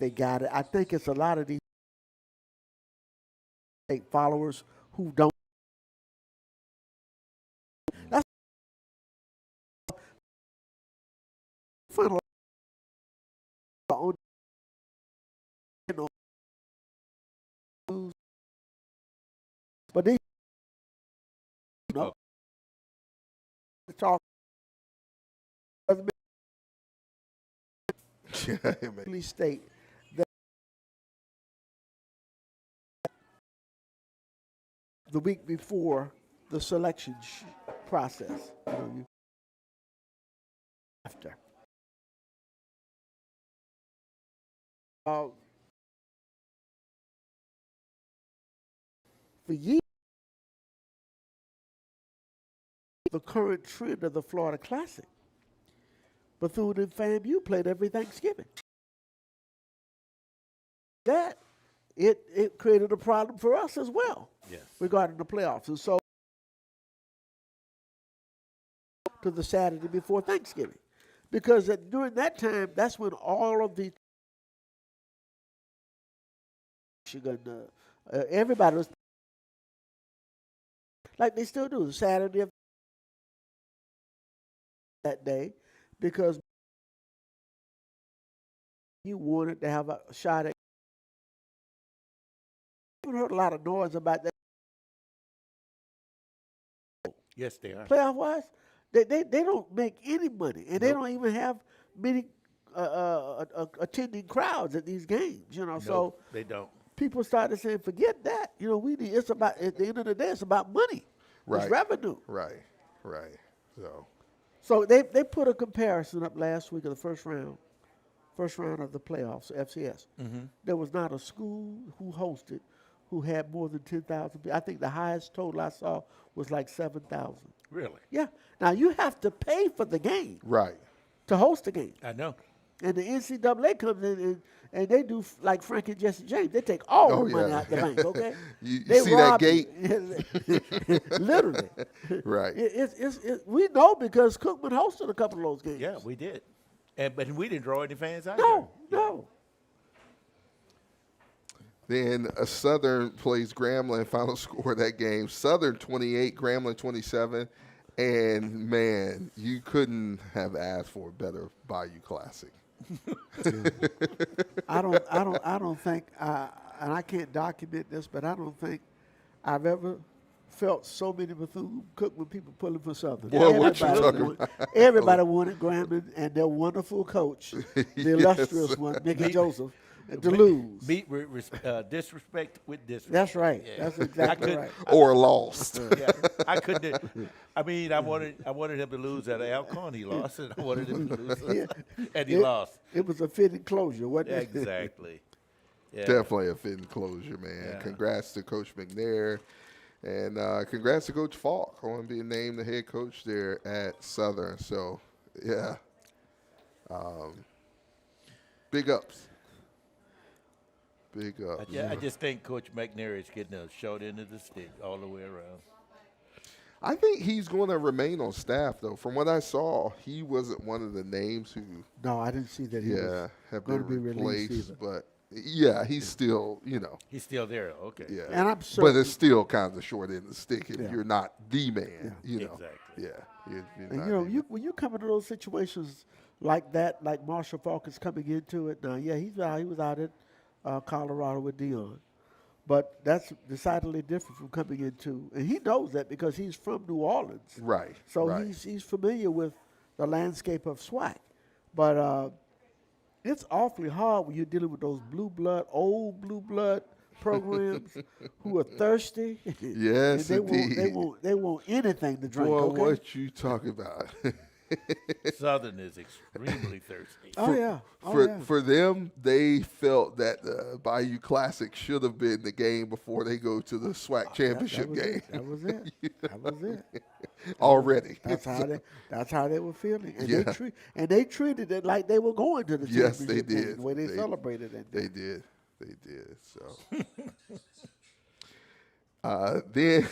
they got it. I think it's a lot of these followers who don't. That's fun. But they talk state that the week before the selection process, after. For years, the current trend of the Florida Classic, Bethune and FAMU played every Thanksgiving. That it created a problem for us as well, yes, regarding the playoffs, and so to the Saturday before Thanksgiving, because during that time, that's when all of the everybody was like they still do the Saturday of that day, because you wanted to have a shot at. I heard a lot of noise about that. Yes, they are. Playoff wise, they don't make any money, and they don't even have many attending crowds at these games. So they don't. People started saying, "Forget that." We need. It's about, at the end of the day, it's about money. Right. It's revenue. Right. So they put a comparison up last week of the first round of the playoffs, FCS. Mm-hmm. There was not a school who hosted who had more than 10,000 people. I think the highest total I saw was like 7,000. Really? Yeah. Now, you have to pay for the game. Right. To host the game. I know. And the NCAA comes in and they do like Frank and Jesse James. They take all the money out the bank, okay? you they see that gate? Literally. Right. We know because Cookman hosted a couple of those games. Yeah, we did. But we didn't draw any fans out No. Then Southern plays Grambling. Final score of that game: Southern 28, Grambling 27. And man, you couldn't have asked for a better Bayou Classic. I don't think, and I can't document this, but I don't think I've ever felt so many Bethune-Cookman people pulling for Southern. Boy, what you talking about? Everybody wanted Grambling and their wonderful coach, the illustrious one, Mickey Joseph, to lose. Meet disrespect with disrespect. That's right. Yeah. That's exactly right. Or lost. Yeah, I couldn't. I mean, I wanted him to lose at Alcorn. He lost, and I wanted him to lose, and he lost. It was a fitting closure, wasn't it? Exactly. Yeah. Definitely a fitting closure, man. Yeah. Congrats to Coach McNair, and congrats to Coach Falk on being named the head coach there at Southern. So, yeah, big ups. Big ups. I just think Coach McNair is getting a short end of the stick all the way around. I think he's going to remain on staff, though. From what I saw, he wasn't one of the names who. No, I didn't see that. He was have going been to be replaced, released either. but yeah, he's still, He's still there. Okay. Yeah, and I'm but it's still kind of the short end of the stick if you're not the man. Exactly. Yeah. And when you come into those situations like that, like Marshall Falk is coming into it now. Yeah, he was out at Colorado with Dion. But that's decidedly different from coming into, and he knows that because he's from New Orleans. Right. So he's familiar with the landscape of SWAC. But it's awfully hard when you're dealing with those old blue blood programs who are thirsty. Yes, they indeed. They want anything to drink. Boy, okay? what you talking about? Southern is extremely thirsty. For them, they felt that the Bayou Classic should have been the game before they go to the SWAC championship game. That was it. That was it. Already. That's how they were feeling, and they treated it like they were going to the championship. Yes, they did. Game, the way they celebrated it. They did. So. Then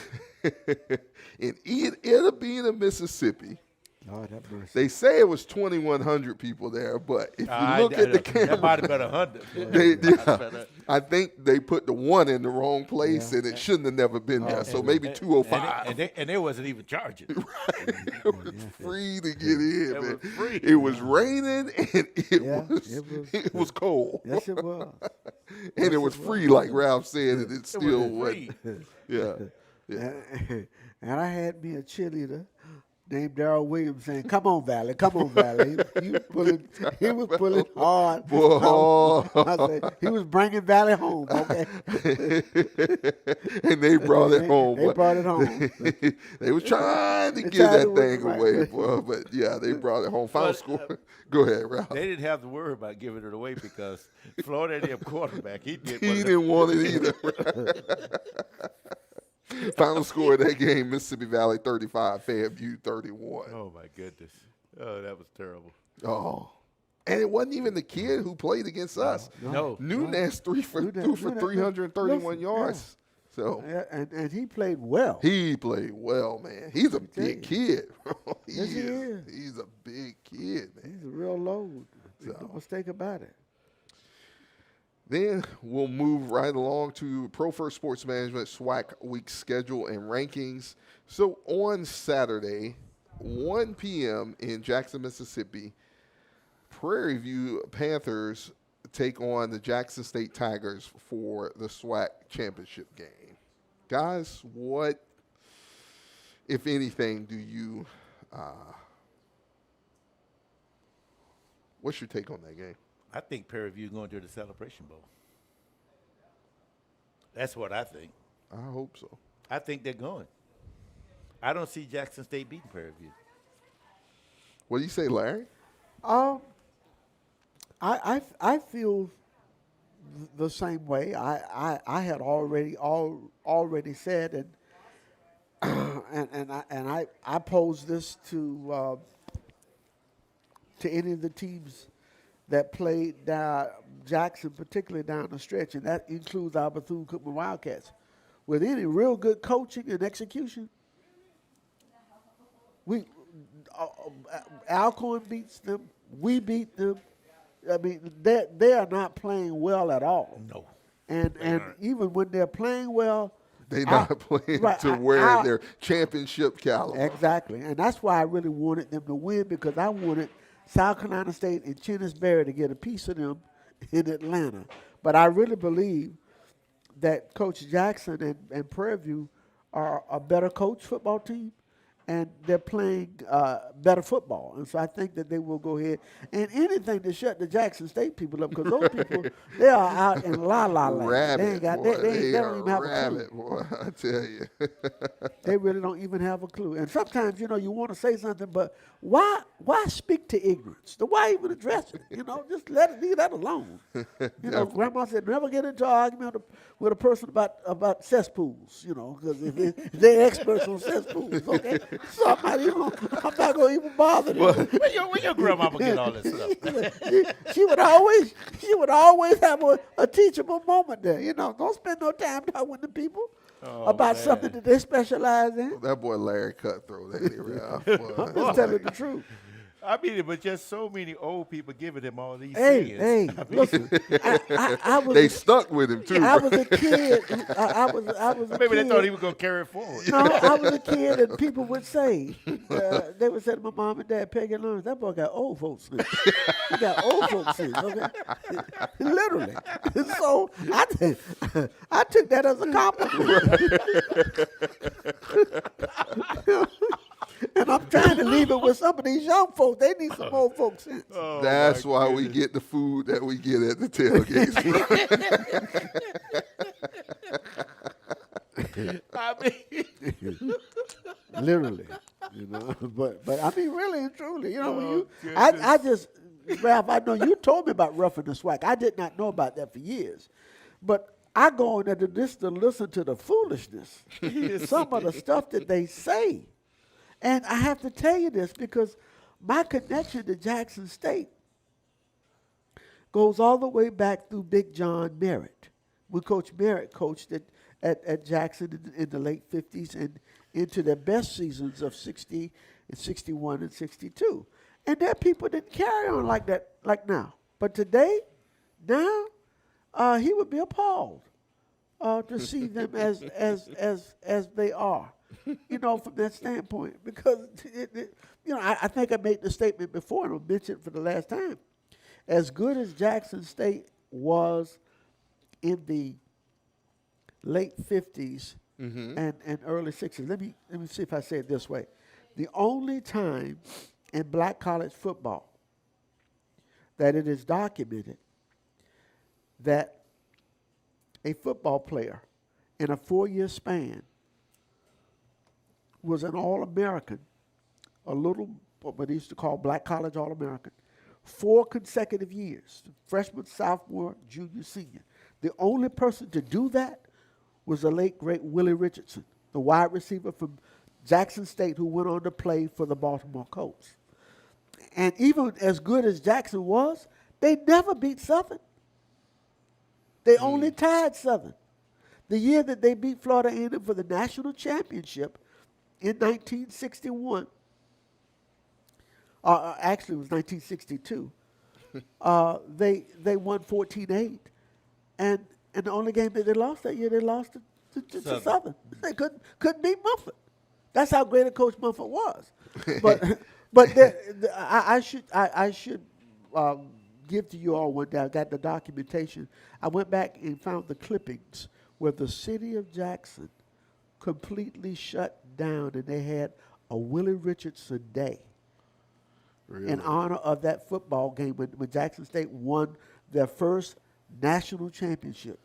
in Itta Bena, Mississippi, Lord have mercy. They say it was 2,100 people there, but if you look at the that camera, might have been 100. I think they put the 1 in the wrong place, Yeah. and it shouldn't have never been there. So maybe 205. And they wasn't even charging. It was free to get in, It man. was free. It was raining, and it was cold. Yes, it was. And it was free, like Ralph said, and it still free. wasn't. Yeah. And I had me a cheerleader named Darold Williams saying, "Come on, Valley, come on, Valley." He was pulling hard. Boy. I said, he was bringing Valley home. Okay, And they brought it home. They but brought it home. They was trying to They give tried that to work thing it right. away, boy. But yeah, they brought it home. Final score. Go ahead, Ralph. They didn't have to worry about giving it away because Florida A&M quarterback, he did. He didn't want it either. Final score of that game: Mississippi Valley 35, Fairview 31. Oh my goodness! Oh, that was terrible. Oh, and it wasn't even the kid who played against us. No. Nunez threw for Nunez, 331 listen, yards. So Yeah, and he played well. he played well, man. He's a big kid. Yes, he is. He's a big kid, man. He's a real load. No mistake about it. Then we'll move right along to Pro First Sports Management SWAC week schedule and rankings. So on Saturday, 1 p.m. in Jackson, Mississippi, Prairie View Panthers take on the Jackson State Tigers for the SWAC championship game. Guys, what, if anything, do you what's your take on that game? I think Prairie View going to the Celebration Bowl. That's what I think. I hope so. I think they're going. I don't see Jackson State beating Prairie View. What do you say, Larry? I feel the same way. I had already said and I posed this to any of the teams that played down Jackson, particularly down the stretch, and that includes our Bethune-Cookman Wildcats. With any real good coaching and execution, Alcorn beats them. We beat them. I mean, they are not playing well at all. No. And even when they're playing well, They not playing to where their championship caliber. Exactly. And that's why I really wanted them to win, because I wanted South Carolina State and Chennis-Berry to get a piece of them in Atlanta. But I really believe that Coach Jackson and Prairie View are a better coach football team, and they're playing better football. And so I think that they will go ahead and anything to shut the Jackson State people up, because those people, they are out in la-la land. Rabbit, They ain't got, boy. they don't even have a clue. Boy, I tell you. They really don't even have a clue. And sometimes, you want to say something, but why speak to ignorance? Why even address it? Just leave that alone. Grandma said, never get into an argument with a person about cesspools, because if they're experts on cesspools, okay? So I'm not going to even bother them. Where your grandmama get all this stuff? She would always have a teachable moment there. Don't spend no time talking to people about something that they specialize in. That boy Larry Cutthroat, ain't he, Ralph? Boy. I'm just telling the truth. I mean, but just so many old people giving him all these Hey, sayings. listen. I was. They stuck with him, too. I was a kid. I was a Maybe kid. they thought he was going to carry it forward. No, I was a kid, and people would say, they would say to my mom and dad, Peggy and Lawrence, that boy got old folks sense. He got old folks sense, okay? Literally. So I took that as a compliment. And I'm trying to leave it with some of these young folks. They need some old folks sense. Oh, That's my why goodness. we get the food that we get at the tailgates. I mean, Literally. But I mean, really and truly, when goodness. I just, Ralph, I know you told me about roughing the swag. I did not know about that for years. But I go in there to listen to the foolishness, some of the stuff that they say. And I have to tell you this because my connection to Jackson State goes all the way back through Big John Merritt. When Coach Merritt coached at Jackson in the late 50s and into their best seasons of 60 in 61 and 62. And their people didn't carry on like that, like now. But today, now, he would be appalled to see them as they are, from that standpoint. Because, I think I made the statement before, and I'll mention it for the last time. As good as Jackson State was in the late 50s and early 60s, let me see if I say it this way. The only time in black college football that it is documented that a football player in a 4-year span was an All-American, what they used to call black college All-American, 4 consecutive years, freshman, sophomore, junior, senior. The only person to do that was the late, great Willie Richardson, the wide receiver from Jackson State who went on to play for the Baltimore Colts. And even as good as Jackson was, they never beat Southern. They only tied Southern. The year that they beat Florida A&M for the national championship in 1961, actually it was 1962, they won 14-8. And the only game that they lost that year, they lost to Southern. They couldn't beat Mumford. That's how great a coach Mumford was. But I should give to you all one day. I got the documentation. I went back and found the clippings where the city of Jackson completely shut down, and they had a Willie Richardson Day in honor of that football game when Jackson State won their first national championship.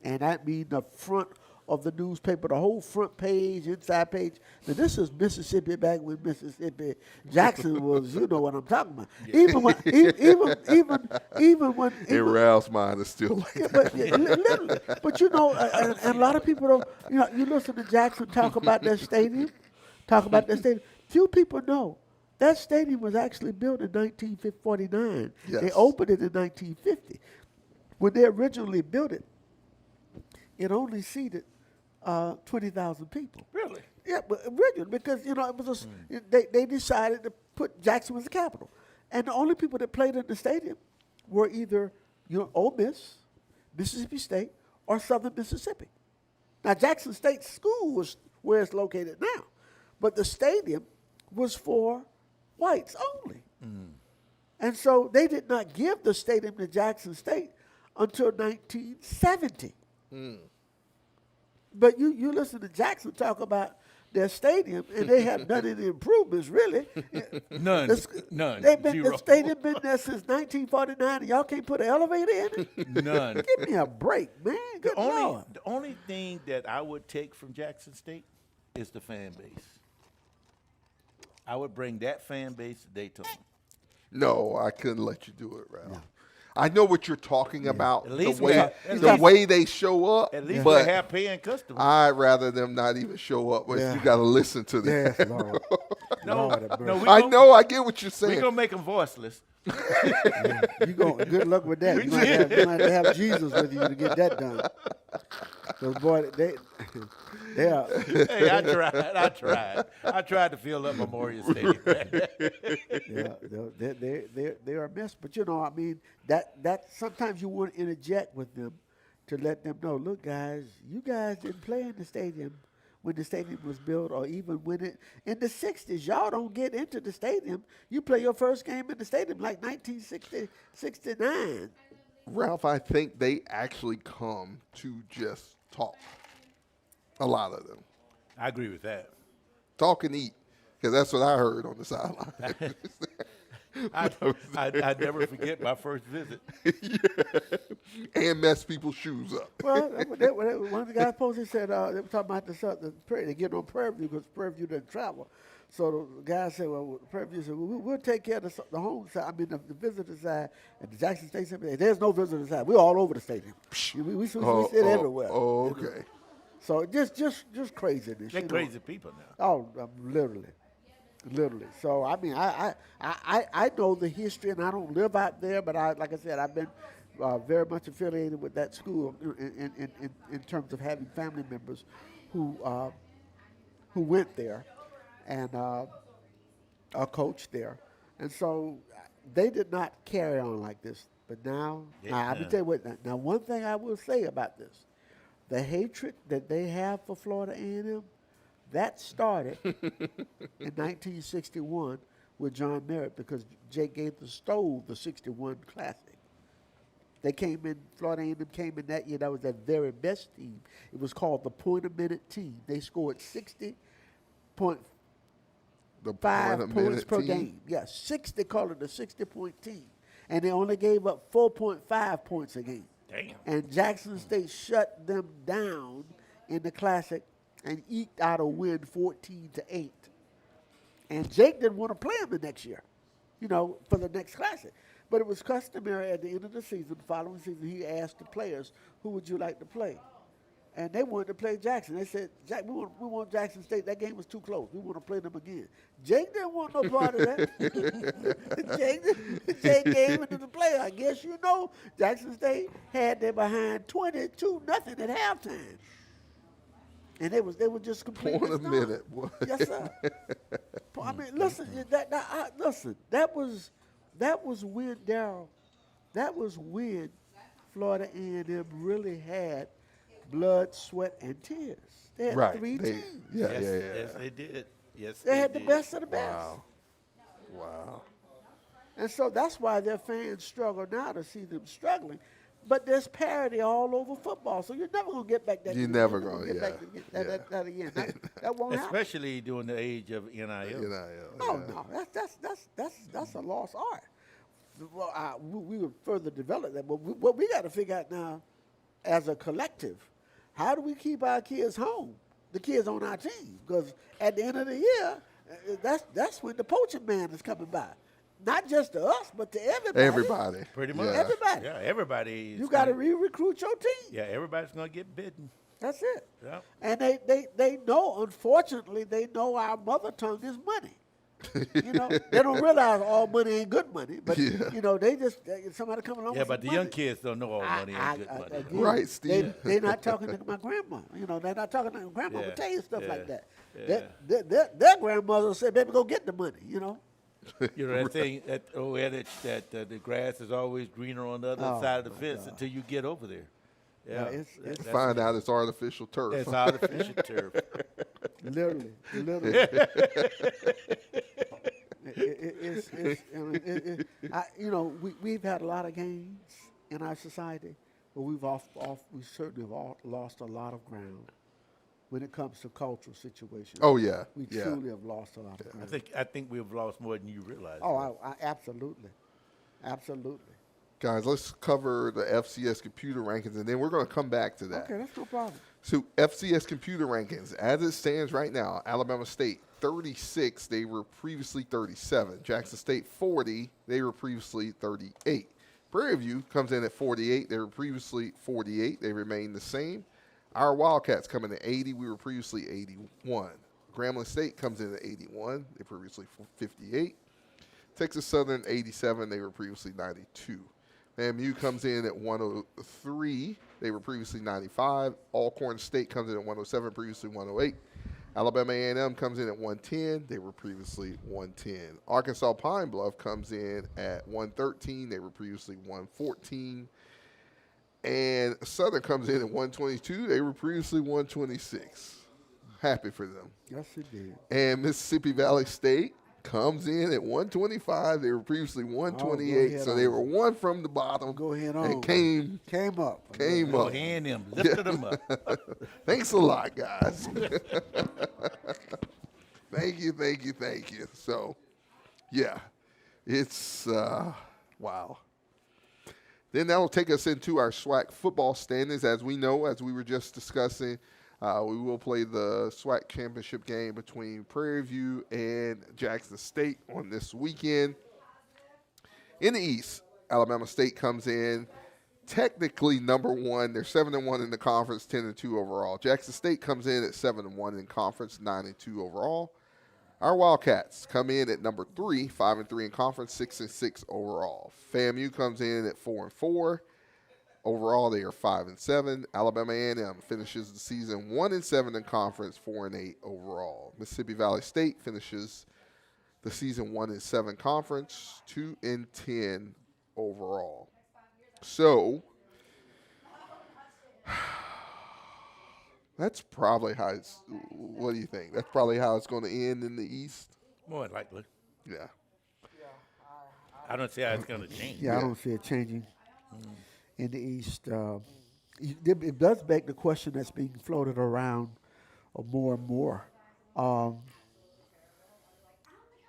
And that means the front of the newspaper, the whole front page, inside page. Now, this is Mississippi back when Mississippi Jackson was, you know what I'm talking about. Yeah. Even when in Ralph's mind is still like that. Literally. But and a lot of people don't. You listen to Jackson talk about their stadium. Few people know that stadium was actually built in 1949. Yes. They opened it in 1950. When they originally built it, it only seated 20,000 people. Really? Yeah, but originally, because it was they decided to put Jackson as the capital, and the only people that played in the stadium were either Ole Miss, Mississippi State, or Southern Mississippi. Now Jackson State School was where it's located now, but the stadium was for whites only, and so they did not give the stadium to Jackson State until 1970. But you listen to Jackson talk about their stadium, and they haven't done any improvements, really. None. The stadium been there since 1949, and y'all can't put an elevator in it? None. Give me a break, man. Good Lord. The only thing that I would take from Jackson State is the fan base. I would bring that fan base to Daytona. No, I couldn't let you do it, Ralph. No. I know what you're talking about, the way they show up. At least we have paying customers. I'd rather them not even show up, but you got to listen to them. Yes, Lord. I get what you're saying. We're going to make them voiceless. Good luck with that. You might have to have Jesus with you to get that done. Because, boy, they are. Hey, I tried to fill up Memorial Stadium. They are a mess. But, that sometimes you want to interject with them to let them know, look, guys, you guys didn't play in the stadium when the stadium was built, or even when it in the 60s. Y'all don't get into the stadium. You play your first game in the stadium like 1969. Ralph, I think they actually come to just talk. A lot of them. I agree with that. Talk and eat, because that's what I heard on the sideline. I never forget my first visit. And mess people's shoes up. Well, one of the guys posted said they were talking about the prayer. They get on Prairie View because Prairie View doesn't travel. So the guy said, well, Prairie View said, we'll take care of the home side, the visitor side. And the Jackson State said, there's no visitor side. We're all over the stadium. We sit everywhere. Oh, okay. So just craziness. They're crazy people now. Oh, literally. So I know the history, and I don't live out there, but like I said, I've been very much affiliated with that school in terms of having family members who went there, and a coach there. And so they did not carry on like this. But now, I'm going to tell you what, now one thing I will say about this, the hatred that they have for Florida A&M, that started in 1961 with John Merritt because Jake Gaither stole the 61 Classic. They came in, Florida A&M came in that year. That was their very best team. It was called the point-a-minute team. They scored 60.5 points per game. Yeah, they call it the 60-point team. And they only gave up 4.5 points a game. Damn. And Jackson State shut them down in the Classic and eked out a win 14-8. And Jake didn't want to play him the next year, for the next Classic. But it was customary at the end of the season, the following season, he asked the players, who would you like to play? And they wanted to play Jackson. They said, Jack, we want Jackson State. That game was too close. We want to play them again. Jake didn't want no part of that. Jake gave it to the player. I guess Jackson State had them behind 22-0 at halftime. And they were just completely Point a stunned. minute, boy. Yes, sir. I mean, listen, that was when Daryl, that was when Florida A&M really had blood, sweat, and tears. They had three teams. Yes, they did. Yes, They had the did. best of the best. Wow. And so that's why their fans struggle now to see them struggling. But there's parity all over football, so you're never going to get back that. You're never gonna get back that again. That won't happen. Especially during the age of NIL. No, that's a lost art. Well, we would further develop that, but what we got to figure out now, as a collective, how do we keep our kids home, the kids on our team? Because at the end of the year, that's when the poaching man is coming by, not just to us, but to everybody. Everybody. Pretty much. Yeah. Everybody. Yeah, everybody. You got to re-recruit your team. Yeah, everybody's going to get bitten. That's it. Yeah. And they know, unfortunately, they know our mother tongue is money. They don't realize all money ain't good money, but they just somebody come along. Yeah, with but the some young money. kids don't know all money ain't good money. Again, Right, Steve. They're not talking to my grandma. They're not talking to my grandma. Yeah, Will tell you stuff like that. yeah. Their grandmother said, "Baby, go get the money." You know that thing that the grass is always greener on the other side of the fence until you get over there. Yeah, it's Find out it's artificial turf. It's artificial turf. literally. We've had a lot of gains in our society, but we certainly have lost a lot of ground when it comes to cultural situations. Oh, yeah. We Yeah. truly have lost a lot of ground. I think we've lost more than you realize. Oh, absolutely. Guys, let's cover the FCS computer rankings, and then we're going to come back to that. Okay, that's no problem. So FCS computer rankings, as it stands right now, Alabama State 36, they were previously 37. Jackson State 40, they were previously 38. Prairie View comes in at 48, they were previously 48. They remain the same. Our Wildcats come in at 80, we were previously 81. Grambling State comes in at 81, they were previously 58. Texas Southern 87, they were previously 92. FAMU comes in at 103. They were previously 95. Alcorn State comes in at 107, previously 108. Alabama A&M comes in at 110. They were previously 110. Arkansas Pine Bluff comes in at 113. They were previously 114. And Southern comes in at 122. They were previously 126. Happy for them. Yes, it did. And Mississippi Valley State comes in at 125. They were previously 128, so they were one from the bottom. Go ahead on. And came up. Go hand them, lifted them up. Thanks a lot, guys. Thank you. So, yeah, it's wow. Then that'll take us into our SWAC football standings. As we know, as we were just discussing, we will play the SWAC championship game between Prairie View and Jackson State on this weekend. In the East, Alabama State comes in technically number one. They're 7-1 in the conference, 10-2 overall. Jackson State comes in at 7-1 in conference, 9-2 overall. Our Wildcats come in at number 3, 5-3 in conference, 6-6 overall. FAMU comes in at 4-4. Overall, they are 5-7. Alabama A&M finishes the season 1-7 in conference, 4-8 overall. Mississippi Valley State finishes The season 1-7 conference, 2-10 overall. So that's probably how it's. What do you think? That's probably how it's going to end in the East. More than likely. Yeah. I don't see how it's going to change. Yeah, I don't see it changing in the East. It does beg the question that's being floated around more and more.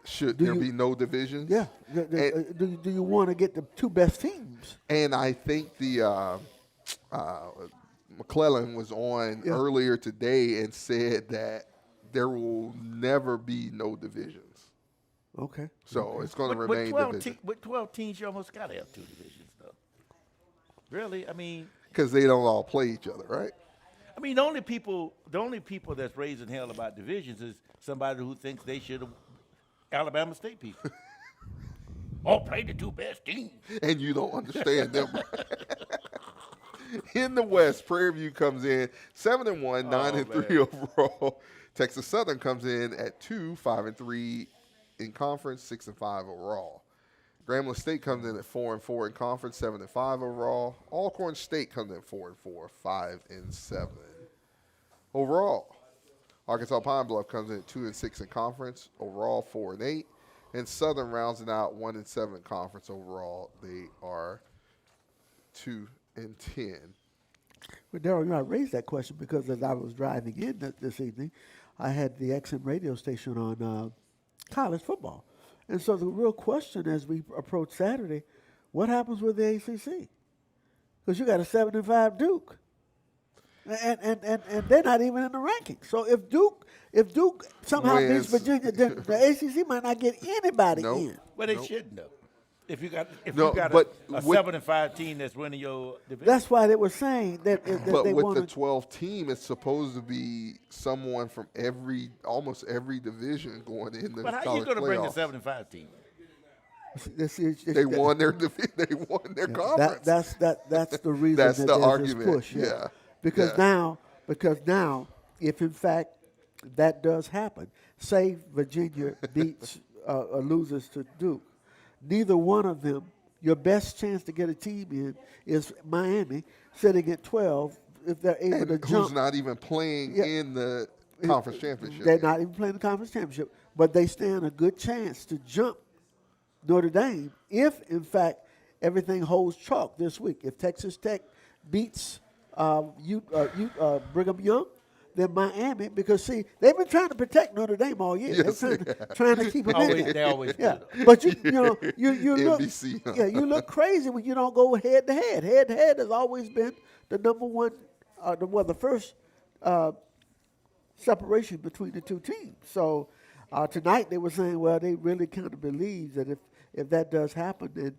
Should Do there you- be no divisions? Yeah. Do you want to get the two best teams? And I think the McClellan was on Yeah. earlier today and said that there will never be no divisions. Okay. So it's going to With remain 12 division with 12 teams, you almost got to have two divisions, though. Really? I mean, because they don't all play each other, right? the only people that's raising hell about divisions is somebody who thinks they should have Alabama State people. All play the two best teams. And you don't understand them. In the West, Prairie View comes in 7-1, 9-3 overall. Texas Southern comes in at 2, 5-3 in conference, 6-5 overall. Grambling State comes in at 4-4 in conference, 7-5 overall. Alcorn State comes in 4-4, 5-7 overall. Arkansas Pine Bluff comes in at 2-6 in conference, overall 4-8. And Southern rounds it out 1-7 in conference overall. They are 2-10. Well, Daryl, I raised that question because as I was driving in this evening, I had the XM radio station on college football. And so the real question as we approach Saturday, what happens with the ACC? Because you got a 7-5 Duke. And they're not even in the rankings. So if Duke somehow beats Virginia, then the ACC might not get anybody in. Well, they shouldn't have. If you got a but 7-5 team that's winning your division. That's why they were saying that But they with want the 12 team, it's supposed to be someone from almost every division going in the But how college you going to bring a playoffs. 7-5 team? They won their conference. That's the reason. That's that the there's argument. This push, Yeah. Because Yeah. now, if in fact that does happen, say Virginia beats or loses to Duke, neither one of them. Your best chance to get a team in is Miami, sitting at 12. If they're able to And jump, who's not even playing Yeah. in the conference championship. they're not even playing the conference championship, but they stand a good chance to jump Notre Dame if, in fact, everything holds chalk this week. If Texas Tech beats Brigham Young, then Miami, because see, they've been trying to protect Notre Dame all year. Yes, They're trying to keep them in there. They always Yeah, do. but you look, NBC, huh? yeah, you look crazy when you don't go head to head. Head to head has always been the number one, the first separation between the two teams. So tonight they were saying, well, they really kind of believe that if that does happen, then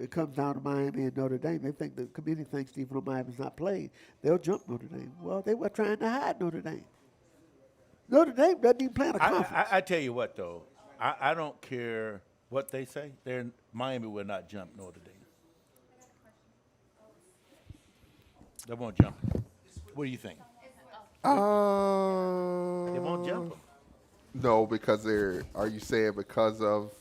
it comes down to Miami and Notre Dame. They think the committee thinks even though Miami's not played, they'll jump Notre Dame. Well, they were trying to hide Notre Dame. Notre Dame doesn't even play in a conference. I tell you what, though. I don't care what they say. Miami will not jump Notre Dame. They won't jump them. What do you think? They won't jump them. No, because are you saying because of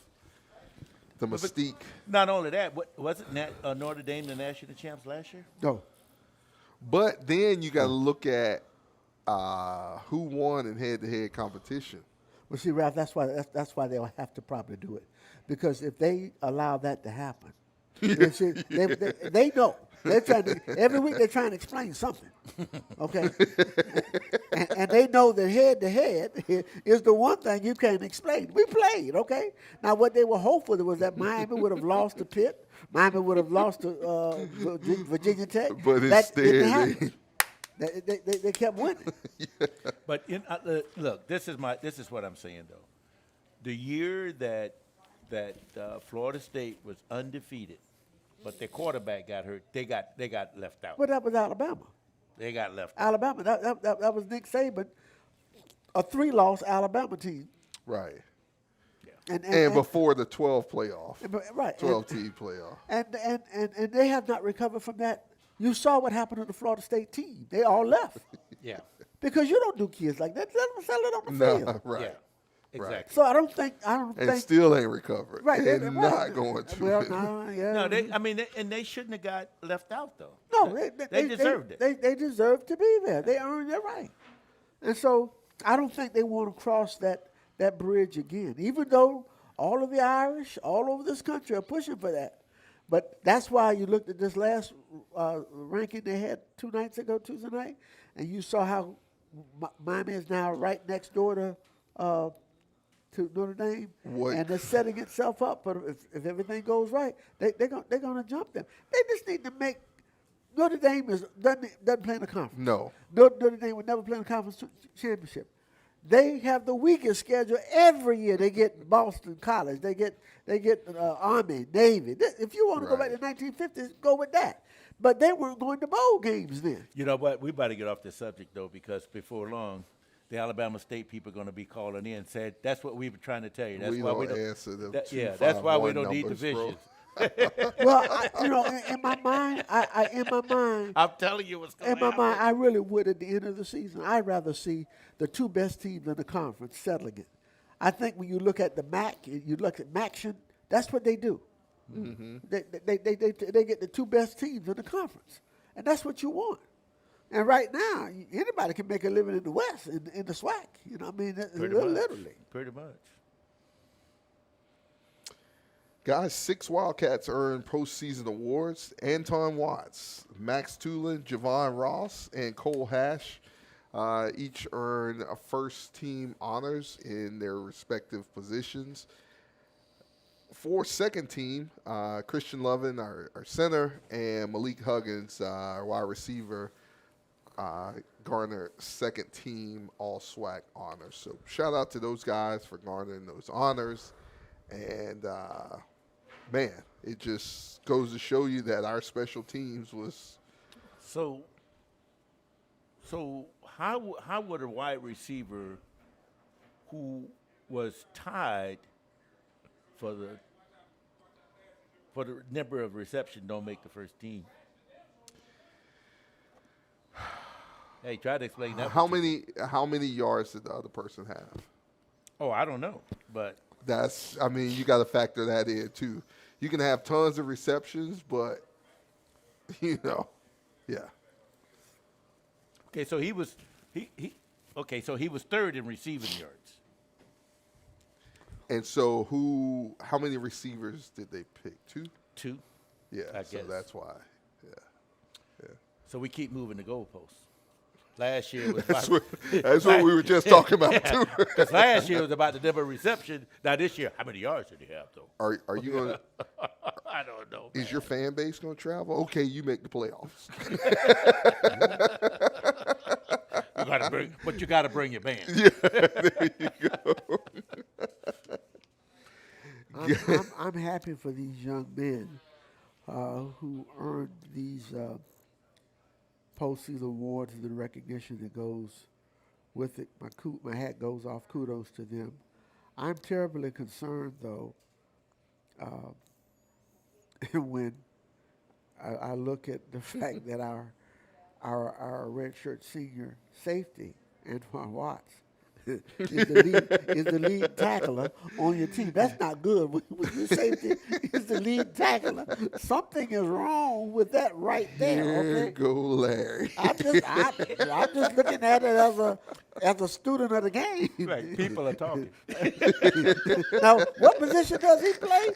the mystique? Not only that, wasn't Notre Dame the national champs last year? No. But then you got to look at who won in head-to-head competition. Well, see, Ralph, that's why they'll have to probably do it, because if they allow that to happen, they know they're trying to every week they're trying to explain something, okay, and they know that head-to-head is the one thing you can't explain. We played, okay. Now, what they were hopeful was that Miami would have lost to Pitt, Miami would have lost to Virginia Tech, But that didn't instead, happen. They kept winning. But look, this is what I'm saying though. The year that Florida State was undefeated, but their quarterback got hurt, they got left out. But that was Alabama. They got left out. Alabama. That was Nick Saban, a 3-loss Alabama team. right. And before the 12 playoff, right, 12-team playoff. And they have not recovered from that. You saw what happened to the Florida State team. They all left Yeah. because you don't do kids like that. Let them sell it on the field. No, right. Yeah. Exactly. So I don't think And still ain't recovered. right. And not going to. Well, no, yeah. No, they shouldn't have got left out though. No, they deserved it. They deserve to be there. They earned their right. And so I don't think they want to cross that bridge again, even though all of the Irish all over this country are pushing for that. But that's why you looked at this last ranking they had 2 nights ago, Tuesday night, and you saw how Miami is now right next door to Notre Dame, and they're setting itself up. But if everything goes right, they're going to jump them. They just need to make Notre Dame doesn't play in the conference. No. Notre Dame would never play in the conference championship. They have the weakest schedule every year. They get Boston College. They get Army, Navy. If you want to go back to the 1950s, go with that. But they weren't going to bowl games then. You know what? We better get off this subject though, because before long, the Alabama State people are going to be calling in and said, "That's what we were trying to tell you. That's why we don't answer them. that's why we don't need divisions." Well, in my mind, I'm telling you what's going in my on. mind, I really would at the end of the season. I'd rather see the 2 best teams in the conference settling it. I think when you look at the MAC, you look at MACtion, that's what they do. Mm-hmm. They get the 2 best teams in the conference, and that's what you want. And right now, anybody can make a living in the West, in the SWAC. You know what I mean? Literally. Pretty much. Guys, 6 Wildcats earned postseason awards. Anton Watts, Max Tulin, Javon Ross, and Cole Hash each earned first-team honors in their respective positions. For second team, Christian Lovin, our center, and Malik Huggins, our wide receiver, garnered second team all-SWAC honors. So shout out to those guys for garnering those honors. And, man, it just goes to show you that our special teams was. So how would a wide receiver who was tied for the number of reception don't make the first team? Hey, try to explain that. How many yards did the other person have? Oh, I don't know, but you got to factor that in too. You can have tons of receptions, but yeah. Okay, so he was he was third in receiving yards. And so how many receivers did they pick? 2? 2. Yeah, I so guess. that's why. Yeah. So we keep moving the goalposts. Last year was That's what we were just talking about too. Because last year was about the number of reception. Now this year, how many yards did he have though? Are you going to? I don't know. Is your fan base going to travel? Okay, you make the playoffs. You got to bring your band. Yeah, there you go. I'm happy for these young men who earned these postseason awards and the recognition that goes with it. My hat goes off. Kudos to them. I'm terribly concerned, though, when I look at the fact that our redshirt senior safety, Antoine Watts, is the lead tackler on your team. That's not good. When your safety is the lead tackler, something is wrong with that right there. Here Okay? go Larry. I'm just looking at it as a student of the game. Right, people are talking. Now, what position does he play?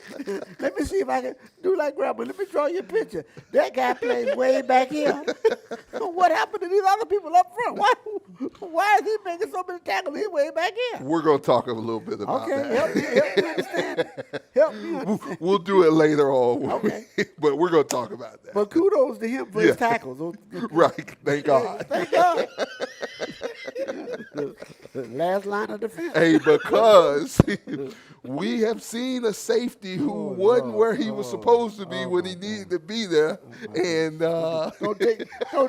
Let me see if I can do like Grandma. Let me draw you a picture. That guy plays way back here. What happened to these other people up front? Why is he making so many tackles? He's way back here. We're going to talk a little bit about Okay, that. help me understand. Help me understand. We'll do it later on. Okay. But we're going to talk about that. But kudos to him for his tackles. Right. Thank God. Thank God. Last line of defense. Hey, because we have seen a safety who wasn't where he was supposed to be when he needed to be there. And Don't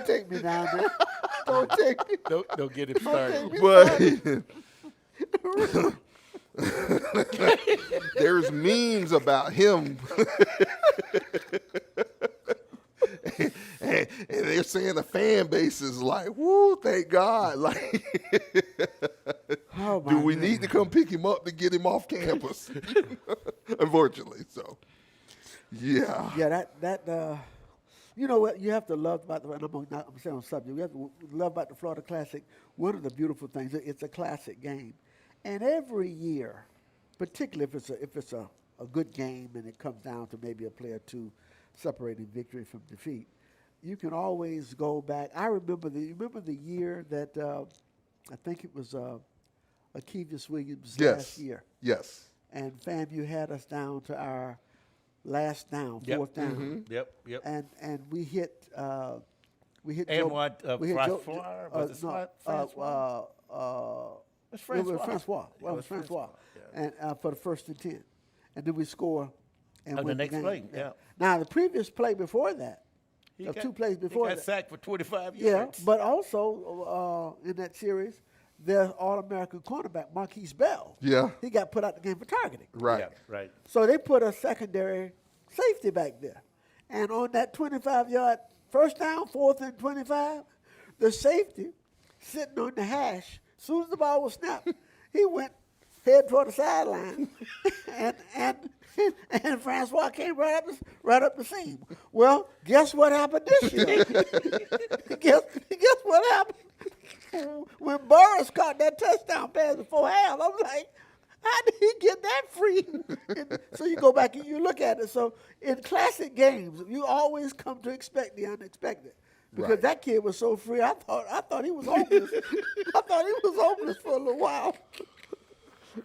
take me down there. Don't take me. Don't get him started. but there's memes about him. and they're saying the fan base is like, woo, thank God. Like Oh, my Do we goodness. need to come pick him up to get him off campus? Unfortunately, so yeah. Yeah, that you know what you have to love about and I'm saying on subject. You have to love about the Florida Classic. One of the beautiful things, it's a classic game, and every year, particularly if it's a good game and it comes down to maybe a play or two separating victory from defeat, you can always go back. I remember the year that I think it was Akevius Williams last year. Yes. And FAMU had us down to our last down, fourth down. Yep. And we hit And Joe, what? we hit Joe, Francois? Was it no, Francois? It's it was Francois. Francois. Yeah, Well, it was Francois. And for the first and 10. And then we score and Oh, the win next game. play, yeah. Now, the previous play before that, He two plays before he got that. sacked for 25 Yeah, yards. but also in that series, the All-American cornerback, Marquise Bell, Yeah. he got put out the game for targeting. Right. Yeah, right. So they put a secondary safety back there. And on that 25-yard first down, 4th and 25, the safety sitting on the hash, as soon as the ball was snapped, he went head toward the sideline, and Francois came right up the seam. Well, guess what happened this year? guess what happened? When Burris caught that touchdown pass before half, I'm like, how did he get that free? So you go back and you look at it. So in classic games, you always come to expect the unexpected. Because Right. that kid was so free, I thought he was homeless. I thought he was homeless for a little while.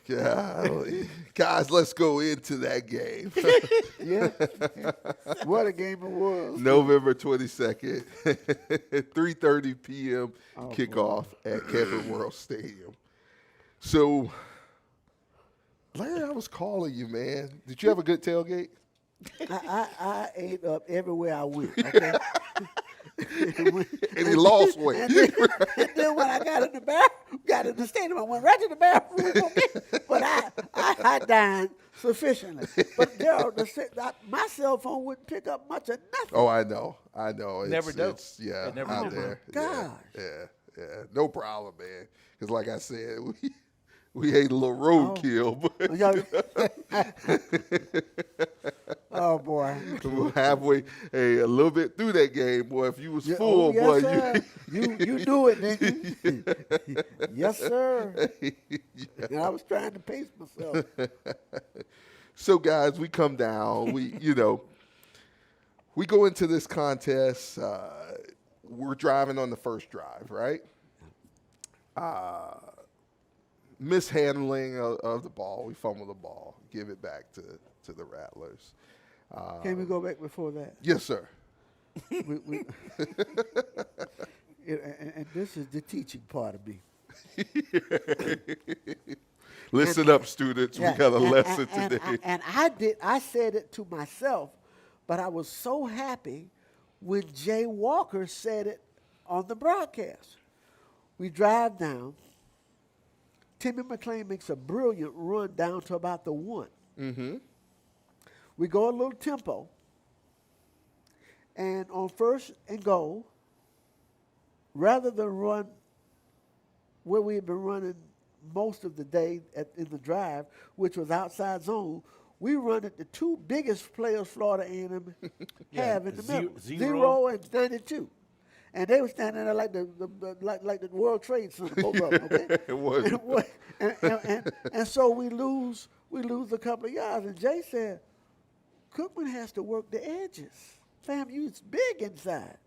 Golly. Guys, let's go into that game. Yeah. What a game it was. November 22nd, 3:30 p.m. kickoff at Camping World Stadium. So, Larry, I was calling you, man. Did you have a good tailgate? I ate up everywhere I went. Okay? And he lost weight. And then when I got in the stadium, I went right to the bathroom. Okay? But I dined sufficiently. But my cell phone wouldn't pick up much of nothing. Oh, I know. It's, Never do. Yeah, It never out do. there. Gosh. Yeah. No problem, man. Because like I said, we ate a little roadkill, but Oh boy. halfway, a little bit through that game, boy. If you was full, yes, boy, sir. you knew it, didn't you? Yes, sir. And I was trying to pace myself. So, guys, we come down. We go into this contest. We're driving on the first drive, right? Mishandling of the ball. We fumble the ball. Give it back to the Rattlers. Can we go back before that? Yes, sir. we, and this is the teaching part of me. Listen up, students. We got a lesson today. And I said it to myself, but I was so happy when Jay Walker said it on the broadcast. We drive down. Timmy McClain makes a brilliant run down to about the 1. Mm-hmm. We go a little tempo. And on first and goal, rather than run where we had been running most of the day in the drive, which was outside zone, we run at the two biggest players Florida A&M have in the middle, 0 and 92. And they were standing there like the World Trade Center, both of them. Okay? It was. And so we lose a couple of yards. And Jay said, Cookman has to work the edges. FAMU's big inside.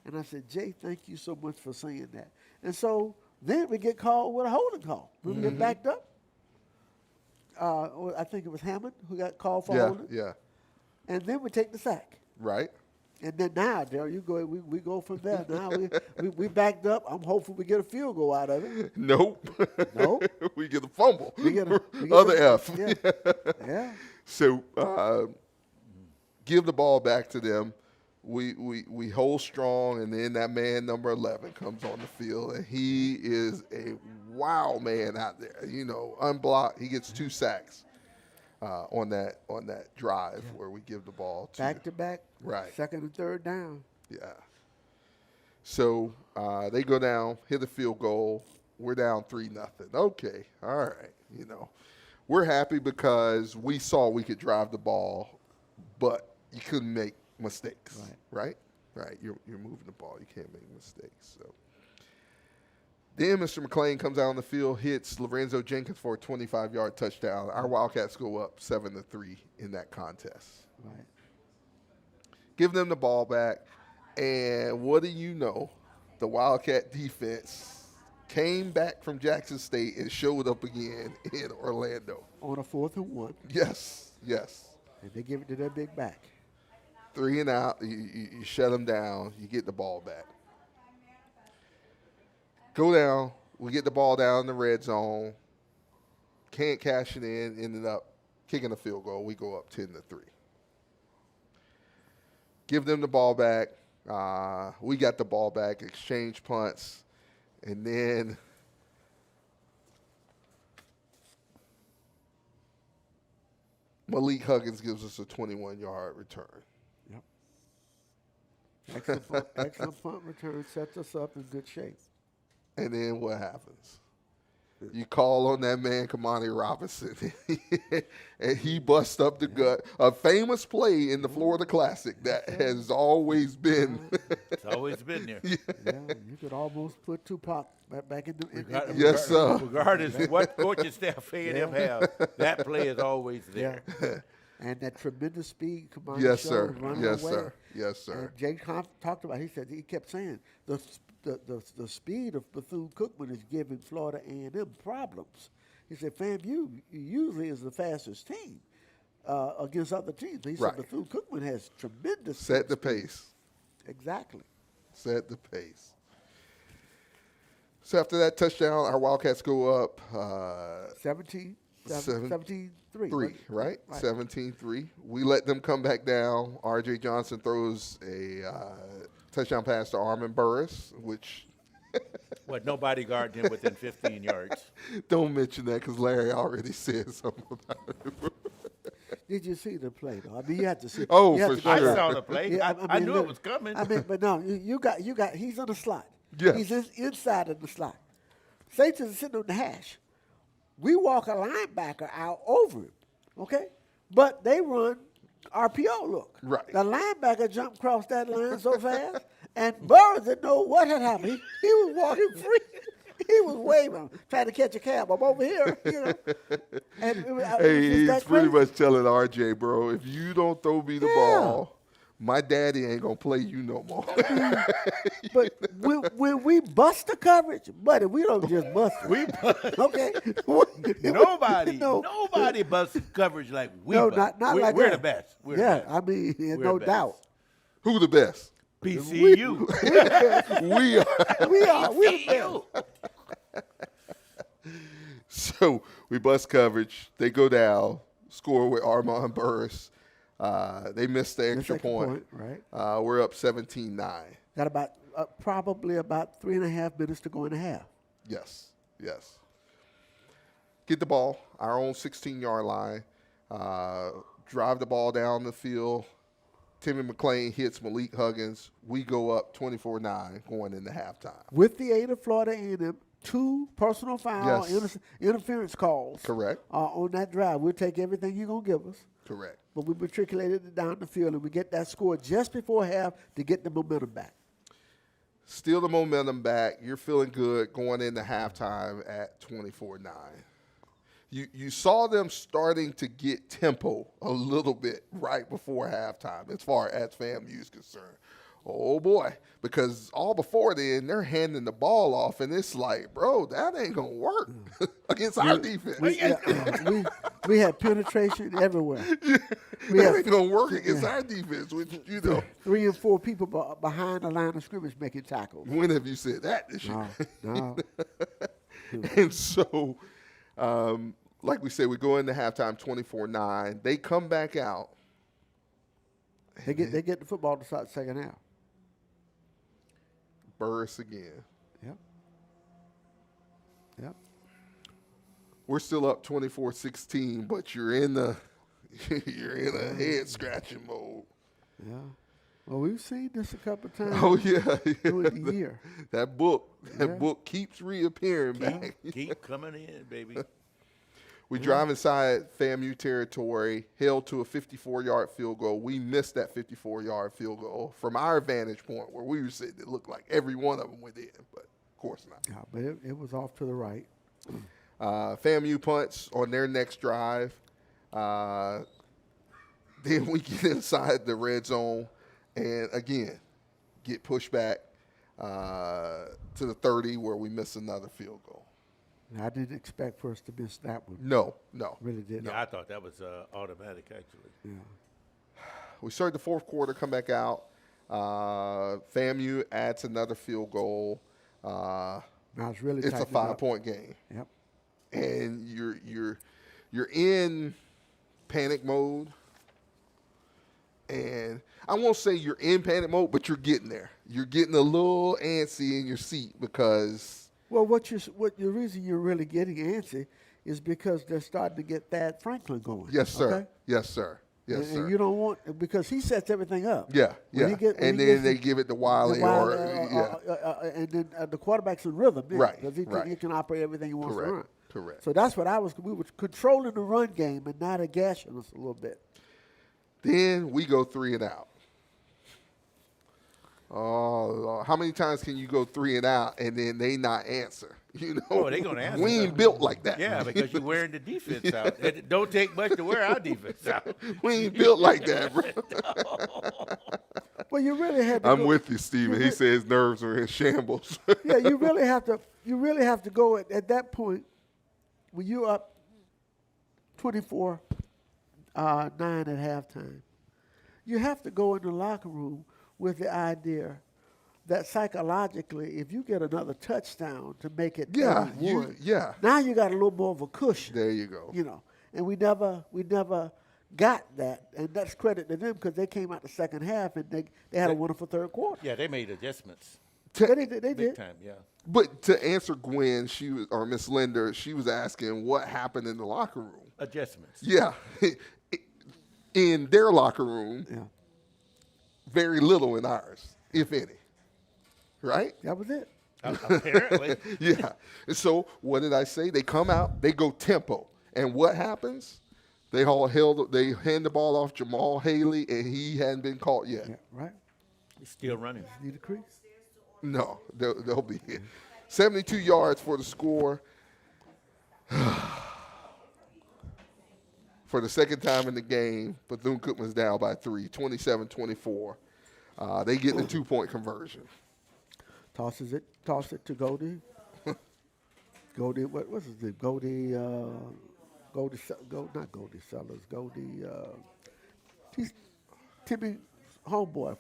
And I said, Jay, thank you so much for saying that. And so then we get called with a holding call. We get backed up. I think it was Hammond who got called for holding. Yeah. And then we take the sack. Right. And then now, Daryl, you go. We go from there. Now we backed up. I'm hopeful we get a field goal out of it. Nope. Nope. We get a fumble. We get Other F. Yeah. Yeah. So give the ball back to them. We hold strong, and then that man number 11 comes on the field, and he is a wow man out there. Unblocked. He gets 2 sacks on that drive where we give the ball to Back to back. Right. Second and third down. Yeah. So they go down, hit a field goal. we're down 3-0. Okay, all right. You know, we're happy because we saw we could drive the ball, but you couldn't make mistakes. Right. You're moving the ball. You can't make mistakes. So then Mr. McClain comes out on the field, hits Lorenzo Jenkins for a 25-yard touchdown. Our Wildcats go up 7-3 in that contest. Right. Give them the ball back, and what do you know? The Wildcat defense came back from Jackson State and showed up again in Orlando. On a 4th and 1. Yes. And they give it to their big back. 3 and out, you shut them down, you get the ball back. Go down, we get the ball down in the red zone. Can't cash it in, ended up kicking a field goal. We go up 10-3. Give them the ball back. We got the ball back, exchange punts, and then Malik Huggins gives us a 21-yard return. Yep. Excellent punt return sets us up in good shape. And then what happens? You call on that man, Kamani Robinson, and he busts up the gut. A famous play in the Florida Classic that has always been. It's always been there. Yeah, you could almost put Tupac back in the. Yes, sir. Regardless of what coaching staff A&M have, that play is always there. Yeah. And that tremendous speed Kamani Yes, showed sir. running Yes, away. sir. Yes, sir. And Jay talked about. He kept saying the speed of Bethune-Cookman is giving Florida A&M problems. He said, "Fam, you usually is the fastest team against other teams." He Right. said Bethune-Cookman has tremendous Set the speed. pace. Exactly. Set the pace. So after that touchdown, our Wildcats go up 17-3. 3, right? 17-3. We let them come back down. R.J. Johnson throws a touchdown pass to Armin Burris, which What, nobody guarded him within 15 yards. don't mention that because Larry already said something about it. Did you see the play though? I mean, you have to see. Oh, you have for to go sure. I back. saw the play. Yeah, I knew look, it was coming. I mean, but no, you got. He's on the slot. Yes. He's inside of the slot. Saints is sitting on the hash. We walk a linebacker out over him, okay? But they run RPO look. Right. The linebacker jumped across that line so fast, and Burris didn't know what had happened. He was walking free. He was waving, trying to catch a cab. I'm over here, you know. And Hey, he's that pretty crazy? much telling RJ, bro, if you don't throw me the ball, my daddy ain't going to play you no more. But when we bust the coverage, buddy, we don't just bust it. Okay? Nobody No. busts coverage like we No, bust. not we're, like we're that. the best. We're Yeah, the best. I mean, We're no the doubt. Who the best? PCU. We are. We're the best. So we bust coverage. They go down, score with Armand Burris. They missed the extra point. Right. We're up 17-9. Got about probably about 3.5 minutes to go in the half. Yes. Get the ball, our own 16-yard line. Drive the ball down the field. Timmy McClain hits Malik Huggins. We go up 24-9 going into halftime. With the aid of Florida A&M, 2 personal foul Yes. interference calls. Correct. On that drive. We'll take everything you're going to give us. Correct. But we matriculated it down the field, and we get that score just before half to get the momentum back. Steal the momentum back. You're feeling good going into halftime at 24-9. You saw them starting to get tempo a little bit right before halftime as far as FAMU is concerned. Oh, boy, because all before then, they're handing the ball off, and it's like, bro, that ain't going to work against our defense. We had penetration everywhere. That ain't going to work against our defense, which, 3 and 4 people behind the line of scrimmage making tackles. when have you said that this year? No. And so, like we said, we go into halftime 24-9. They come back out. They get the football to start the second half. Burris again. Yep. We're still up 24-16, but you're in a head scratching mode. Yeah. Well, we've seen this a couple of times Oh yeah, during the year. that book Yeah. keeps reappearing back. Keep coming in, baby. We drive inside FAMU territory, held to a 54-yard field goal. We missed that 54-yard field goal from our vantage point where we were sitting. It looked like every one of them went in, but of course not. Yeah, but it was off to the right. FAMU punts on their next drive. Then we get inside the red zone and, again, get pushed back to the 30 where we miss another field goal. And I didn't expect for us to miss that one. No. Really didn't. Yeah, I thought that was automatic, actually. Yeah. We start the fourth quarter, come back out. FAMU adds another field goal. Now it's really It's a tightened up. 5-point game. Yep. And you're in panic mode. And I won't say you're in panic mode, but you're getting there. You're getting a little antsy in your seat because Well, the reason you're really getting antsy is because they're starting to get Thad Franklin going. yes, sir. Okay? Yes, sir. Yes, and sir. you don't want because he sets everything up. Yeah, When yeah. he when And he then gets they the- give it to the Wiley wild, or and then the quarterback's in rhythm, Right, Because he right. can operate everything he wants to run. correct. Correct. So that's what we were controlling the run game, and now they're gashing us a little bit. Then we go 3 and out. Oh, Lord. How many times can you go 3 and out and then they not answer? You know, Oh, they gonna answer. We ain't built like that. Yeah, because you're wearing the defense out. It don't take much to wear our defense out. We ain't built like that, bro. Well, you really had to. I'm go, with you, Steven. He says nerves are in shambles. Yeah, you really have to. You really have to go at that point when you're up 24-9 at halftime. You have to go in the locker room with the idea that psychologically, if you get another touchdown to make it Yeah, 31, yeah. now you got a little more of a cushion. There you go. You know, and we never got that, and that's credit to them because they came out the second half and they had a wonderful third quarter. Yeah, they made adjustments. They did. Big time, yeah. But to answer Gwen, or Miss Linder, she was asking what happened in the locker room. Adjustments. Yeah. In their locker room, Yeah, very little in ours, if any. Right? that was it. Apparently. Yeah. And so what did I say? They come out, they go tempo. And what happens? They hand the ball off Jamal Haley, and he hadn't been caught yet. Yeah, right. He's still running. Need a crease. No, they'll be here. 72 yards for the score. For the second time in the game, Bethune-Cookman's down by 3, 27-24. They get the 2-point conversion. Toss it to Goldie. Goldie, what's his name? Goldie, not Goldie Sellers. Goldie, he's Timmy's homeboy.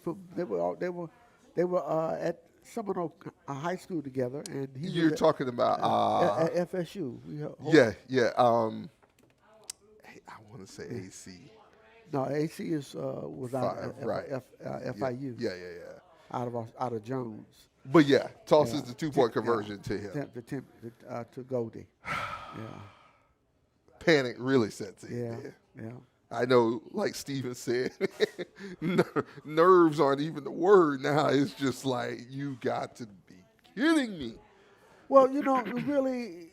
They were at Seminole High School together, and You're talking about at FSU. yeah. I want to say AC. No, AC was out at Right. FIU. Yeah. Out of Jones. But yeah, tosses the 2-point Yeah. conversion to him. To Goldie. Yeah. Panic really sets in. Yeah. there. Yeah. I know, like Steven said, nerves aren't even the word now. It's just like, you got to be kidding me. Well, really,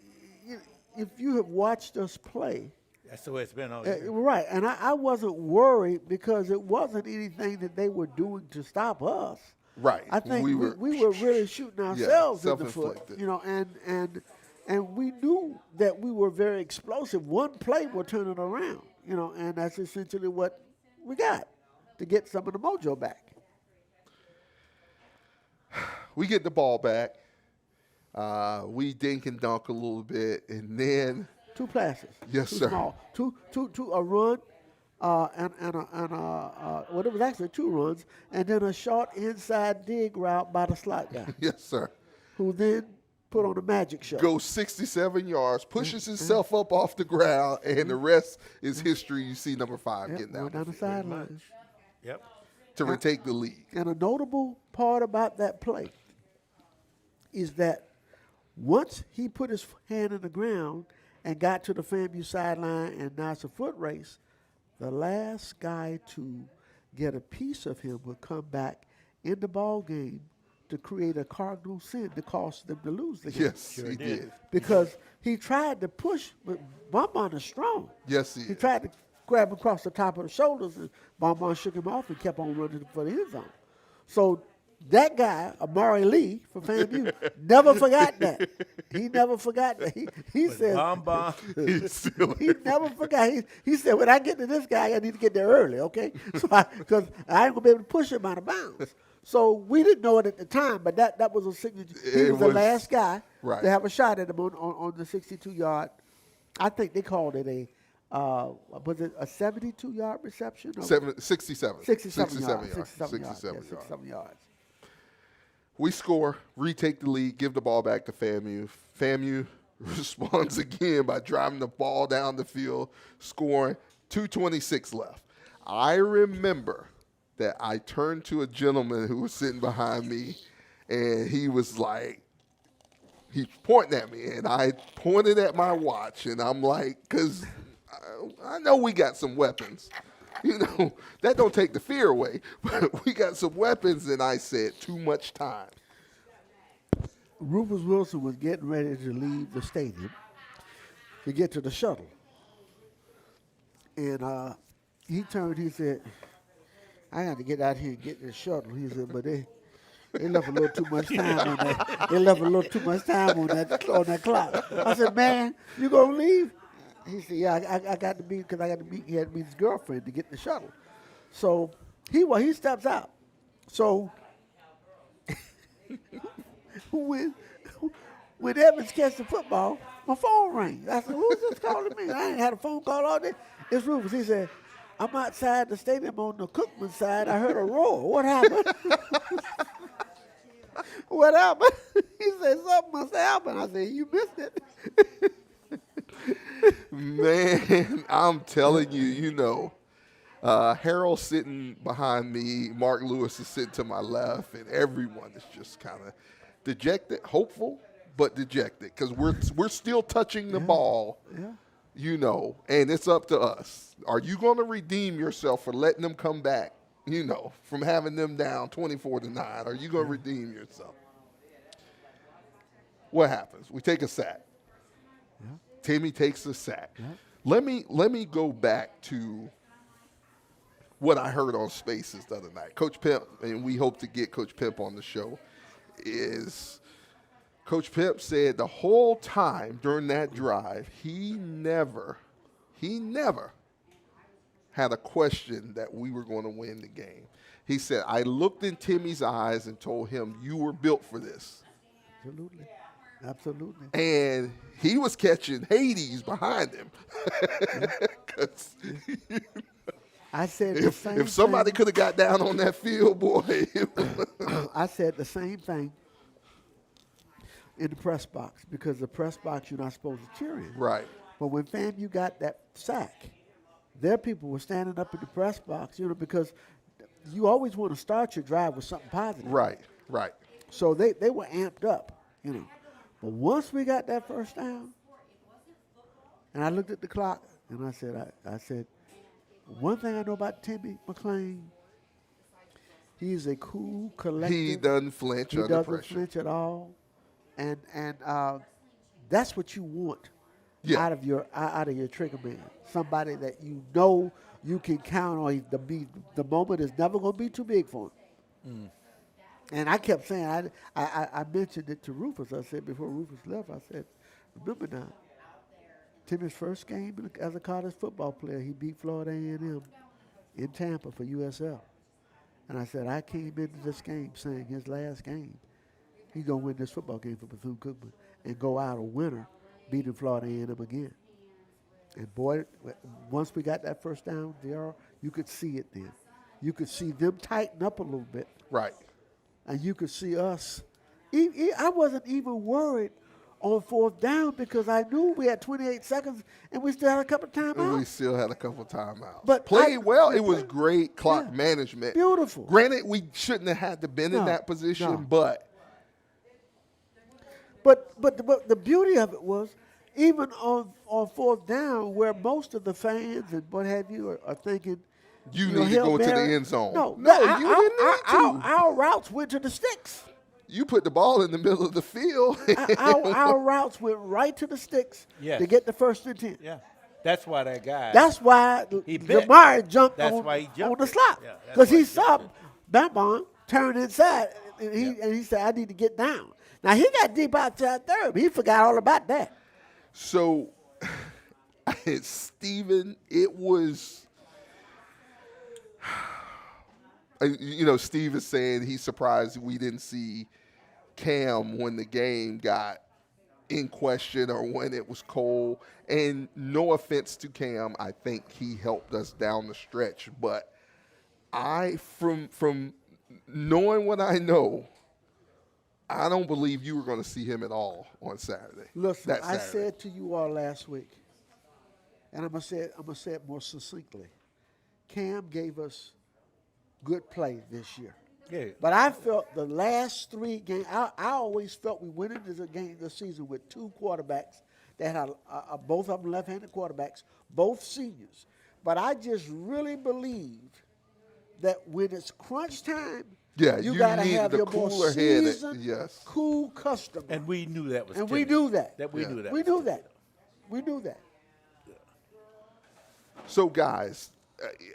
if you have watched us play, That's the way it's been all year. right, and I wasn't worried because it wasn't anything that they were doing to stop us. Right. I think we were really shooting ourselves in the foot, self-inflicted. and we knew that we were very explosive. One play will turn it around, and that's essentially what we got to get some of the mojo back. We get the ball back. We dink and dunk a little bit, and then 2 passes. Yes, Too sir. Small. Two a run, and it was actually 2 runs, and then a short inside dig route by the slot guy, yes, sir, who then put on a magic show. goes 67 yards, pushes himself up off the ground, and the rest is history. You see number 5 Yep, getting went out down the sidelines. Yep. to retake the lead. And a notable part about that play is that once he put his hand in the ground and got to the FAMU sideline, and now it's a foot race, the last guy to get a piece of him would come back in the ball game to create a cardinal sin to cause them to lose the game. Yes, he did. Because he tried to push, but Bonbon is strong. Yes, he He is. tried to grab him across the top of the shoulders, and Bonbon shook him off and kept on running for the end zone. So that guy, Amari Lee from FAMU, never forgot that. He never forgot that. He said, Bonbon. he never forgot. He said, when I get to this guy, I need to get there early, okay? So because I ain't gonna be able to push him out of bounds. So we didn't know it at the time, but that was a signature. He It was the was- last guy right. to have a shot at him on the 62-yard. I think they called it was it a 72-yard reception? Or 67. 67 yards. 67 yards. yards. 67 yards. We score, retake the lead, give the ball back to FAMU. FAMU responds again by driving the ball down the field, scoring 2:26 left. I remember that I turned to a gentleman who was sitting behind me, and he was like, he's pointing at me, and I pointed at my watch, and I'm like, because I know we got some weapons. You know, that don't take the fear away, but we got some weapons, and I said, too much time. Rufus Wilson was getting ready to leave the stadium to get to the shuttle. And he turned, he said, I got to get out here and get this shuttle. He said, but they left a little too much time on that. They left a little too much time on that clock. I said, man, you gonna leave? He said, yeah, I got to be, because I got to meet, he had to meet his girlfriend to get the shuttle. So he steps out. So when Evans catch the football, my phone rang. I said, who's this calling me? I ain't had a phone call all day. It's Rufus. He said, I'm outside the stadium on the Cookman side. I heard a roar. What happened? What happened? He said, something must have happened. I said, you missed it. Man, I'm telling you, you know, Harold's sitting behind me, Mark Lewis is sitting to my left, and everyone is just kind of dejected, hopeful, but dejected, because we're still touching the ball, you know, and it's up to us. Are you going to redeem yourself for letting them come back, you know, from having them down 24-9? Are you going to redeem yourself? What happens? We take a sack. Timmy takes a sack. Yeah. Let me go back to what I heard on Spaces the other night. Coach Pimp, and we hope to get Coach Pimp on the show, is Coach Pimp said the whole time during that drive, he never had a question that we were going to win the game. He said, I looked in Timmy's eyes and told him, you were built for this. Absolutely. Absolutely. And he was catching Hades behind him. 'Cause, I said the same if somebody thing. could have got down on that field, boy. I said the same thing in the press box, because the press box you're not supposed to cheer in. Right. But when FAMU got that sack, their people were standing up in the press box, you know, because you always want to start your drive with something positive. Right. So they were amped up, you know. But once we got that first down, and I looked at the clock, and I said, one thing I know about Timmy McClain, he's a cool, collected. He doesn't flinch He under doesn't pressure. flinch at all, and that's what you want Yeah. out of your trigger man. Somebody that you know you can count on. The moment is never going to be too big for him. And I kept saying, I mentioned it to Rufus. I said before Rufus left, I said, remember now, Timmy's first game as a college football player, he beat Florida A&M in Tampa for USL. And I said, I came into this game saying his last game, he's going to win this football game for Bethune-Cookman and go out a winner, beating Florida A&M again. And boy, once we got that first down, you could see it then. You could see them tighten up a little bit. Right. And you could see us. I wasn't even worried on fourth down because I knew we had 28 seconds and we still had a couple of And timeouts. we still had a couple timeouts. But played well. we It was played- great clock yeah. management. Beautiful. Granted, we shouldn't have had to been in No, that position, no. but But the beauty of it was, even on fourth down, where most of the fans and what have you are thinking, You know, need to Hail go to the Mary. end zone. No, you didn't need to. Our routes went to the sticks. You put the ball in the middle of the field. Our routes went right to the sticks Yes. to get the first and 10. Yeah. That's why that guy. That's why He bit. Jamar jumped That's on, why he jumped on the it. slot. Yeah, that's Because why he he saw jumped Bambon turn inside, and he said, I need to get down. Now, he got deep outside third, but he forgot all about that. So, Steven, it was, Steve is saying he's surprised we didn't see Cam when the game got in question or when it was cold. And no offense to Cam, I think he helped us down the stretch. But from knowing what I know, I don't believe you were going to see him at all on Saturday. Listen, that I Saturday. said to you all last week, and I'm gonna say it more succinctly. Cam gave us good play this year. Yeah. But I felt the last 3 games, I always felt we went into the season with 2 quarterbacks that had both of them left-handed quarterbacks, both seniors. But I just really believed that when it's crunch time, Yeah, you you got to needed have the your more cooler headed, seasoned, yes. cool customer. And we knew that was. And we Timmy. knew that. That we Yeah. knew that. We was knew Timmy. that. We knew that. So, guys,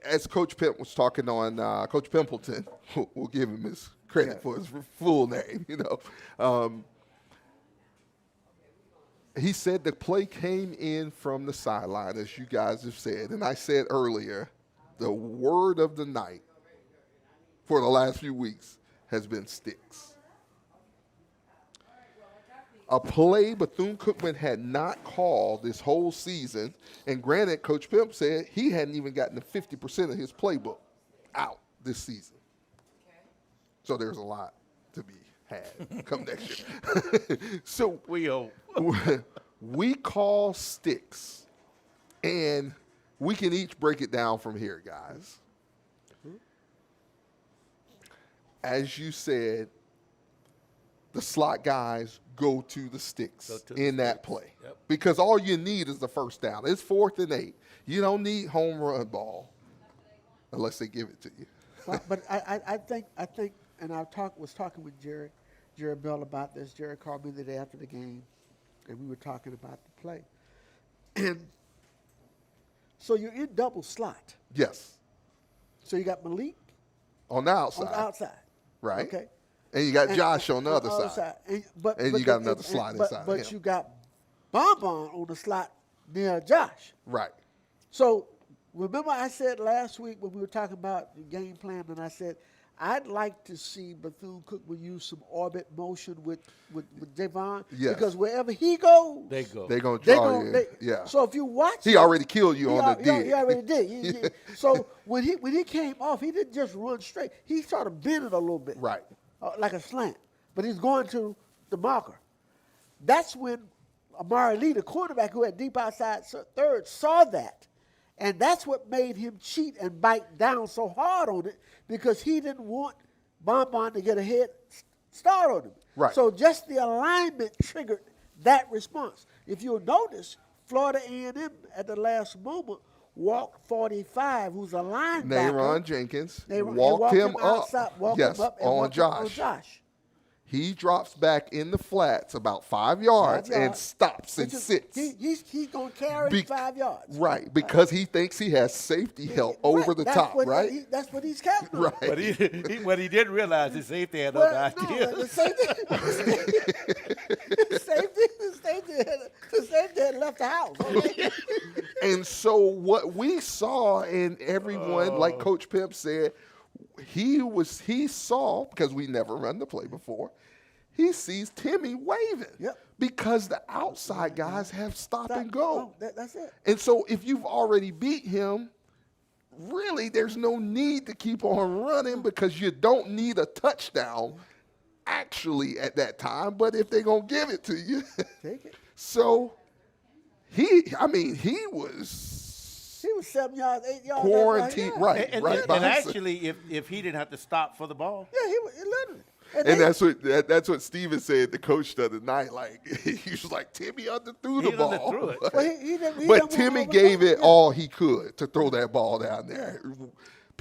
as Coach Pimp was talking on, Coach Pimpleton, we'll give him his credit for his full name, he said the play came in from the sideline, as you guys have said. And I said earlier, the word of the night for the last few weeks has been sticks. A play Bethune-Cookman had not called this whole season, and granted, Coach Pimp said he hadn't even gotten to 50% of his playbook out this season. So there's a lot to be had come next year. So We hope. we call sticks, and we can each break it down from here, guys. As you said, the slot guys go to the sticks Go to the in that sticks. play. Yep. Because all you need is the first down. It's 4th and 8. You don't need home run ball unless they give it to you. But I think, and I was talking with Jerry Bell about this. Jerry called me the day after the game, and we were talking about the play. And so you're in double slot. Yes. So you got Malik On the outside. on the outside. Right. Okay. And you got And- Josh on the other side. And you got another slot inside But him. you got Bonbon on the slot near Josh. Right. So remember I said last week when we were talking about the game plan, and I said I'd like to see Bethune-Cookman use some orbit motion with Javon. Yes. Because wherever he goes, They go. They're going to they draw gon- you. they- Yeah. So if you watch He it, already killed you on the dig. He already did. So when he came off, he didn't just run straight. He sort of bent it a little bit. Right. Like a slant. But he's going to the marker. That's when Amari Lee, the quarterback who had deep outside third, saw that. And that's what made him cheat and bite down so hard on it, because he didn't want Bonbon to get a head start on him. Right. So just the alignment triggered that response. If you'll notice, Florida A&M at the last moment walked 45, who's a linebacker. Nayron Jenkins They walked him up. outside, walked Yes, him up and on walked him on Josh. Josh. He drops back in the flats about 5 yards 5 and yards. stops and Which is- sits. He's going to carry Be- 5 yards. Right, because he thinks he has safety help over the That's top, what right? That's what he's counting on. Right. But what he didn't realize is safety had no Well, no, idea. the safety had left the house. Okay? And so what we saw, and everyone, like Oh. Coach Pimp said, he saw, because we never run the play before, he sees Timmy waving. Yep. Because the outside guys have stop and go. Oh, that's it. And so if you've already beat him, really there's no need to keep on running, because you don't need a touchdown actually at that time. But if they're going to give it to you. Take it. So he was He was 7 yards, 8 yards. quarantined, Yeah. right, And, right. and behind us. actually, if he didn't have to stop for the ball, Yeah, he was literally. And that's what Steven said, the coach the other night. Like he was like, Timmy underthrew the He ball. underthrew it. Well, he didn't But want Timmy to gave overthrow it all he could to throw that ball down there.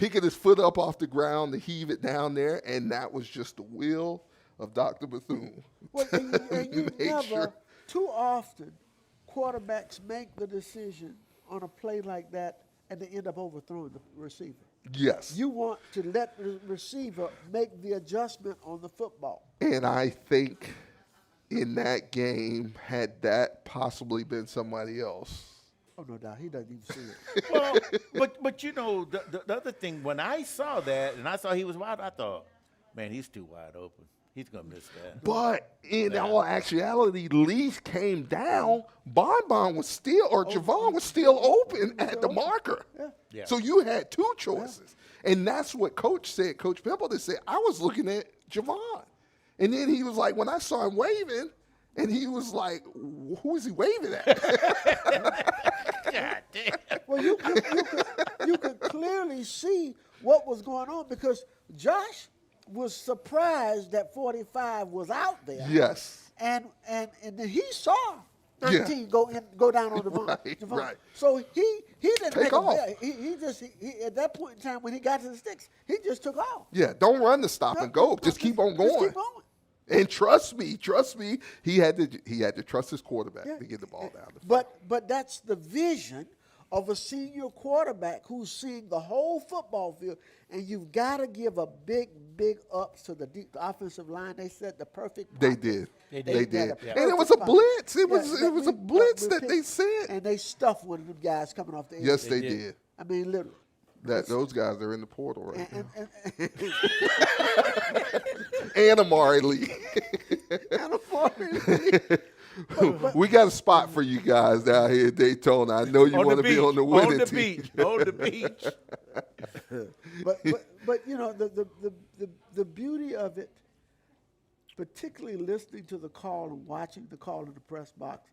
picking his foot up off the ground to heave it down there, and that was just the will of Dr. Bethune. Well, and you Make never, sure- too often, quarterbacks make the decision on a play like that, and they end up overthrowing the receiver. Yes. You want to let the receiver make the adjustment on the football. And I think in that game, had that possibly been somebody else. Oh, no doubt. He doesn't even see it. Well, but you know, the other thing, when I saw that and I saw he was wide, I thought, man, he's too wide open. He's going to miss that. But in all actuality, Lee came down. Bon was still, or Javon was still open at the marker. Yeah. So you had two choices. And that's what Coach said. Coach Pimple said, I was looking at Javon. And then he was like, when I saw him waving, and he was like, who is he waving at? God damn. Well, you could clearly see what was going on because Josh was surprised that 45 was out there. Yes. And then he saw 19 go down on Javon. Right. So he didn't Take make off. a bet. He just at that point in time when he got to the sticks, he just took off. Yeah, don't run the stop and go. Just keep on going. Just keep going. And trust me, he had to trust his quarterback to get the ball down the field. But that's the vision of a senior quarterback who's seeing the whole football field, and you've got to give a big ups to the offensive line. They set the perfect. They pocket. did. They They did. did. Yeah. And it was a blitz. It was Yeah, it was a we- blitz we that picked- they sent. and they stuffed one of them guys coming off the edge. Yes, they did. did. I mean, literally. Those guys are in the portal right now. And And Amari Lee. We got a spot for you guys down here in Daytona. I know you On want the to be beach. on the winning On the team. beach. On the beach. but you know the beauty of it, particularly listening to the call and watching the call in the press box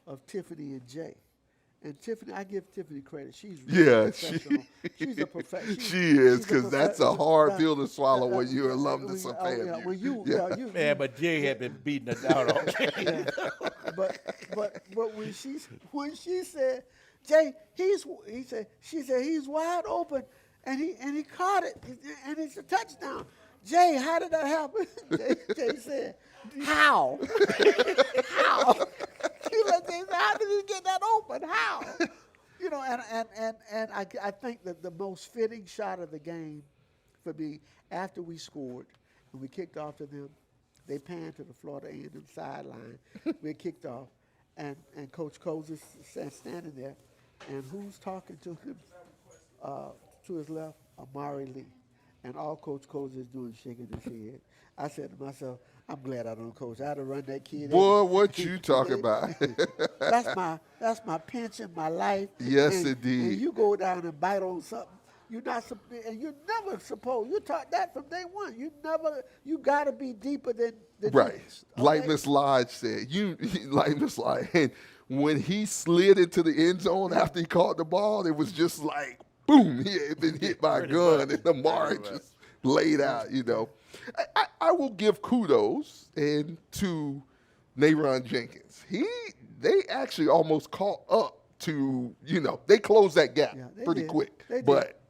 of Tiffany and Jay. And Tiffany, I give Tiffany credit. She's really professional. She's a professional. She is, because that's a hard pill to swallow when you're alumnus of FAMU. When you, Man, but Jay had been beating us out all game. but when she said, Jay, she said he's wide open, and he caught it, and it's a touchdown. Jay, how did that happen? Jay said, how? How? She let Jay say, how did he get that open? How? You know, and I think that the most fitting shot of the game for me, after we scored and we kicked off to them, they panned to the Florida A&M sideline. We kicked off, and Coach Coles is standing there, and who's talking to him? To his left, Amari Lee. And all Coach Coles is doing is shaking his head. I said to myself, I'm glad I don't coach. I'd have run that kid. Boy, what you talking about? That's my pension, my life. Yes, and, indeed. And you go down and bite on something. You're not, and you never supposed. You taught that from day one. You got to be deeper than Right. this, Like okay? Miss Lodge said, like Miss Lodge, and when he slid into the end zone after he caught the ball, it was just like, boom, he had been hit by a gun, and Amari just laid out, you know. I will give kudos to Nayron Jenkins. They actually almost caught up to, they closed that gap Yeah, they pretty did. quick. They did. But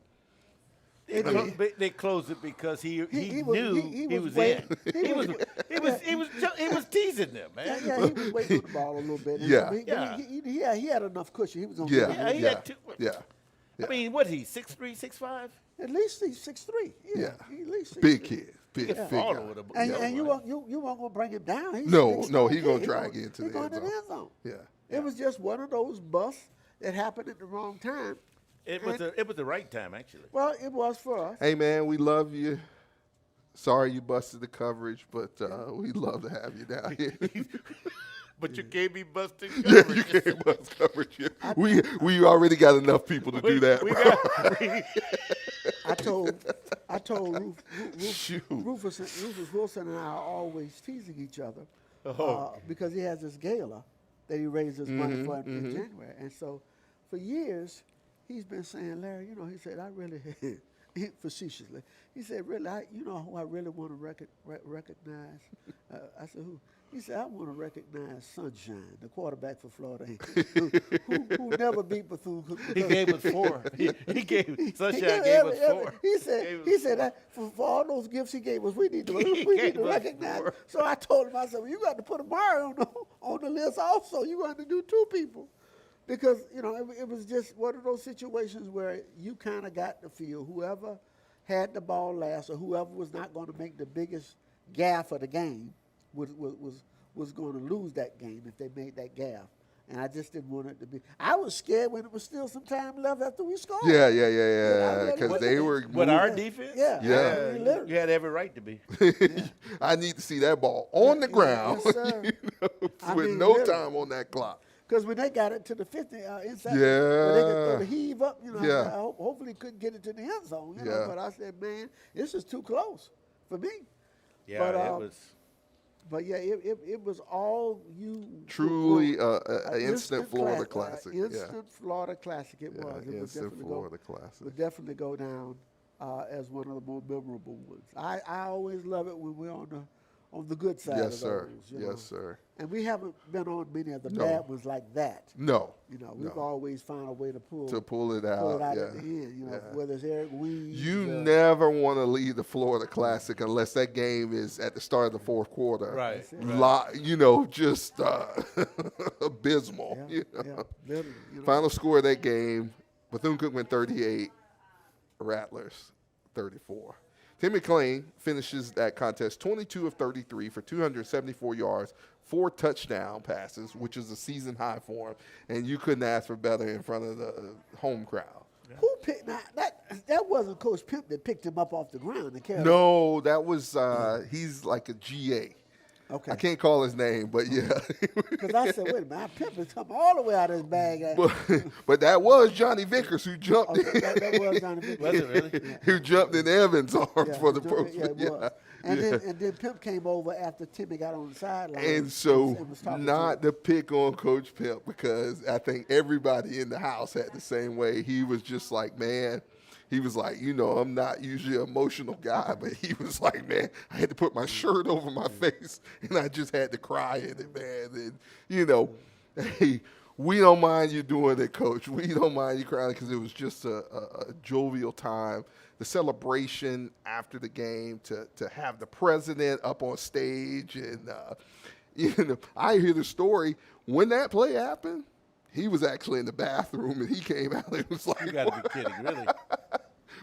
They closed it because he was- knew he he was was waiting. in. He was teasing them, man. Yeah, he was waiting on the ball a little bit. And Yeah. He had enough cushion. He was on. yeah, he had two. yeah. I mean, what is he? 6'3", 6'5"? At least he's 6'3". Yeah. He at least 6'3". Big kid. Big, can big fall guy. over the And, Yeah, and you right. weren't gonna bring him down. He's No, a big, no, strong he gonna kid. drag you into He the going end to the zone. end zone. Yeah. It was just one of those busts that happened at the wrong time. It was the right time, actually. Well, it was for us. Hey, man, we love you. Sorry you busted the coverage, but we'd love to have you down here. But you can't be busting Yeah, coverage. you can't bust coverage. We already got enough people to do that, We bro. I told Shoot. Rufus Wilson and I are always teasing each other because he has this gala that he raises money for in January, and so for years he's been saying, Larry, he said, I facetiously. He said, "Really, you know who I really want to recognize?" I said, "Who?" He said, "I want to recognize Sunshine, the quarterback for Florida, who never beat Bethune-Cookman." He gave us 4. He gave Sunshine gave gave us every- 4. He said that for all those gifts he gave us, we need to gave us recognize. 4. So I told him, I said, "Well, you got to put Amari on the list also. You got to do 2 people." Because, you know, it was just one of those situations where you kind of got the feel whoever had the ball last or whoever was not going to make the biggest gaffe of the game was going to lose that game if they made that gaffe. And I just didn't want it to be. I was scared when it was still some time left after we scored. Yeah. Because they were With our moving. defense? Yeah. literally. You had every right to be. I need to see that ball on the ground Yes, sir. with mean, no literally. time on that clock. Because when they got it to the 50 inside, Yeah. when they could throw the heave up, you know, Yeah. I hopefully couldn't get it to the end zone. You know, Yeah. but I said, man, this is too close for me. Yeah, But, it was. But yeah, it was all you. Truly want. an instant Florida classic. Instant Florida classic it Yeah, was. It would instant definitely Florida go, classic. would definitely go down as one of the more memorable ones. I always love it when we're on the good side Yes, of sir. those. You know. Yes, sir. And we haven't been on many of the No. bad ones like that. No. You know, we've No. always found a way to pull To pull it pull it out. out Yeah. at the end. You know, Yeah. whether it's Eric Weed. You never want to leave the Florida Classic unless that game is at the start of the fourth quarter. Right. You know, just abysmal. Yeah, You know? yeah, literally. You know. Final score of that game, Bethune-Cookman 38, Rattlers 34. Tim McClain finishes that contest 22 of 33 for 274 yards, 4 touchdown passes, which is a season high for him, and you couldn't ask for better in front of the home crowd. Who picked that wasn't Coach Pimp that picked him up off the ground and carried him. No, that was he's like a GA. Okay. I can't call his name, but yeah. Because I said, wait a minute, Pimp is coming all the way out of his bag. but that was Johnny Vickers who jumped Okay, that was Johnny Vickers. Was it really? who jumped in Evans' arms Yeah, for the yeah, it was. And then Pimp came over after Timmy got on the sideline. And so, and was talking not to to pick on Coach Pimp, because I think everybody in the house had the same way. He was just like, man, he was like, you know, I'm not usually an emotional guy, but he was like, man, I had to put my shirt over my face, and I just had to cry in it, man. And, you know, hey, we don't mind you doing it, Coach. We don't mind you crying, because it was just a jovial time. The celebration after the game to have the president up on stage, and you know, I hear the story when that play happened. He was actually in the bathroom, and he came out and was like, You got to be kidding, really?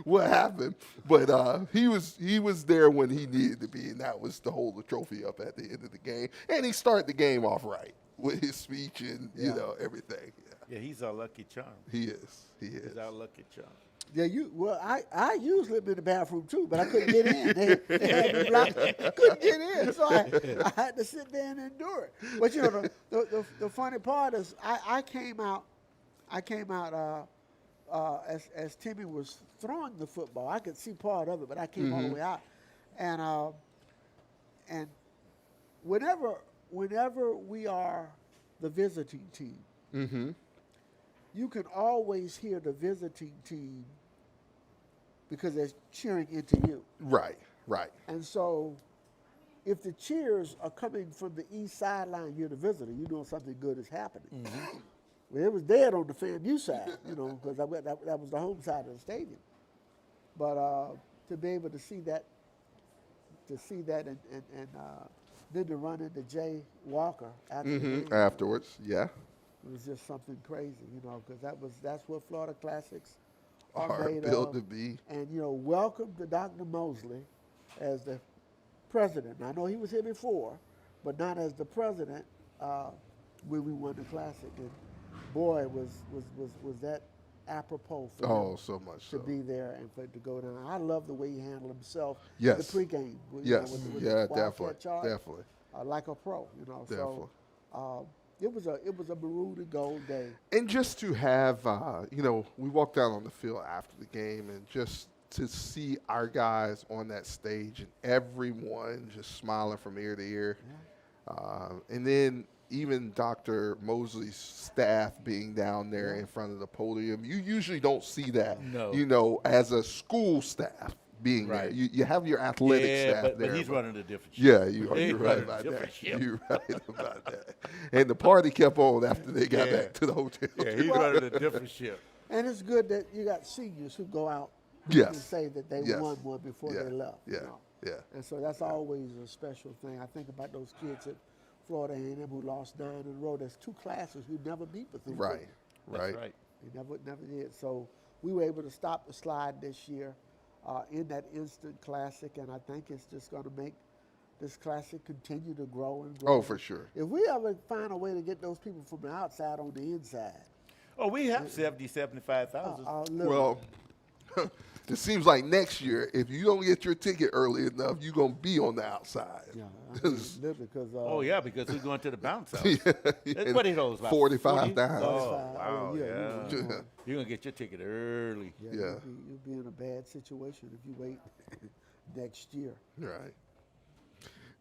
"What happened?" But he was there when he needed to be, and that was to hold the trophy up at the end of the game. And he started the game off right with his speech and you know everything. Yeah. Yeah, he's our lucky charm. He is. He is. He's our lucky charm. Yeah, I usually been in the bathroom too, but I couldn't get in. They had me blocked. Couldn't get in, so I had to sit there and endure it. But you know, the funny part is I came out as Timmy was throwing the football. I could see part of it, but I came all the way out, and whenever we are the visiting team. Mm-hmm. You can always hear the visiting team because they're cheering into you. Right. Right. And so if the cheers are coming from the east sideline, you're the visitor, you know something good is happening. Mm-hmm. Well, it was dead on the FAMU side, you know, because that was the home side of the stadium. But to be able to see that and then to run into Jay Walker after the game, Afterwards, yeah. it was just something crazy, you know, because that's what Florida Classics are Are made built of. to be. And, you know, welcome to Dr. Mosley as the president. I know he was here before, but not as the president when we won the Classic. And boy, was that apropos for him So much to so. be there and for it to go down. I love the way he handled himself Yes. the pregame. Yes. With Yeah, the Wildcat chart, definitely. like a pro, you know. Definitely. So it was a maroon and gold day. And just to have, you know, we walked out on the field after the game, and just to see our guys on that stage and everyone just smiling from ear to ear. And then even Dr. Mosley's staff being down there in front of the podium, you usually don't see that. No. As a school staff being there, Right. you have your athletic Yeah, staff there. but he's running a different ship. Yeah, you're He's right running a about different that. ship. You're right about that. And the party kept on after they got Yeah. back to the hotel. Yeah, he's running a different ship. And it's good that you got seniors who go out Yes. and say that they Yes. won one before Yeah. they left. Yeah. Yeah. And so that's always a special thing. I think about those kids at Florida A&M who lost 9 in a row. There's 2 classes who never beat Bethune. Right. That's right. They never did. So we were able to stop the slide this year in that instant classic, and I think it's just going to make this classic continue to grow and grow. Oh, for sure. If we ever find a way to get those people from the outside on the inside, Oh, we have 75,000. Well, it seems like next year, if you don't get your ticket early enough, you're going to be on the outside. yeah, I mean, literally, because Oh, yeah, because we're going to the bounce house. And What are those? Like 45,000. Oh, wow, yeah, yeah. you know, You're going to get your ticket early. yeah, Yeah. you'll be in a bad situation if you wait next year. Right.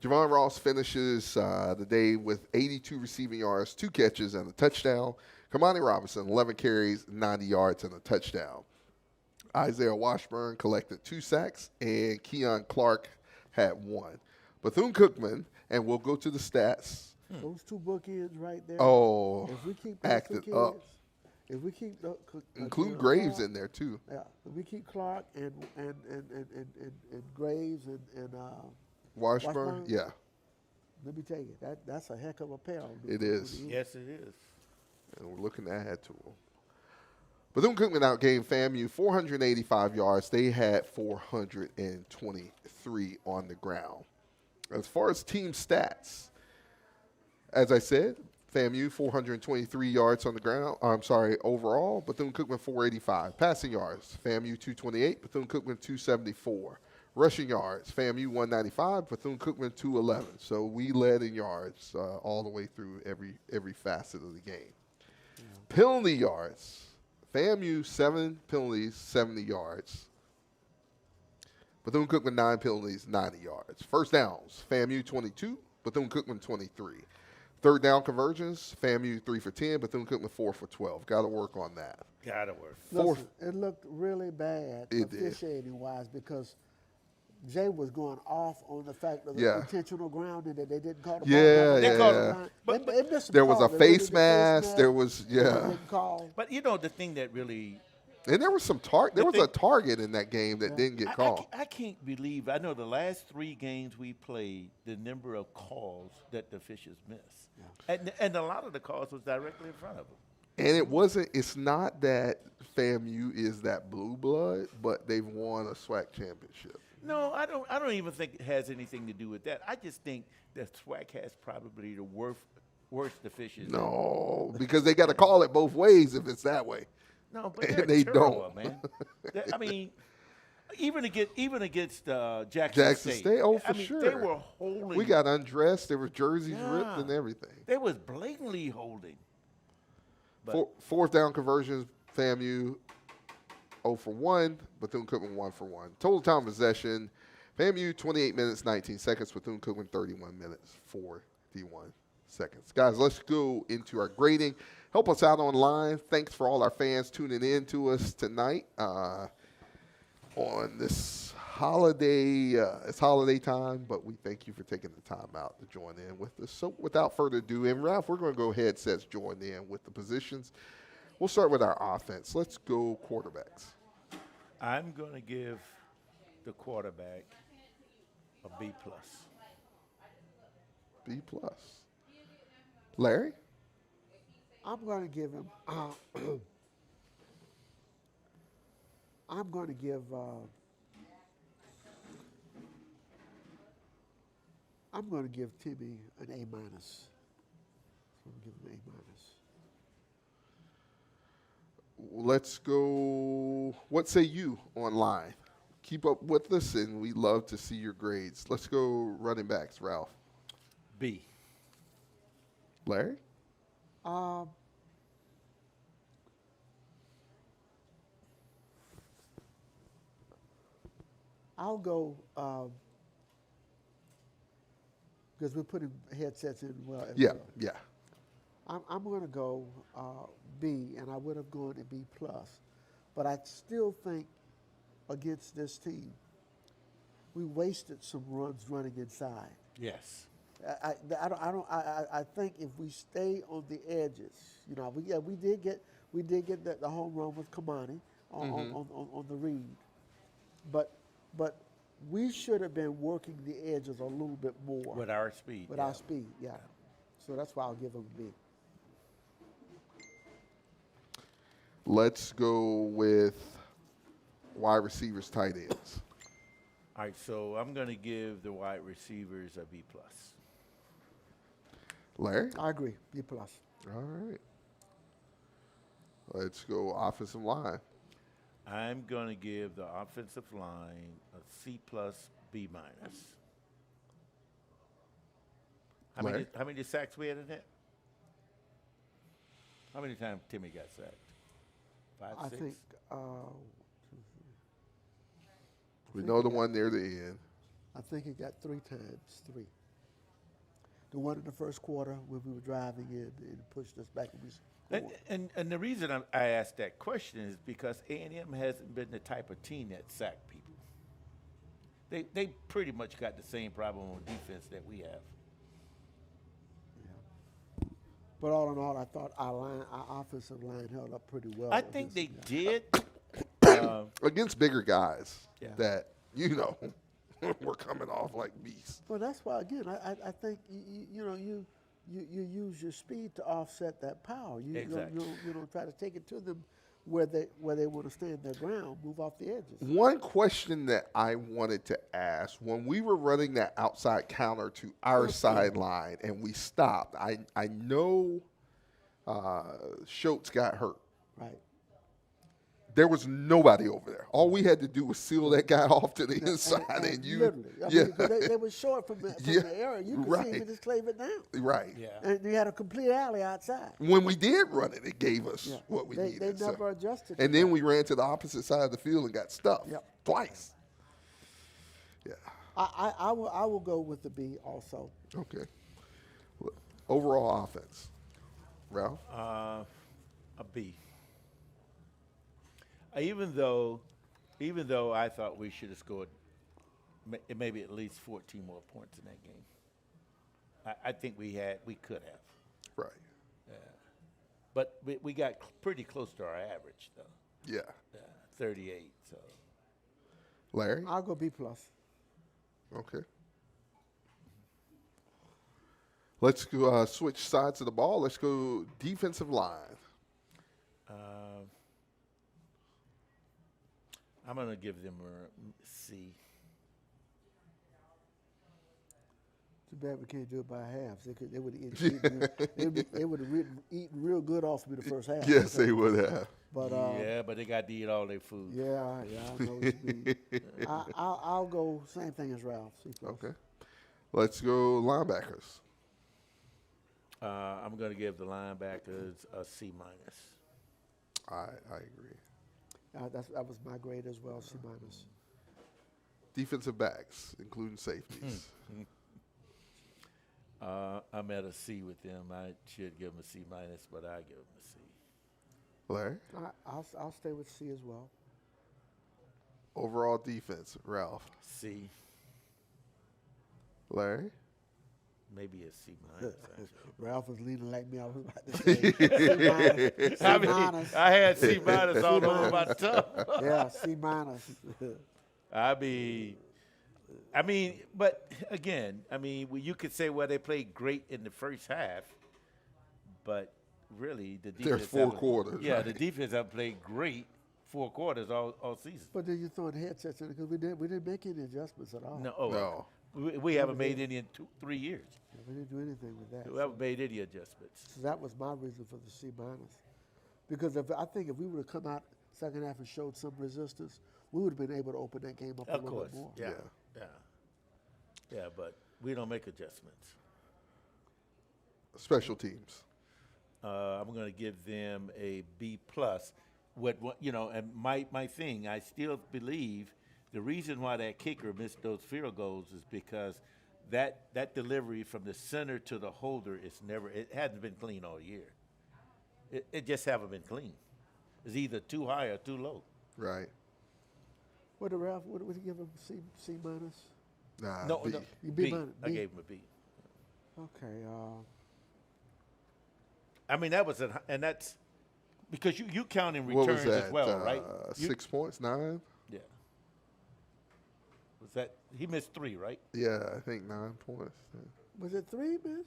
Javon Ross finishes the day with 82 receiving yards, 2 catches, and a touchdown. Kamani Robinson, 11 carries, 90 yards, and a touchdown. Isaiah Washburn collected 2 sacks, and Keon Clark had 1. Bethune-Cookman, and we'll go to the stats. Those 2 bookends right there. Oh, If we keep those 2 acted kids, up. if we keep Include Clark, Graves in there, too. Yeah, if we keep Clark and Graves and Washburn, yeah, let me tell you that's a heck of a pair. it is. Yes, it is. And we're looking to add to them. Bethune-Cookman outgained FAMU 485 yards. They had 423 on the ground. As far as team stats, as I said, FAMU 423 yards on the ground. Overall. Bethune-Cookman 485. Passing yards, FAMU 228. Bethune-Cookman 274. Rushing yards, FAMU 195. Bethune-Cookman 211. So we led in yards all the way through every facet of the game. Penalty yards, FAMU 7 penalties, 70 yards. Bethune-Cookman 9 penalties, 90 yards. First downs, FAMU 22, Bethune-Cookman 23. Third down conversions, FAMU 3 for 10, Bethune-Cookman 4 for 12. Got to work on that. Gotta work. Listen, it looked really bad It did. officiating-wise because Jay was going off on the fact of the Yeah. intentional grounding that they didn't call the Yeah, ball. They called yeah. But- They missed some There was a calls. They really face did mask. There was, that they yeah. didn't call. But the thing that really And there was there was a target in that game that didn't get called. I can't believe. I know the last 3 games we played, the number of calls that the officials missed, and a lot of the calls was directly in front of them. And it's not that FAMU is that blue blood, but they've won a SWAC championship. No, I don't even think it has anything to do with that. I just think that SWAC has probably the worst officials. No, because they got to call it both ways if it's that way. No, but And they're they terrible, don't. man. I mean, even against Jackson Jackson State, oh, for I mean, sure. they were holding. We got undressed. There were jerseys ripped Yeah. and everything. They was blatantly holding. But Fourth down conversions, FAMU 0 for 1, Bethune-Cookman 1 for 1. Total time of possession, FAMU 28 minutes, 19 seconds, Bethune-Cookman 31 minutes, 41 seconds. Guys, let's go into our grading. Help us out online. Thanks for all our fans tuning in to us tonight on this holiday. It's holiday time, but we thank you for taking the time out to join in with us. So without further ado, and Ralph, we're going to go headsets join in with the positions. We'll start with our offense. Let's go quarterbacks. I'm going to give the quarterback a B+. B+. Larry? I'm going to give him. I'm going to give. I'm going to give Timmy an A-. I'm going to give him an A-. Let's go. What say you online? Keep up with us, and we love to see your grades. Let's go running backs, Ralph. B. Larry? I'll go because we're putting headsets in. Well, Yeah, yeah. I'm going to go B, and I would have gone to B plus, but I still think against this team, we wasted some runs running inside. Yes. I think if we stay on the edges, we did get the home run with Kamani on the read, but we should have been working the edges a little bit more With our speed. with our speed. Yeah, so that's why I'll give them B. Let's go with wide receivers, tight ends. All right, so I'm going to give the wide receivers a B plus. Larry? I agree, B plus. All right. Let's go offensive line. I'm going to give the offensive line a C plus, B minus. Larry? How many sacks we had in that? How many times Timmy got sacked? 5, I 6? think We know the one near the end. I think he got 3 times. The one in the first quarter when we were driving in and pushed us back and we scored. And the reason I asked that question is because A&M hasn't been the type of team that sack people. They pretty much got the same problem on defense that we have. Yeah. But all in all, I thought our offensive line held up pretty well. I think they did. Against bigger guys Yeah. that, we're coming off like beasts. Well, that's why again I think you use your speed to offset that power. You Exactly. don't try to take it to them where they want to stand their ground, move off the edges. One question that I wanted to ask, when we were running that outside counter to our sideline and we stopped, I know Schultz got hurt. Right. There was nobody over there. All we had to do was seal that guy off to the inside, and you, literally. I yeah, mean, 'cause they were short from the area. You could see him just clave it down. right. Yeah. And you had a complete alley outside. When we did run it, it gave us Yeah. what we They needed. never adjusted. And to then that. we ran to the opposite side of the field and got stuffed twice. Yeah. I will go with the B also. Okay. Overall offense, Ralph. A B. Even though I thought we should have scored maybe at least 14 more points in that game. I think we could have. Right. But we got pretty close to our average, though. Yeah. 38. So Larry. I'll go B plus. Okay. Let's go switch sides of the ball. Let's go defensive line. I'm going to give them a C. Too bad we can't do it by halves. They would have eaten real good off me the first half. Yes, they would have. But Yeah, but they got to eat all their food. I know what you mean. I'll go same thing as Ralph. C plus. Okay. Let's go linebackers. I'm going to give the linebackers a C minus. I agree. That was my grade as well, C minus. Defensive backs, including safeties. I'm at a C with them. I should give them a C minus, but I give them a C. Larry. I'll stay with C as well. Overall defense, Ralph. C, Larry. maybe a C minus. actually. Ralph was leaning like me. I was about to say C minus. I had C minus all over my tongue. Yeah, C minus. I mean, but again, you could say, well, they played great in the first half, but really the defense. There's 4 quarters. Yeah, right? the defense have played great 4 quarters all season. But then you throwing headsets in it because we didn't make any adjustments at all. No. We haven't made any in 3 years. Yeah, we didn't do anything with that. We haven't made any adjustments. So that was my reason for the C minus. Because I think if we would have come out second half and showed some resistance, we would have been able to open that game up a Of little course, bit more. yeah, but we don't make adjustments. Special teams. I'm going to give them a B plus. And my thing, I still believe the reason why that kicker missed those field goals is because that delivery from the center to the holder it hasn't been clean all year. It just haven't been clean. It's either too high or too low. Right. What did Ralph? What did you give him? C minus. Nah, No, B. no, You B B. minus, I B? gave him a B. Okay. I mean, and that's because you count in What was returns that? as well, right? 6 points, 9? Yeah. Was that he missed 3, right? Yeah, I think 9 points. Yeah, Was it 3, miss?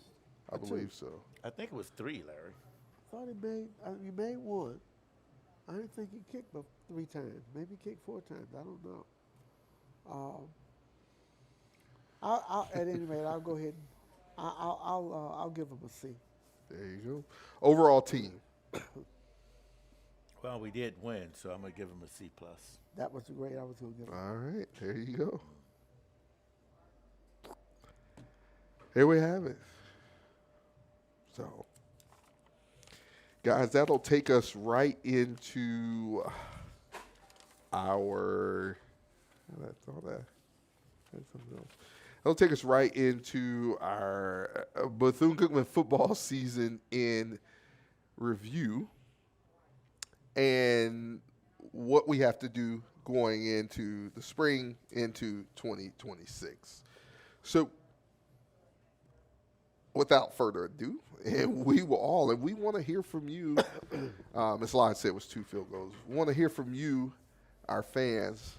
I believe so. I think it was 3, Larry. I thought he made. You made 1. I didn't think he kicked but 3 times. Maybe he kicked 4 times. I don't know. I'll at any rate, I'll go ahead. I'll give him a C. There you go. Overall team. Well, we did win, so I'm gonna give him a C plus. That was the grade I was going to give him. All right, there you go. Here we have it. So, guys, that'll take us right into our. That'll take us right into our Bethune-Cookman football season in review and what we have to do going into the spring into 2026. So, without further ado, and we want to hear from you. Ms. Lyon said it was 2 field goals. We want to hear from you, our fans,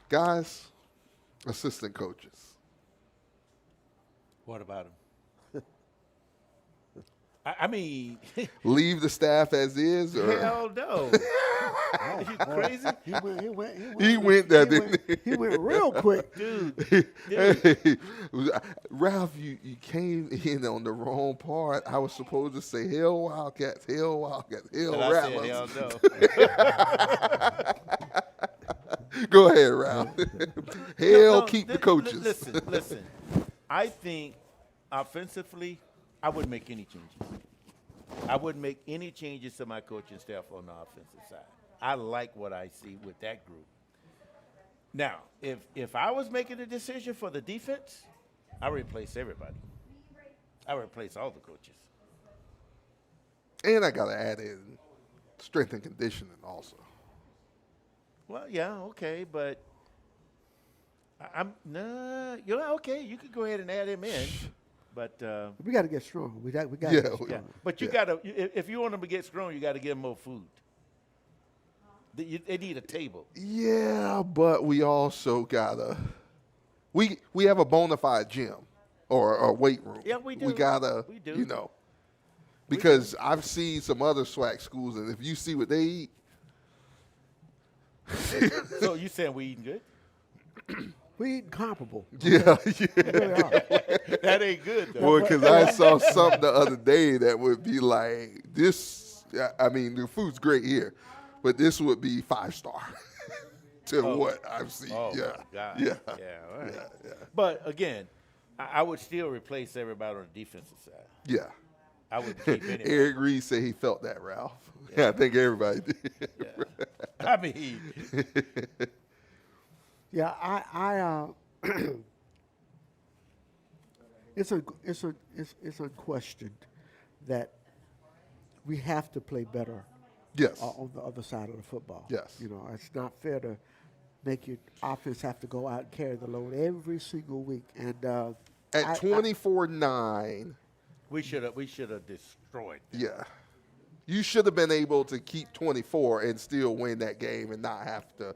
guys, assistant coaches. What about him? I mean, Leave the staff as is, or hell no. Are you crazy, he went there, didn't he? He went real quick. dude? Hey, Ralph, you came in on the wrong part. I was supposed to say Hail Wildcats, Hail Wildcats, Hail And I said, Rattlers. hell no. Go ahead, Ralph. Hail, No, keep the coaches. Listen. I think offensively, I wouldn't make any changes. I wouldn't make any changes to my coaching staff on the offensive side. I like what I see with that group. Now, if I was making a decision for the defense, I replace everybody. I replace all the coaches. And I got to add in strength and conditioning also. Well, yeah, okay, but okay. You could go ahead and add him in, but We got to get strong. We got. Yeah, to get strong. yeah. But you gotta. If you want them to get strong, you got to give them more food. They need a table. Yeah, but we also gotta we have a bona fide gym or a weight room. Yeah, we do. We gotta We do. you know. Because I've seen some other SWAC schools, and if you see what they eat, So you saying we eating good? We eating comparable. yeah. We really are. That ain't good though. Well, because I saw something the other day that would be like this. I mean, the food's great here, but this would be 5-star to what I've seen. Oh yeah. my God. Yeah. All right. Yeah. But again, I would still replace everybody on the defensive side. Yeah. I wouldn't keep anybody. Eric Reed said he felt that, Ralph. Yeah, I think everybody did. Yeah. I mean, Yeah, it's unquestioned that we have to play better Yes. on the other side of the football. Yes. You know, it's not fair to make your offense have to go out and carry the load every single week. And At 24-9, we should have destroyed them. yeah, you should have been able to keep 24 and still win that game and not have to,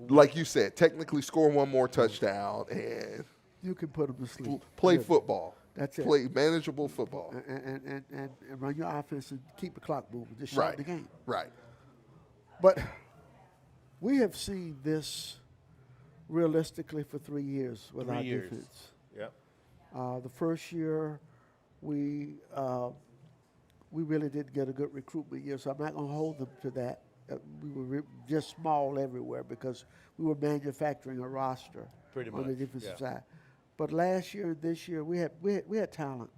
like you said, technically score one more touchdown and you can put them to sleep. play Yeah. football. That's it. Play manageable football. And run your offense and keep the clock moving. Just Right. shorten the game. Right. But we have seen this realistically for 3 years with 3 our years. defense. Yep. The first year, we really didn't get a good recruitment year, so I'm not going to hold them to that. We were just small everywhere because we were manufacturing a roster Pretty on the much, defensive yeah. side. But last year and this year, we had talent.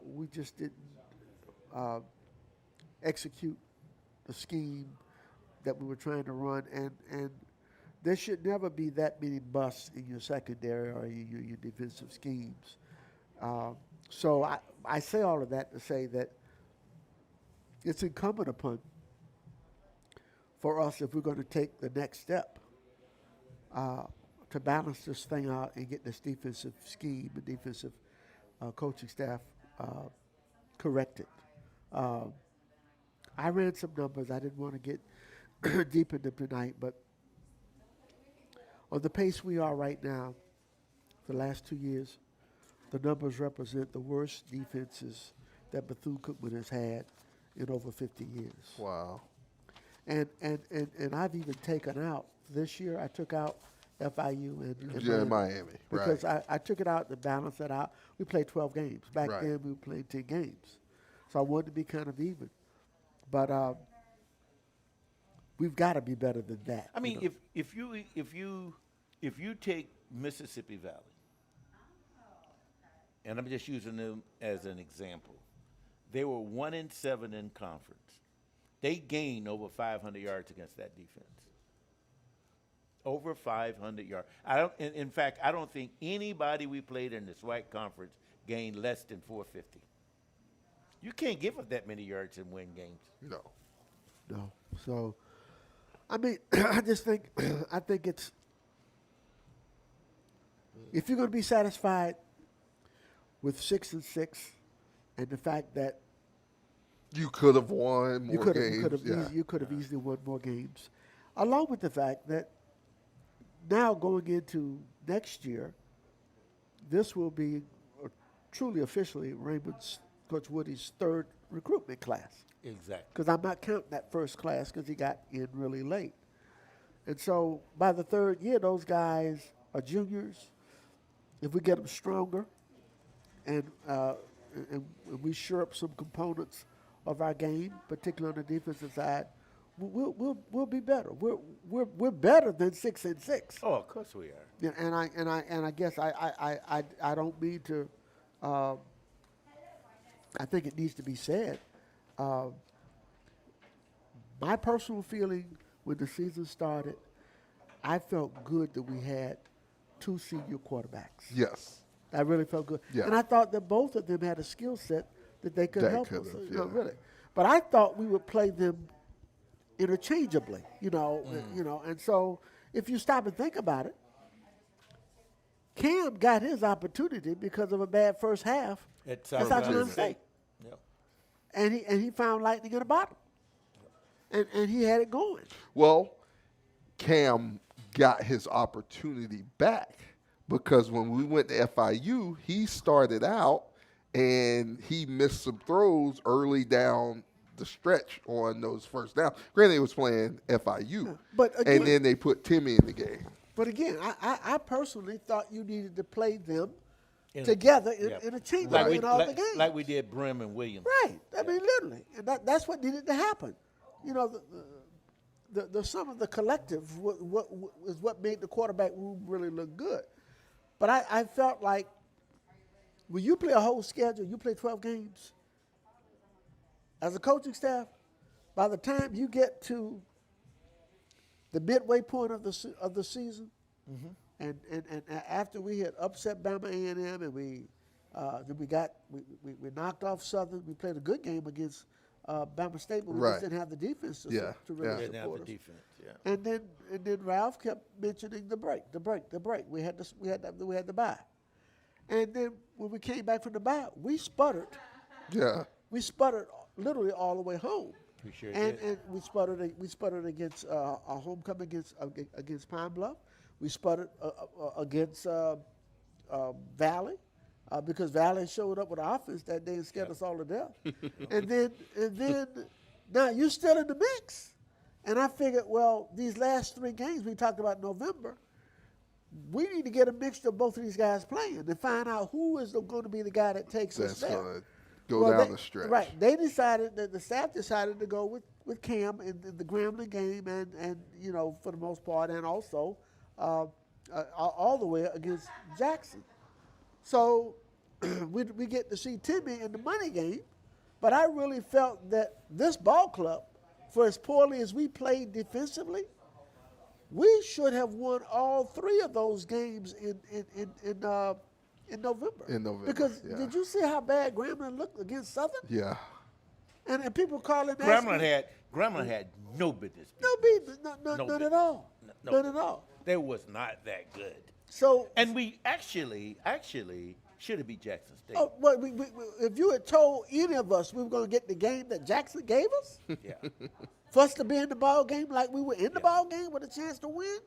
We just didn't execute the scheme that we were trying to run, and there should never be that many busts in your secondary or your defensive schemes. So I say all of that to say that it's incumbent upon for us, if we're going to take the next step, to balance this thing out and get this defensive scheme and defensive coaching staff corrected. I ran some numbers. I didn't want to get deep into them tonight, but on the pace we are right now, the last 2 years, the numbers represent the worst defenses that Bethune-Cookman has had in over 50 years. Wow. And I've even taken out, this year I took out FIU and Miami. because Right. I took it out to balance it out. We played 12 games. Back Right. then we played 10 games. So I wanted to be kind of even. But we've got to be better than that. I mean, you know. if you take Mississippi Valley, and I'm just using them as an example, they were 1-7 in conference. They gained over 500 yards against that defense. Over 500 yards. In fact, I don't think anybody we played in the SWAC conference gained less than 450. You can't give up that many yards and win games. No. No. So, I mean, I just think, I think it's, if you're going to be satisfied with 6-6 and the fact that You could have won more you could games. have you could have easily won more games, along with the fact that now going into next year, this will be truly officially Raymond's, Coach Woody's third recruitment class. Exactly. Because I'm not counting that first class because he got in really late. And so by the third year, those guys are juniors. If we get them stronger and we shore up some components of our game, particularly on the defensive side, we'll be better. We're better than 6-6. Oh, of course we are. Yeah, and I guess I don't mean to. I think it needs to be said. My personal feeling when the season started, I felt good that we had 2 senior quarterbacks. Yes. I really felt good, Yeah. and I thought that both of them had a skill set that they could That help could us. have, You know, yeah. really. But I thought we would play them interchangeably. You know, and so if you stop and think about it, Cam got his opportunity because of a bad first half At at South South Carolina Carolina State, Yep. and he found lightning in the bottle, and he had it going. Well, Cam got his opportunity back because when we went to FIU, he started out and he missed some throws early down the stretch on those first downs. Granted, he was playing FIU, But again- and then they put Timmy in the game. But again, I personally thought you needed to play them In a- together Yep. in a team Like we, in all like, the games. like we did Brim and Williams. Right. I mean, literally. And that's what needed to happen. You know, the sum of the collective is what made the quarterback room really look good. But I felt like when you play a whole schedule, you play 12 games, as a coaching staff, by the time you get to the midway point of the season, and after we had upset Bama A&M and we knocked off Southern, we played a good game against Bama State, but we Right. just didn't have the defense to, Yeah, to really yeah. Didn't have support the us. defense. Yeah. And then Ralph kept mentioning the break. We had the bye, and then when we came back from the bye, we sputtered. Yeah. We sputtered literally all the way home. We sure and did. and we sputtered against our homecoming against Pine Bluff. We sputtered against Valley because Valley showed up with an offense that day and scared us all to death. and then now you're still in the mix. And I figured, well, these last 3 games we talked about in November, we need to get a mixture of both of these guys playing and find out who is going to be the guy that takes us That's there. going to go down they- the stretch. Right. They decided that the staff decided to go with Cam in the Grambling game and you know, for the most part, and also all the way against Jackson. So we get to see Timmy in the money game, but I really felt that this ball club, for as poorly as we played defensively, we should have won all 3 of those games in November. In November, Because yeah. did you see how bad Grambling looked against Southern? Yeah. And people calling Grambling had no business. no business, none business. at all, No. none at all. They was not that good. So And we actually should have beat Jackson State. oh, well, if you had told any of us we were going to get the game that Jackson gave us, Yeah. for us to be in the ball game like we were in the ball game with a chance to win.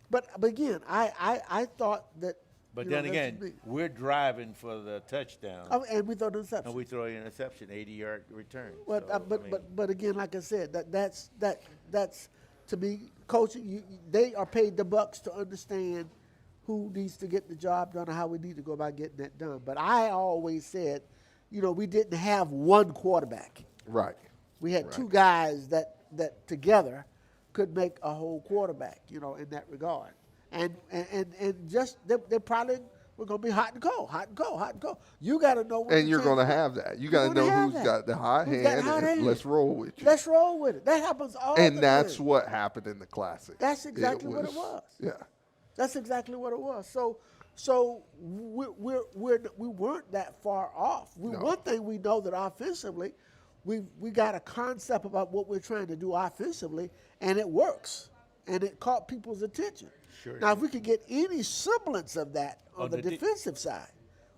But again, I thought that. But you know, then again, we're driving for the touchdown, and we throw the interception. and we throw an interception, 80-yard return. But So, I mean, but again, like I said, that's to me, coaching. They are paid the bucks to understand who needs to get the job done and how we need to go about getting that done. But I always said, we didn't have one quarterback. Right. We had Right. 2 guys that together could make a whole quarterback, in that regard. And just they're probably we're gonna be hot and cold. You got to know. What And the you're going to chances- have that. You You're got to gonna know have who's that. got the hot Who's got hand, hot and hand. let's roll with you. Let's roll with it. That happens all And the that's time. what happened in the Classic. That's exactly what it was. Yeah. That's exactly what it was. So we weren't that far off. No. One thing we know that offensively, we got a concept about what we're trying to do offensively, and it works, and it caught people's attention. Sure Now, if we could get any semblance of that on the defensive side,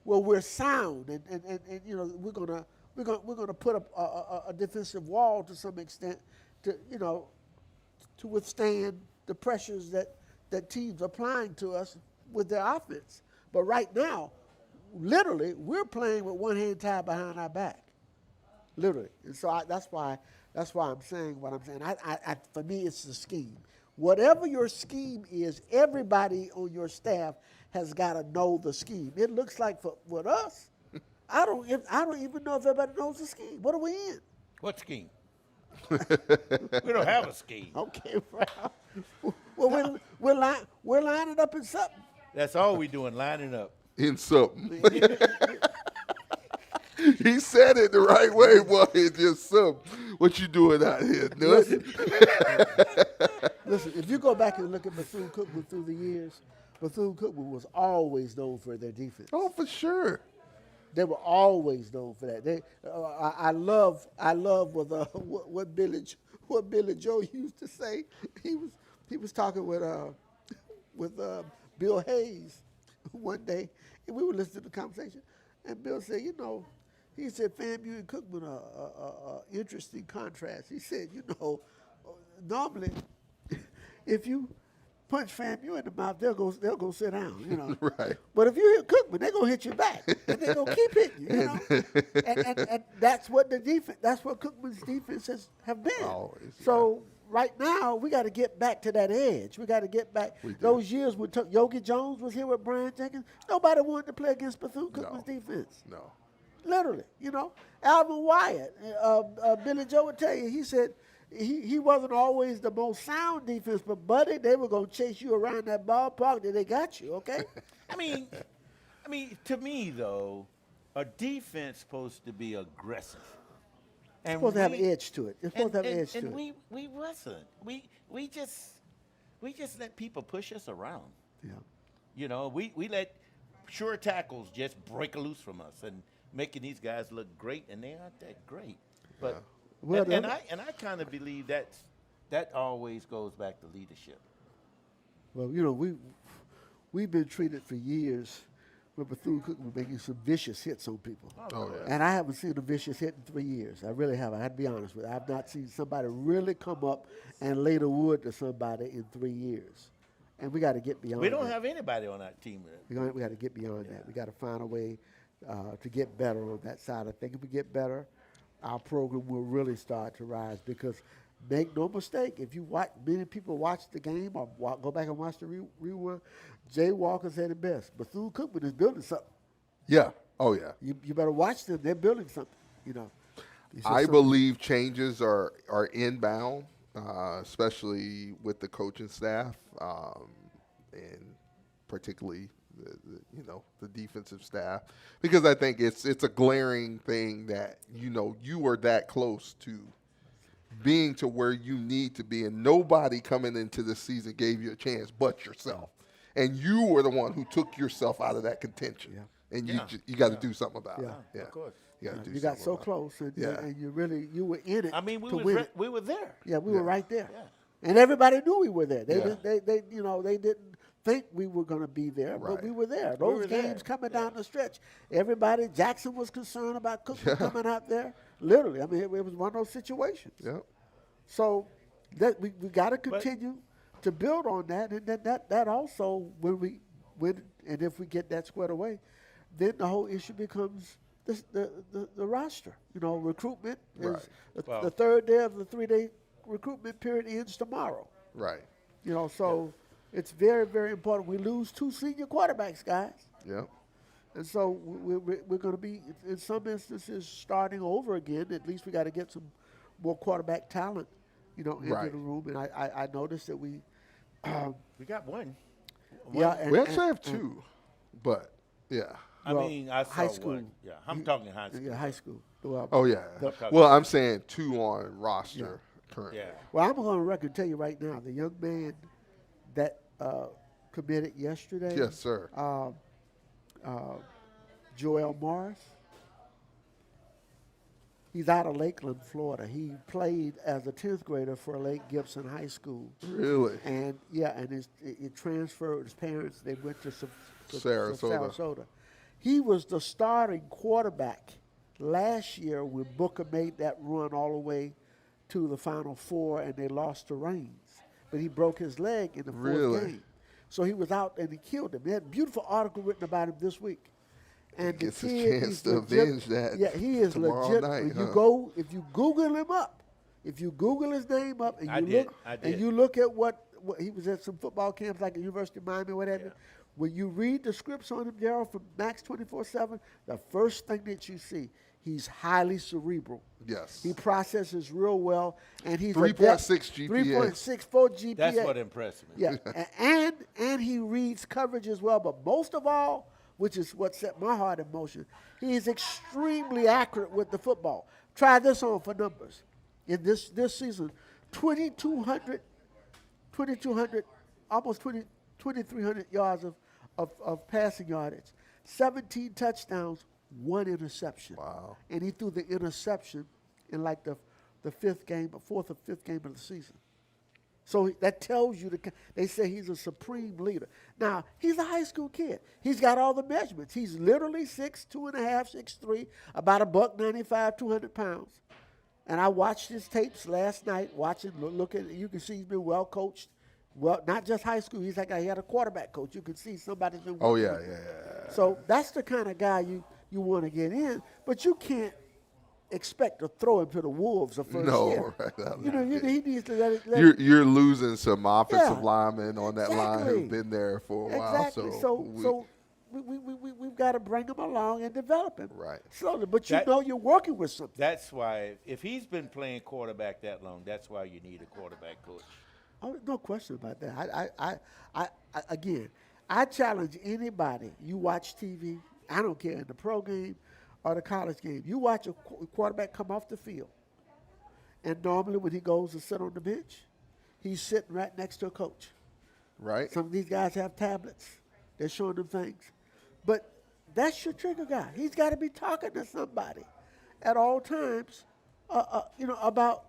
well, we're sound, and we're gonna put up a defensive wall to some extent to withstand the pressures that teams are applying to us with their offense. But right now, literally, we're playing with one hand tied behind our back, literally. And so that's why I'm saying what I'm saying. I for me, it's the scheme. Whatever your scheme is, everybody on your staff has got to know the scheme. It looks like with us, I don't even know if everybody knows the scheme. What are we in? what scheme? We don't have a scheme. Okay, well, we're lining up in something. That's all we doing, lining up. In something. He said it the right way, boy. It's just something. What you doing out here, nuts? Listen, if you go back and look at Bethune-Cookman through the years, Bethune-Cookman was always known for their defense. Oh, for sure. They were always known for that. I love what Billy Joe used to say. He was talking with Bill Hayes one day, and we were listening to the conversation. And Bill said, he said FAMU and Cookman are interesting contrast. He said, normally if you punch FAMU in the mouth, they'll go sit down, Right. But if you hit Cookman, they're gonna hit you back, and they're gonna keep hitting you, and that's what that's what Cookman's defenses have been. Always, so right now we got to get back to that edge. We got to get back. Those years when Yogi Jones was here with Brian Jenkins, nobody wanted to play against Bethune-Cookman's defense. No. Literally, Alvin Wyatt, Billy Joe would tell you, he said he wasn't always the most sound defense, but buddy, they were gonna chase you around that ballpark till they got you. Okay. I mean, to me though, a defense supposed to be aggressive. And It's supposed to have an edge to it. It's supposed to have an edge to it. And we wasn't. We just let people push us around. Yeah. We let sure tackles just break loose from us and making these guys look great, and they aren't that great. But Well, and I kind of believe that always goes back to leadership. Well, we've been treated for years with Bethune-Cookman making some vicious hits on people. Oh, yeah. And I haven't seen a vicious hit in 3 years. I really haven't. I have to be honest with you. I've not seen somebody really come up and lay the wood to somebody in 3 years. And we got to get beyond that. We don't have anybody on our team. We got to get beyond that. We got to find a way to get better on that side. I think if we get better, our program will really start to rise. Because make no mistake, if you watch, many people watch the game or go back and watch the rerun, Jay Walker said it best. Bethune-Cookman is building something. Yeah. Oh, yeah. You better watch them. They're building something. I believe changes are inbound, especially with the coaching staff, and particularly the defensive staff, because I think it's a glaring thing that you are that close to being to where you need to be, and nobody coming into this season gave you a chance but yourself. And you were the one who took yourself out of that contention. Yeah. And Yeah. you got to do something about Yeah. it. Yeah, Of course. You got to do You something got so about it. close, and, Yeah. and you were in it. I mean, to win it. we were there. Yeah, we were right there. Yeah. And everybody knew we were there. They Yeah. didn't, they didn't think we were going to be there, Right. but we were there. Those were there. games coming down the stretch, everybody, Jackson was concerned about Cooper coming out there. Literally, I mean, it was one of those situations. Yeah. So that we got to continue to build on that, and then that also when and if we get that squared away, then the whole issue becomes the roster. Recruitment is Right. the third day of the 3-day recruitment period ends tomorrow. Right. So it's very, very important. We lose 2 senior quarterbacks, guys. Yeah. And so we're going to be, in some instances, starting over again. At least we got to get some more quarterback talent, into Right. the room. And I noticed that we got one. yeah, We actually have 2, but yeah. I Well, mean, I saw high school. one. Yeah, I'm talking high school. high school. Well, Oh yeah. Well, I'm saying 2 on roster currently. Yeah. well, I'm on the record tell you right now, the young man that committed yesterday. Yes, sir. Joel Morris. He's out of Lakeland, Florida. He played as a 10th grader for Lake Gibson High School. Really? And it transferred. His parents, they went to Sarasota. Sarasota. He was the starting quarterback last year when Booker made that run all the way to the Final Four, and they lost to Reigns. But he broke his leg in the 4th Really? game. So he was out, and he killed him. They had a beautiful article written about him this week. And Gets the his kid, chance he's to legit- avenge that Yeah, he is tomorrow legit. night, When you huh? go, if you Google him up, if you Google his name up, and I you did, look, I and did. you look at what he was at some football camps like the University of Miami, whatever. Yeah. When you read the scripts on him, Daryl, from Max 24/7, the first thing that you see, he's highly cerebral. Yes. He processes real well, and he's 3.6 GPA. 3.64 GPA. That's what impressed me. Yeah, and he reads coverage as well. But most of all, which is what set my heart in motion, he is extremely accurate with the football. Try this on for numbers. In this season, 2,200, almost 2,300 yards of passing yardage, 17 touchdowns, 1 interception. Wow. And he threw the interception in like the 4th or 5th game of the season. So that tells you, they say he's a supreme leader. Now, he's a high school kid. He's got all the measurements. He's literally 6'2.5", 6'3", about $195, 200 pounds. And I watched his tapes last night, you can see he's been well coached. Well, not just high school. He had a quarterback coach. You can see somebody's been Oh working yeah, with him. yeah. So that's the kind of guy you want to get in, but you can't expect to throw him to the wolves the first No, year. right. He needs to let it. You're losing some offensive Yeah, linemen on that line exactly. who've been there for a while. Exactly. So we've got to bring him along and develop him Right. slowly. But That- you're working with something. That's why, if he's been playing quarterback that long, that's why you need a quarterback coach. Oh, no question about that. I again, I challenge anybody. You watch TV. I don't care, in the pro game or the college game. You watch a quarterback come off the field, and normally when he goes to sit on the bench, he's sitting right next to a coach. Right. Some of these guys have tablets. They're showing them things. But that's your trigger guy. He's got to be talking to somebody at all times, about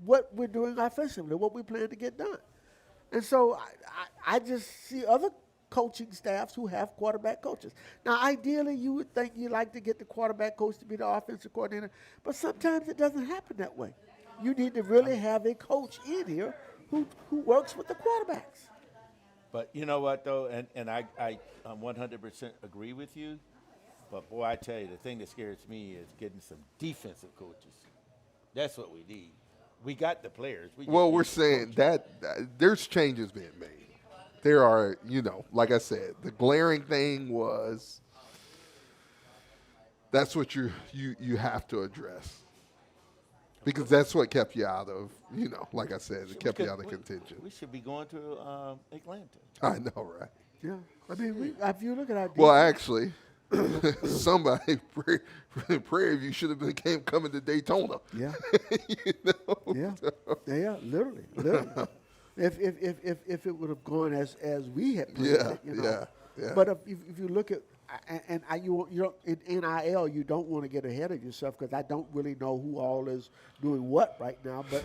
what we're doing offensively, what we plan to get done. And so I just see other coaching staffs who have quarterback coaches. Now, ideally, you would think you'd like to get the quarterback coach to be the offensive coordinator, but sometimes it doesn't happen that way. You need to really have a coach in here who works with the quarterbacks. But you know what, though, and I 100% agree with you. But, boy, I tell you, the thing that scares me is getting some defensive coaches. That's what we need. We got the players. Well, we're saying that there's changes being made. There are, like I said, the glaring thing was that's what you have to address. Because that's what kept you out of, like I said, it kept you out of contention. We should be going to Atlanta. I know, right? Yeah. I mean, if you look at our defense. Well, actually, somebody Prairie View should have been coming to Daytona. Yeah. You know? Yeah, literally. If it would have gone as we had planned Yeah, it, you know. yeah. But if you look at you don't in NIL, you don't want to get ahead of yourself because I don't really know who all is doing what right now. But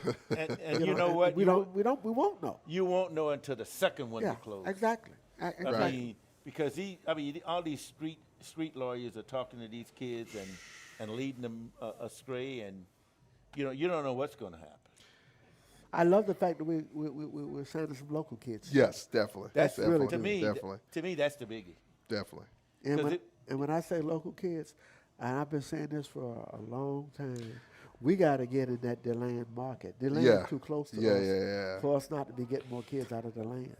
And you know what? we won't know. You won't know until the second one Yeah, to close. exactly. I mean, because all these street lawyers are talking to these kids and leading them astray, and you don't know what's going to happen. I love the fact that we're signing some local kids. Yes, definitely. That's definitely, to me. Definitely. To me, that's the biggie. Definitely. And when I say local kids, and I've been saying this for a long time, we got to get in that DeLand market. DeLand is too close to us for us not to be getting more kids out of DeLand.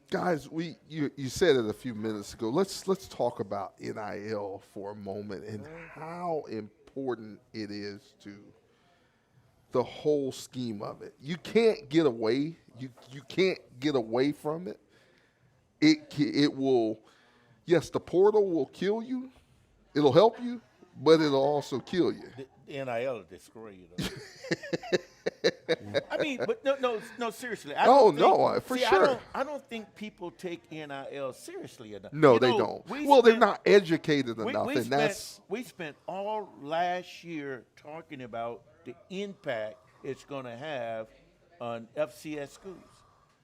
Guys, you said it a few minutes ago. Let's talk about NIL for a moment and how important it is to the whole scheme of it. You can't get away. You can't get away from it. It will. Yes, the portal will kill you. It'll help you, but it'll also kill you. The NIL will destroy you. I mean, but no, seriously. For sure. I don't think people take NIL seriously enough. No, they don't. They're not educated enough, and that's. We spent all last year talking about the impact it's going to have on FCS schools,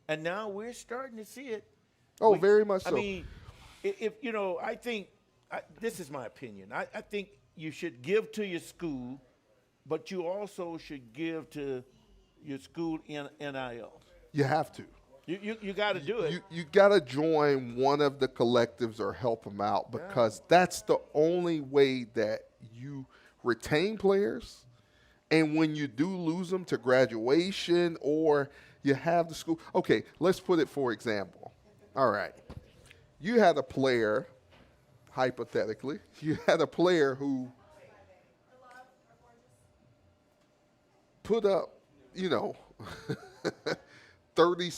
and now we're starting to see it. Oh, very much so. I mean, if I think this is my opinion. I think you should give to your school, but you also should give to your school NIL. You have to. You got to do it. You got to join one of the collectives or help them out because that's the only way that you retain players. And when you do lose them to graduation or you have the school. Okay, let's put it for example. All right. You had a player, hypothetically, who put up, 30,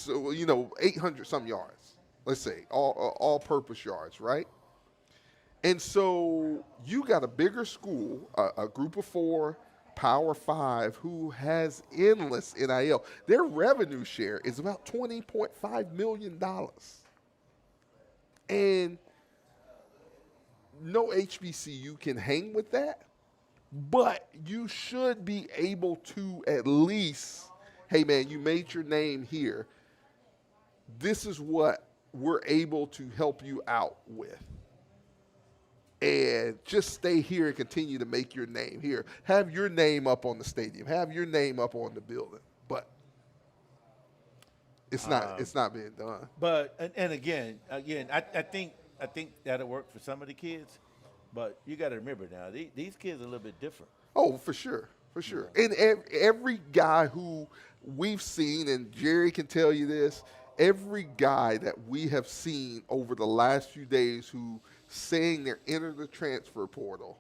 800 some yards, let's say, all purpose yards, right? And so you got a bigger school, a group of 4, Power 5, who has endless NIL. Their revenue share is about $20.5 million. And no HBCU can hang with that, but you should be able to at least, hey man, you made your name here. This is what we're able to help you out with. And just stay here and continue to make your name here. Have your name up on the stadium. Have your name up on the building. But it's not being done. But and again, I think that'll work for some of the kids. But you got to remember now, these kids are a little bit different. Oh, for sure. And every guy who we've seen, and Jerry can tell you this, every guy that we have seen over the last few days who saying they're entered the transfer portal,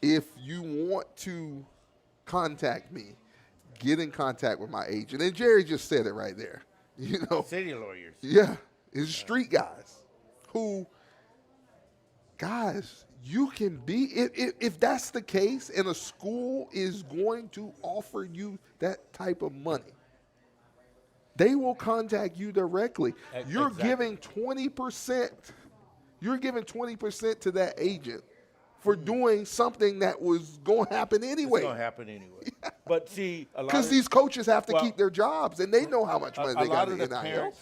if you want to contact me, get in contact with my agent. And Jerry just said it right there. City lawyers. Yeah. It's street guys who, guys, you can be, if that's the case and a school is going to offer you that type of money, they will contact you directly. You're giving 20%. You're giving 20% to that agent for doing something that was going to happen anyway. It's going to happen anyway. Yeah. But see, because these coaches have to keep their jobs, and they know how much money they got in NIL.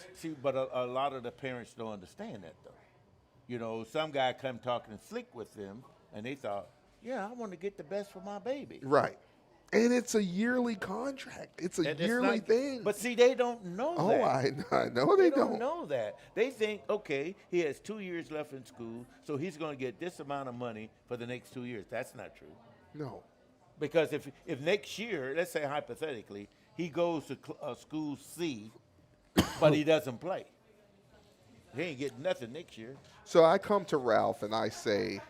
But a lot of the parents don't understand that, though. Some guy come talking slick with them, and they thought, yeah, I want to get the best for my baby. Right. And it's a yearly contract. It's a yearly thing. But see, they don't know that. I know they don't know that. They think, okay, he has 2 years left in school, so he's going to get this amount of money for the next 2 years. That's not true. No. Because if next year, let's say hypothetically, he goes to school C, but he doesn't play, he ain't getting nothing next year. So I come to Ralph and I say,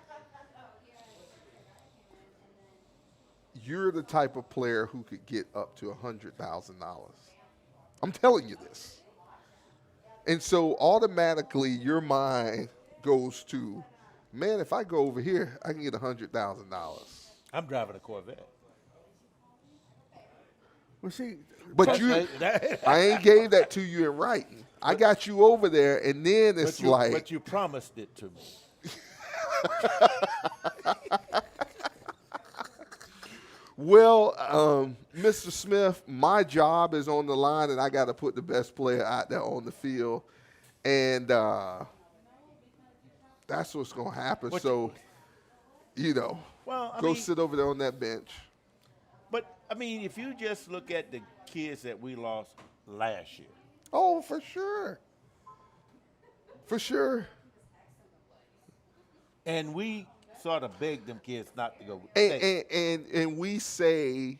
you're the type of player who could get up to $100,000. I'm telling you this. And so automatically your mind goes to man, if I go over here, I can get $100,000. I'm driving a Corvette. Well, see, But But I ainain't gave that to you in writing. I got you over there, and then it's but you promised it to me. well, Mr. Smith, my job is on the line, and I got to put the best player out there on the field, and that's what's going to happen. So, Well, I go mean, sit over there on that bench. but I mean, if you just look at the kids that we lost last year, Oh, for sure. For sure. and we sort of begged them kids not to go. And we say,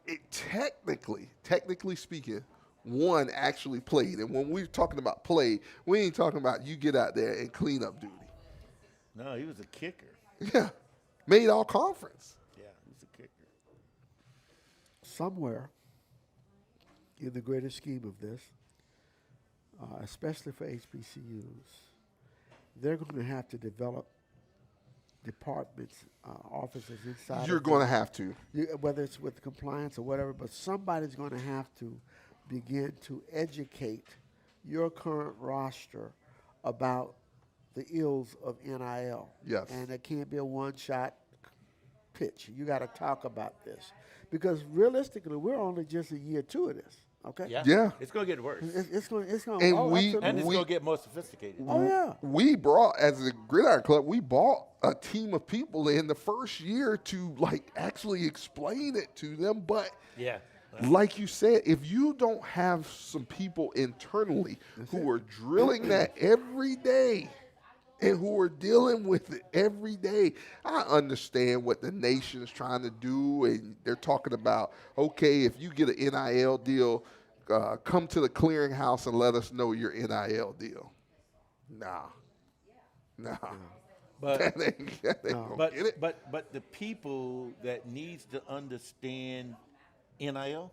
it technically speaking, one actually played. And when we're talking about play, we ain't talking about you get out there and clean up duty. No, he was a kicker. Yeah. Made all conference. Yeah, he was a kicker. somewhere in the greater scheme of this, especially for HBCUs, they're going to have to develop departments, offices inside. You're going to have to. Whether it's with compliance or whatever, but somebody's going to have to begin to educate your current roster about the ills of NIL. Yes. And it can't be a one-shot pitch. You got to talk about this. Because realistically, we're only just a year two of this, okay? Yeah. It's going to get worse. It's going And oh, we- absolutely. And it's going to get more sophisticated. Oh, yeah. We brought, as a Gridiron Club, we brought a team of people in the first year to, actually explain it to them. But Yeah. like you said, if you don't have some people internally who are drilling that every day and who are dealing with it every day, I understand what the nation is trying to do. And they're talking about, okay, if you get an NIL deal, come to the clearinghouse and let us know your NIL deal. Nah. But That ain't gonna get it. but the people that needs to understand NIL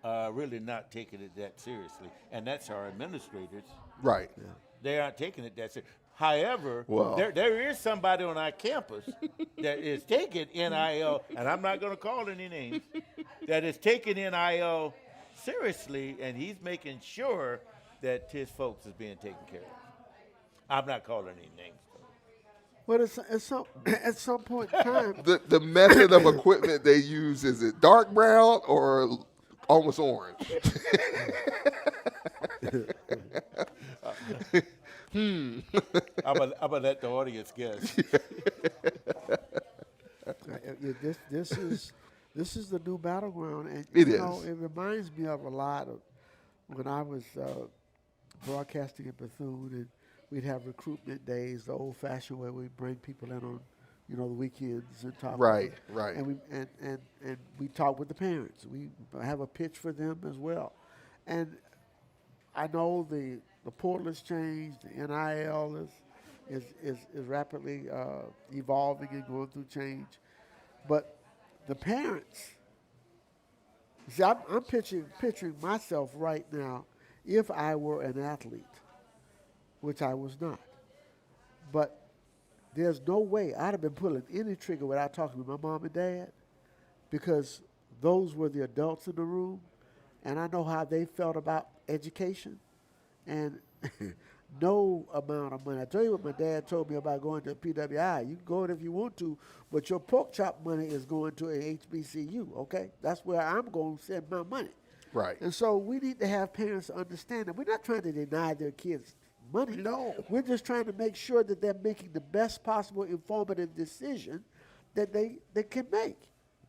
are really not taking it that seriously, and that's our administrators. Right. They aren't taking it that seriously. However, Well- there is somebody on our campus that is taking NIL, and I'm not going to call any names, that is taking NIL seriously, and he's making sure that his folks is being taken care of. I'm not calling any names. But at some point in time, The method of equipment they use, is it dark brown or almost orange? I'm gonna let the audience guess. this is the new battleground, and It you know, is. it reminds me of a lot of when I was broadcasting in Bethune, and we'd have recruitment days, the old-fashioned way we bring people in on, the weekends and talk. Right, with them. right. And we talk with the parents. We have a pitch for them as well, and I know the portal has changed. The NIL is rapidly evolving and going through change, but the parents. See, I'm picturing myself right now if I were an athlete, which I was not. But there's no way I'd have been pulling any trigger without talking to my mom and dad, because those were the adults in the room, and I know how they felt about education. And no amount of money. I tell you what my dad told me about going to PWI. You can go in if you want to, but your pork chop money is going to a HBCU, okay? That's where I'm going to send my money. Right. And so we need to have parents understand that we're not trying to deny their kids money. No. We're just trying to make sure that they're making the best possible informative decision that they can make.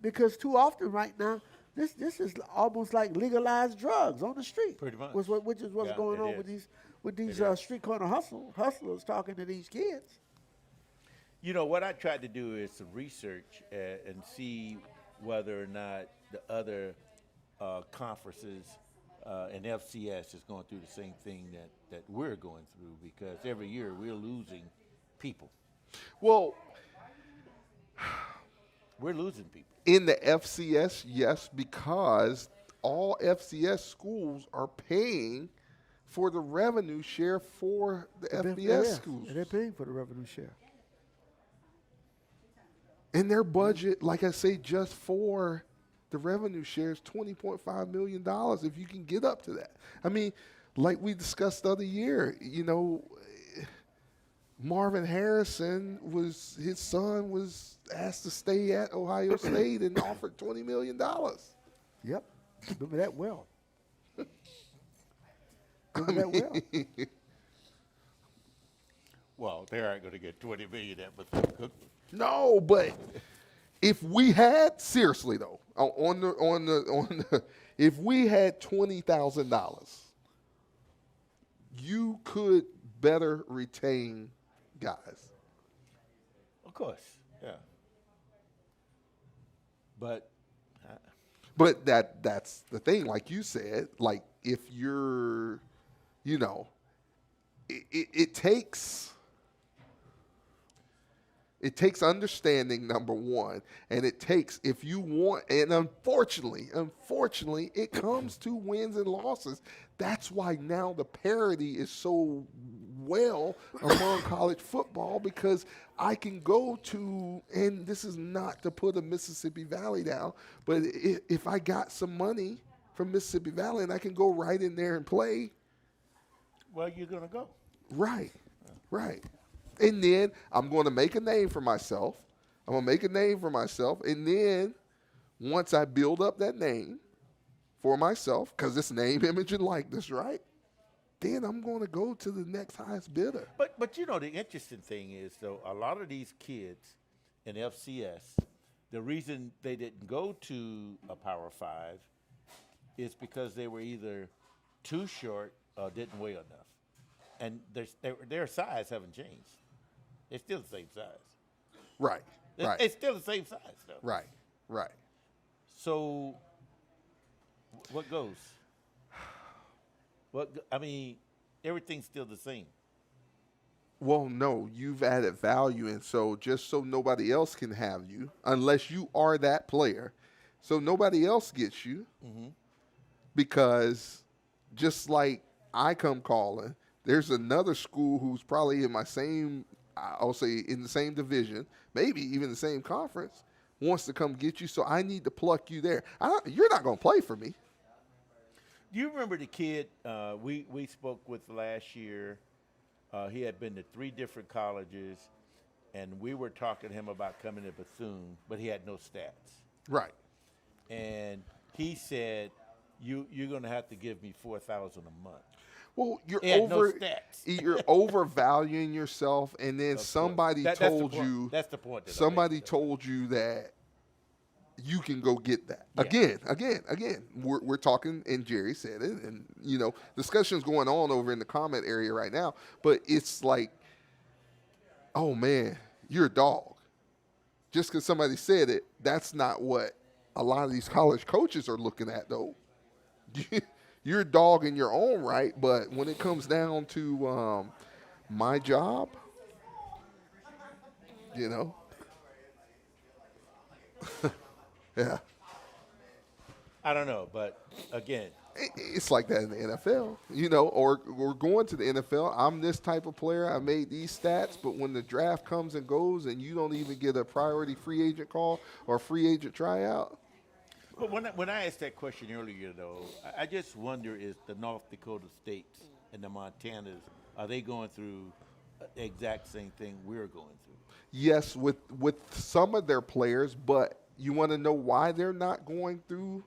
Because too often right now, this is almost like legalized drugs on the street. Pretty much. Which is what's Yeah, going it on is. with these It is. street corner hustlers talking to these kids. What I tried to do is to research and see whether or not the other conferences and FCS is going through the same thing that we're going through, because every year we're losing people. Well, We're losing people. in the FCS, yes, because all FCS schools are paying for the revenue share for the FBS Yeah, schools. and they're paying for the revenue share. And their budget, like I say, just for the revenue share is $20.5 million if you can get up to that. I mean, like we discussed the other year, Marvin Harrison his son was asked to stay at Ohio State and offered $20 million. Yep. Remember that well. Remember that well. Well, they aren't going to get $20 million at Bethune-Cookman. No, but if we had, seriously though, if we had $20,000, you could better retain guys. Of course, yeah. But that's the thing, like you said, like if you're, it takes understanding, number one, and it takes, if you want, and unfortunately, it comes to wins and losses. That's why now the parity is so well among college football, because I can go to, and this is not to put a Mississippi Valley down, but if I got some money from Mississippi Valley and I can go right in there and play. Well, you're going to go. Right. And then I'm going to make a name for myself. And then once I build up that name for myself, because it's name, image, and likeness, right? Then I'm going to go to the next highest bidder. But the interesting thing is, though, a lot of these kids in FCS, the reason they didn't go to a Power 5 is because they were either too short or didn't weigh enough. And their size haven't changed. It's still the same size. Right. It's still the same size, though. Right. So, what goes? Everything's still the same. Well, no, you've added value, and so just so nobody else can have you, unless you are that player, so nobody else gets you, because just like I come calling, there's another school who's probably in my same, I'll say in the same division, maybe even the same conference, wants to come get you, so I need to pluck you there. You're not going to play for me. Do you remember the kid we spoke with last year? He had been to 3 different colleges, and we were talking to him about coming to Bethune, but he had no stats. Right. And he said, you're going to have to give me $4,000 a month. Well, you're no stats. you're overvaluing yourself, and then somebody told you. That's the point. Somebody told you that you can go get that. Yeah. Again. We're talking, and Jerry said it, and discussions going on over in the comment area right now. But it's like, oh man, you're a dog. Just because somebody said it, that's not what a lot of these college coaches are looking at, though. You're a dog in your own right, but when it comes down to my job, yeah. I don't know, but again. It's like that in the NFL, or going to the NFL. I'm this type of player. I made these stats, but when the draft comes and goes and you don't even get a priority free agent call or a free agent tryout. But when I asked that question earlier, though, I just wonder, is the North Dakota states and the Montanas, are they going through the exact same thing we're going through? Yes, with some of their players, but you want to know why they're not going through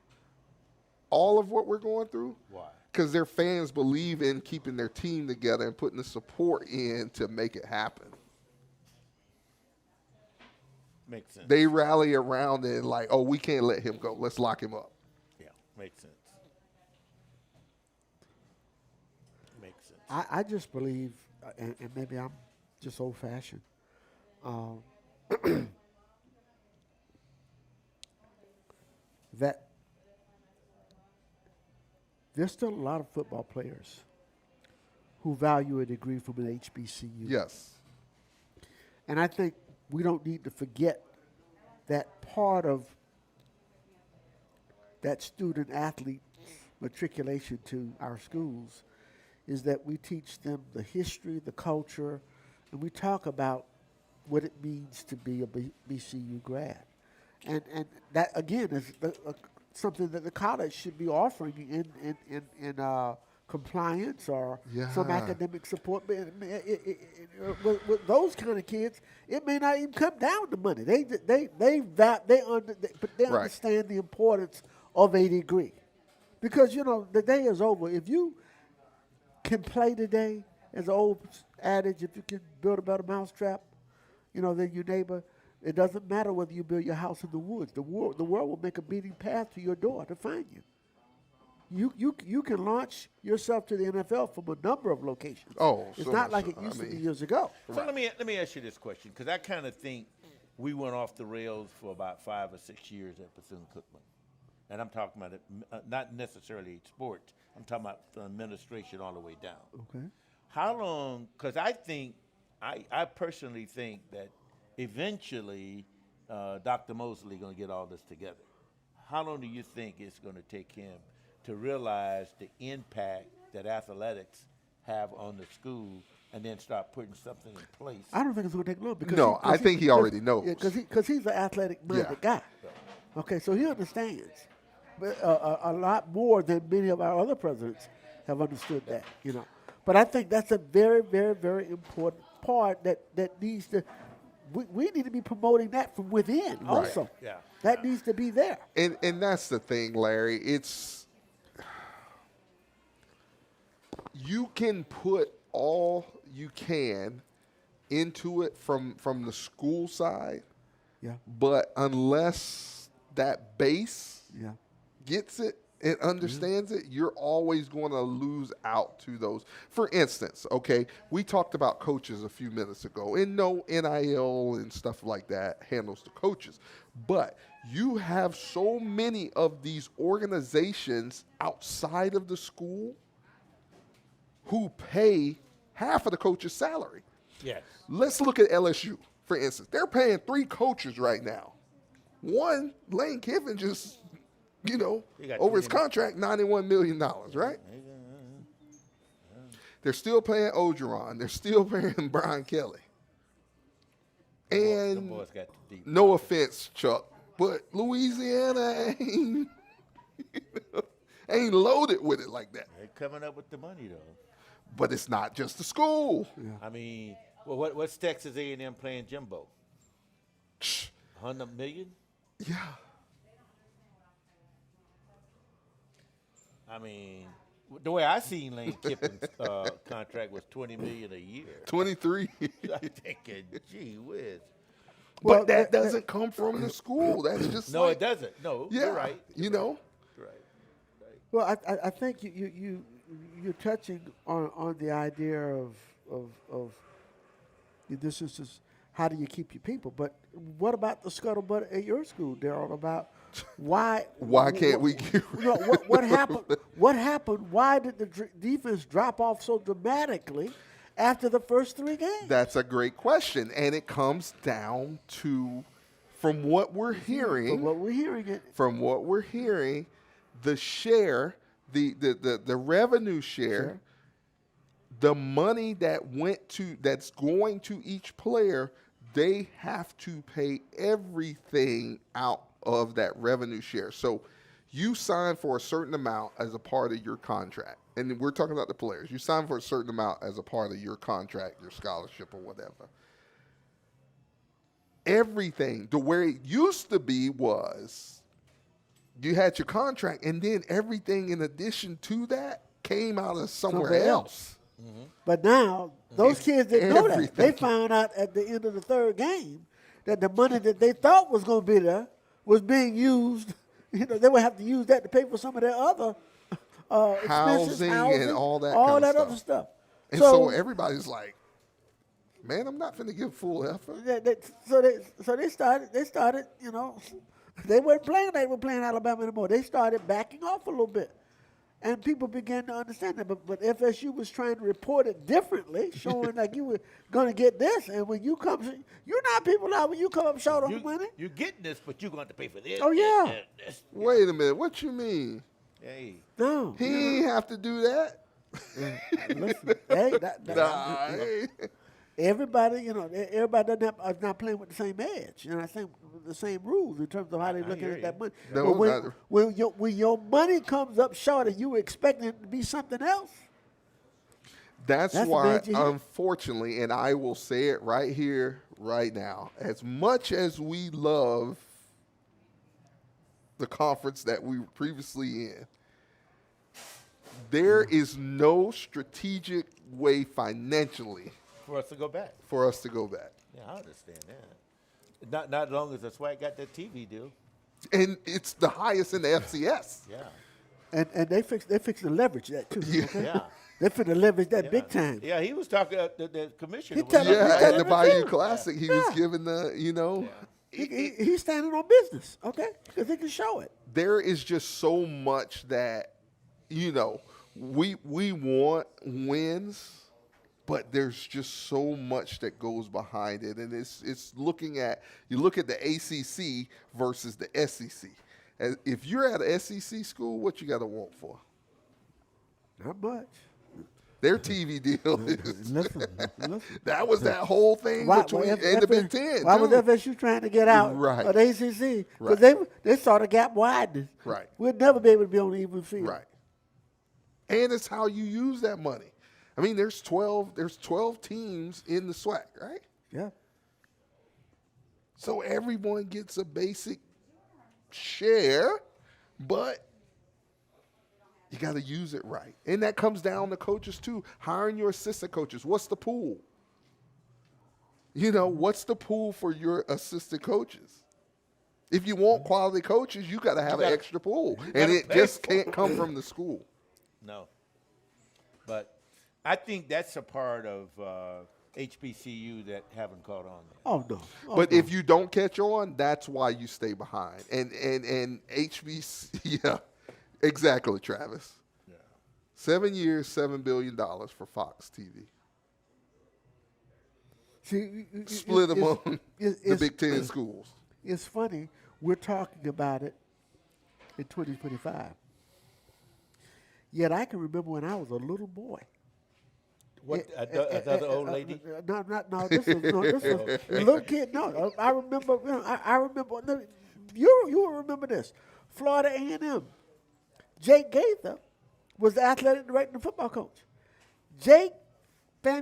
all of what we're going through? Why? Because their fans believe in keeping their team together and putting the support in to make it happen. Makes sense. They rally around and like, oh, we can't let him go. Let's lock him up. Yeah, makes sense. Makes sense. I just believe, and maybe I'm just old-fashioned, that there's still a lot of football players who value a degree from an HBCU. Yes. And I think we don't need to forget that part of that student-athlete matriculation to our schools is that we teach them the history, the culture, and we talk about what it means to be a BCU grad. And that, again, is something that the college should be offering in compliance or some Yeah. academic support. But with those kind of kids, it may not even come down to money. But they understand the importance of a degree, because the day is over. If you can play today, as the old adage, if you can build a better mousetrap, than your neighbor, it doesn't matter whether you build your house in the woods. The world will make a beating path to your door to find you. You can launch yourself to the NFL from a number of locations. Oh, it's so not much like so. it used I to be mean- years ago. So let me ask you this question, because I kind of think we went off the rails for about 5 or 6 years at Bethune-Cookman. And I'm talking about it, not necessarily sports. I'm talking about the administration all the way down. Okay. How long? Because I personally think that eventually Dr. Mosley going to get all this together. How long do you think it's going to take him to realize the impact that athletics have on the school, and then start putting something in place? I don't think it's going to take long. Because No, I think he already knows. Because he's an athletic-minded guy. Okay, so he understands, but a lot more than many of our other presidents have understood that. But I think that's a very, very, very important part that needs to. We need to be promoting that from within also. Yeah. That needs to be there. And that's the thing, Larry. It's you can put all you can into it from the school side, Yeah. but unless that base Yeah. gets it and understands it, you're always going to lose out to those. For instance, okay, we talked about coaches a few minutes ago, and no NIL and stuff like that handles the coaches. But you have so many of these organizations outside of the school who pay half of the coach's salary. Yes. Let's look at LSU, for instance. They're paying 3 coaches right now. One, Lane Kiffin just, got over his 20 contract, $91 million, right? They're still paying Ogeron. They're still paying Brian Kelly. The And boys got the deep. no offense, Chuck, but Louisiana ain't loaded with it like that. They're coming up with the money though. But it's not just the school. I mean, well, what's Texas A&M playing Jimbo? 100 million? Yeah. I mean, the way I seen Lane Kiffin's contract was $20 million a year. 23. I'm thinking, gee whiz. But that doesn't come from the school. That's just No, like, it doesn't. No, Yeah, you're right. you know. You're right. Well, I think you're touching on the idea of this is just how do you keep your people? But what about the scuttlebutt at your school, Darold? About why can't we get what happened? What happened? Why did the defense drop off so dramatically after the first 3 games? That's a great question, and it comes down to, from what we're hearing, From what we're hearing, the share, the revenue share, the money that's going to each player, they have to pay everything out of that revenue share. So you sign for a certain amount as a part of your contract. And we're talking about the players. You sign for a certain amount as a part of your contract, your scholarship or whatever. Everything, the way it used to be was you had your contract, and then everything in addition to that came out of somewhere else. Mm-hmm. But now those kids didn't know that. Everything. They found out at the end of the 3rd game that the money that they thought was going to be there was being used. They would have to use that to pay for some of their other expenses, Housing and all that all kind of that other stuff. stuff. And so everybody's like, man, I'm not finna give full effort. So they started. They weren't playing. They were playing Alabama anymore. They started backing off a little bit, and people began to understand that. But FSU was trying to report it differently, showing like you were going to get this, and when you come, you know how people are when you come up short on the money. You're getting this, but you're going to have to pay for this. Oh, yeah. This. Wait a minute, what you mean? Hey. No, He ain't have to do that. Listen, hey, Nah, everybody, everybody is not playing with the same edge. I think the same rules in terms of how they're looking hear at that you. money. No, But when your money comes up short and you expecting it to be something else, That's That's a why, major hit. unfortunately, and I will say it right here, right now, as much as we love the conference that we were previously in, there is no strategic way financially For us to go back. for us to go back. Yeah, I understand that. Not as long as the SWAC got that TV deal. And it's the highest in the FCS. Yeah. and they fix the leverage that too. Okay? Yeah. They finna leverage that Yeah. big time. Yeah, he was talking the commissioner. He was tell talking him- Yeah, telling at the the Bayou truth. Classic, he was giving the, He's standing on business, okay? Because he can show it. there is just so much that, we want wins, but there's just so much that goes behind it. And it's you look at the ACC versus the SEC. If you're at an SEC school, what you got to want for? Not much. Their TV deal is. Listen. That was that whole thing between and the Big Ten. Why too. was FSU trying to get out Right. of the ACC? Right. Because they saw the gap widen. Right. We'll never be able to be on the even field. Right. And it's how you use that money. I mean, there's 12 teams in the SWAC, right? Yeah. So everyone gets a basic share, but you got to use it right. And that comes down to coaches too. Hiring your assistant coaches. What's the pool? What's the pool for your assistant coaches? If you want quality coaches, you got to have an extra pool. And it just can't come from the school. No. But I think that's a part of HBCU that haven't caught on yet. Oh, no. But if you don't catch on, that's why you stay behind. And HBC, yeah, exactly, Travis. Yeah. 7 years, $7 billion for Fox TV. See, Split among the it's- Big Ten schools. It's funny. We're talking about it in 2025. Yet I can remember when I was a little boy. What, another old lady? No. This was a little kid. No, I remember. I remember. No, you will remember this. Florida A&M. Jake Gaither was the athletic director and football coach. Jake,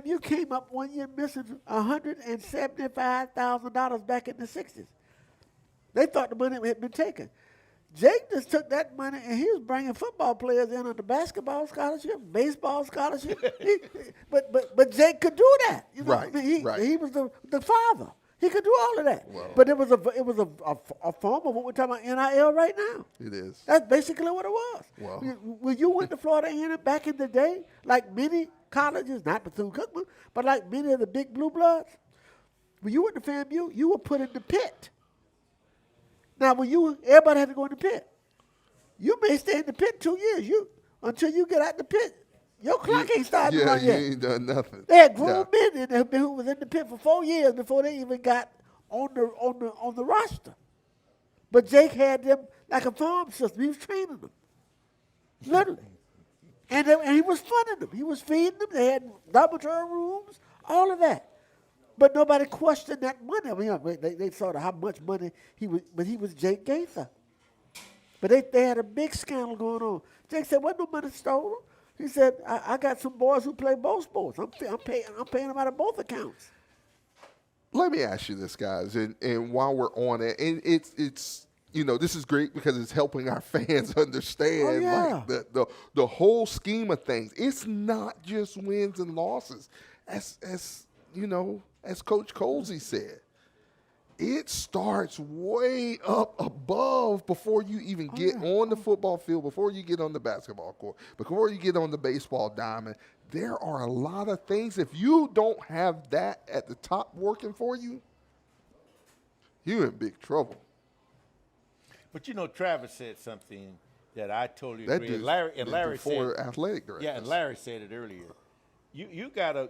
you came up one year missing $175,000 back in the 60s. They thought the money had been taken. Jake just took that money and he was bringing football players in on the basketball scholarship, baseball scholarship. But Jake could do that. Right, right. He was the father. He could do all of that. Wow. But it was a form of what we're talking about NIL right now. It is. That's basically what it was. Wow. When you went to Florida A&M back in the day, like many colleges, not Bethune-Cookman, but like many of the big blue bloods, when you went to FAMU, you were put in the pit. Now, everybody had to go in the pit. You may stay in the pit 2 years. Until you get out the pit, your clock ain't starting to run you yet. ain't done nothing. They had grown men in there who was in the pit for 4 years before they even got on the roster. But Jake had them like a farm system. He was training them, literally, and he was funding them. He was feeding them. They had dormitory rooms, all of that. But nobody questioned that money. I mean, they saw how much money he was, but he was Jake Gaither. But they had a big scandal going on. Jake said, "Wasn't no money stolen." He said, "I got some boys who play both sports. I'm paying them out of both accounts." Let me ask you this, guys, and while we're on it, and it's this is great because it's helping our fans understand like the whole scheme of things. It's not just wins and losses, as Coach Colsey said. It starts way up above before you even get on the football field, before you get on the basketball court, before you get on the baseball diamond. There are a lot of things. If you don't have that at the top working for you, you're in big trouble. But Travis said something that I totally That agree. dude's Larry former said, athletic director. yeah, and Larry said it earlier. You gotta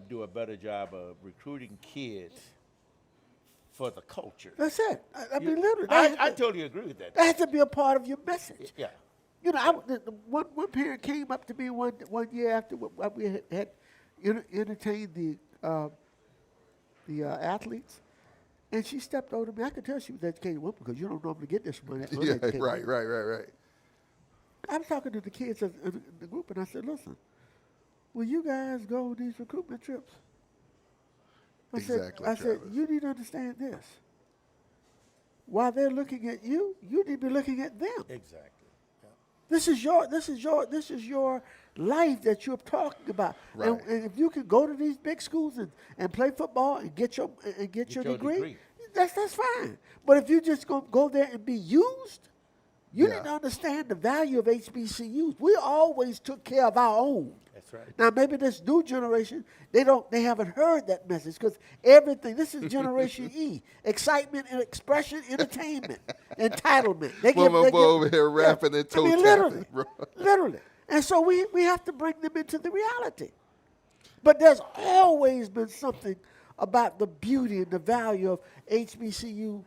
do a better job of recruiting kids for the culture. That's it. I mean, literally. I totally agree with that. That has to be a part of your message. Yeah. You know, one parent came up to me one year after we had entertained the athletes, and she stepped over to me. I could tell she was an educated woman because you don't normally get this money. Yeah, right. I was talking to the kids in the group, and I said, "Listen, will you guys go on these recruitment trips?" I said, Travis. "You need to understand this. While they're looking at you, you need to be looking at them. Exactly. This is your life that you're talking about. Right. And if you can go to these big schools and play football and get your degree, that's fine. But if you just go there and be used, you need to understand the value of HBCUs. We always took care of our own. That's right. Now maybe this new generation, they haven't heard that message because everything, this is Generation E. Excitement and expression, entertainment, entitlement. They over here rapping and toe tapping, bro. Literally. And so we have to bring them into the reality. But there's always been something about the beauty and the value of HBCU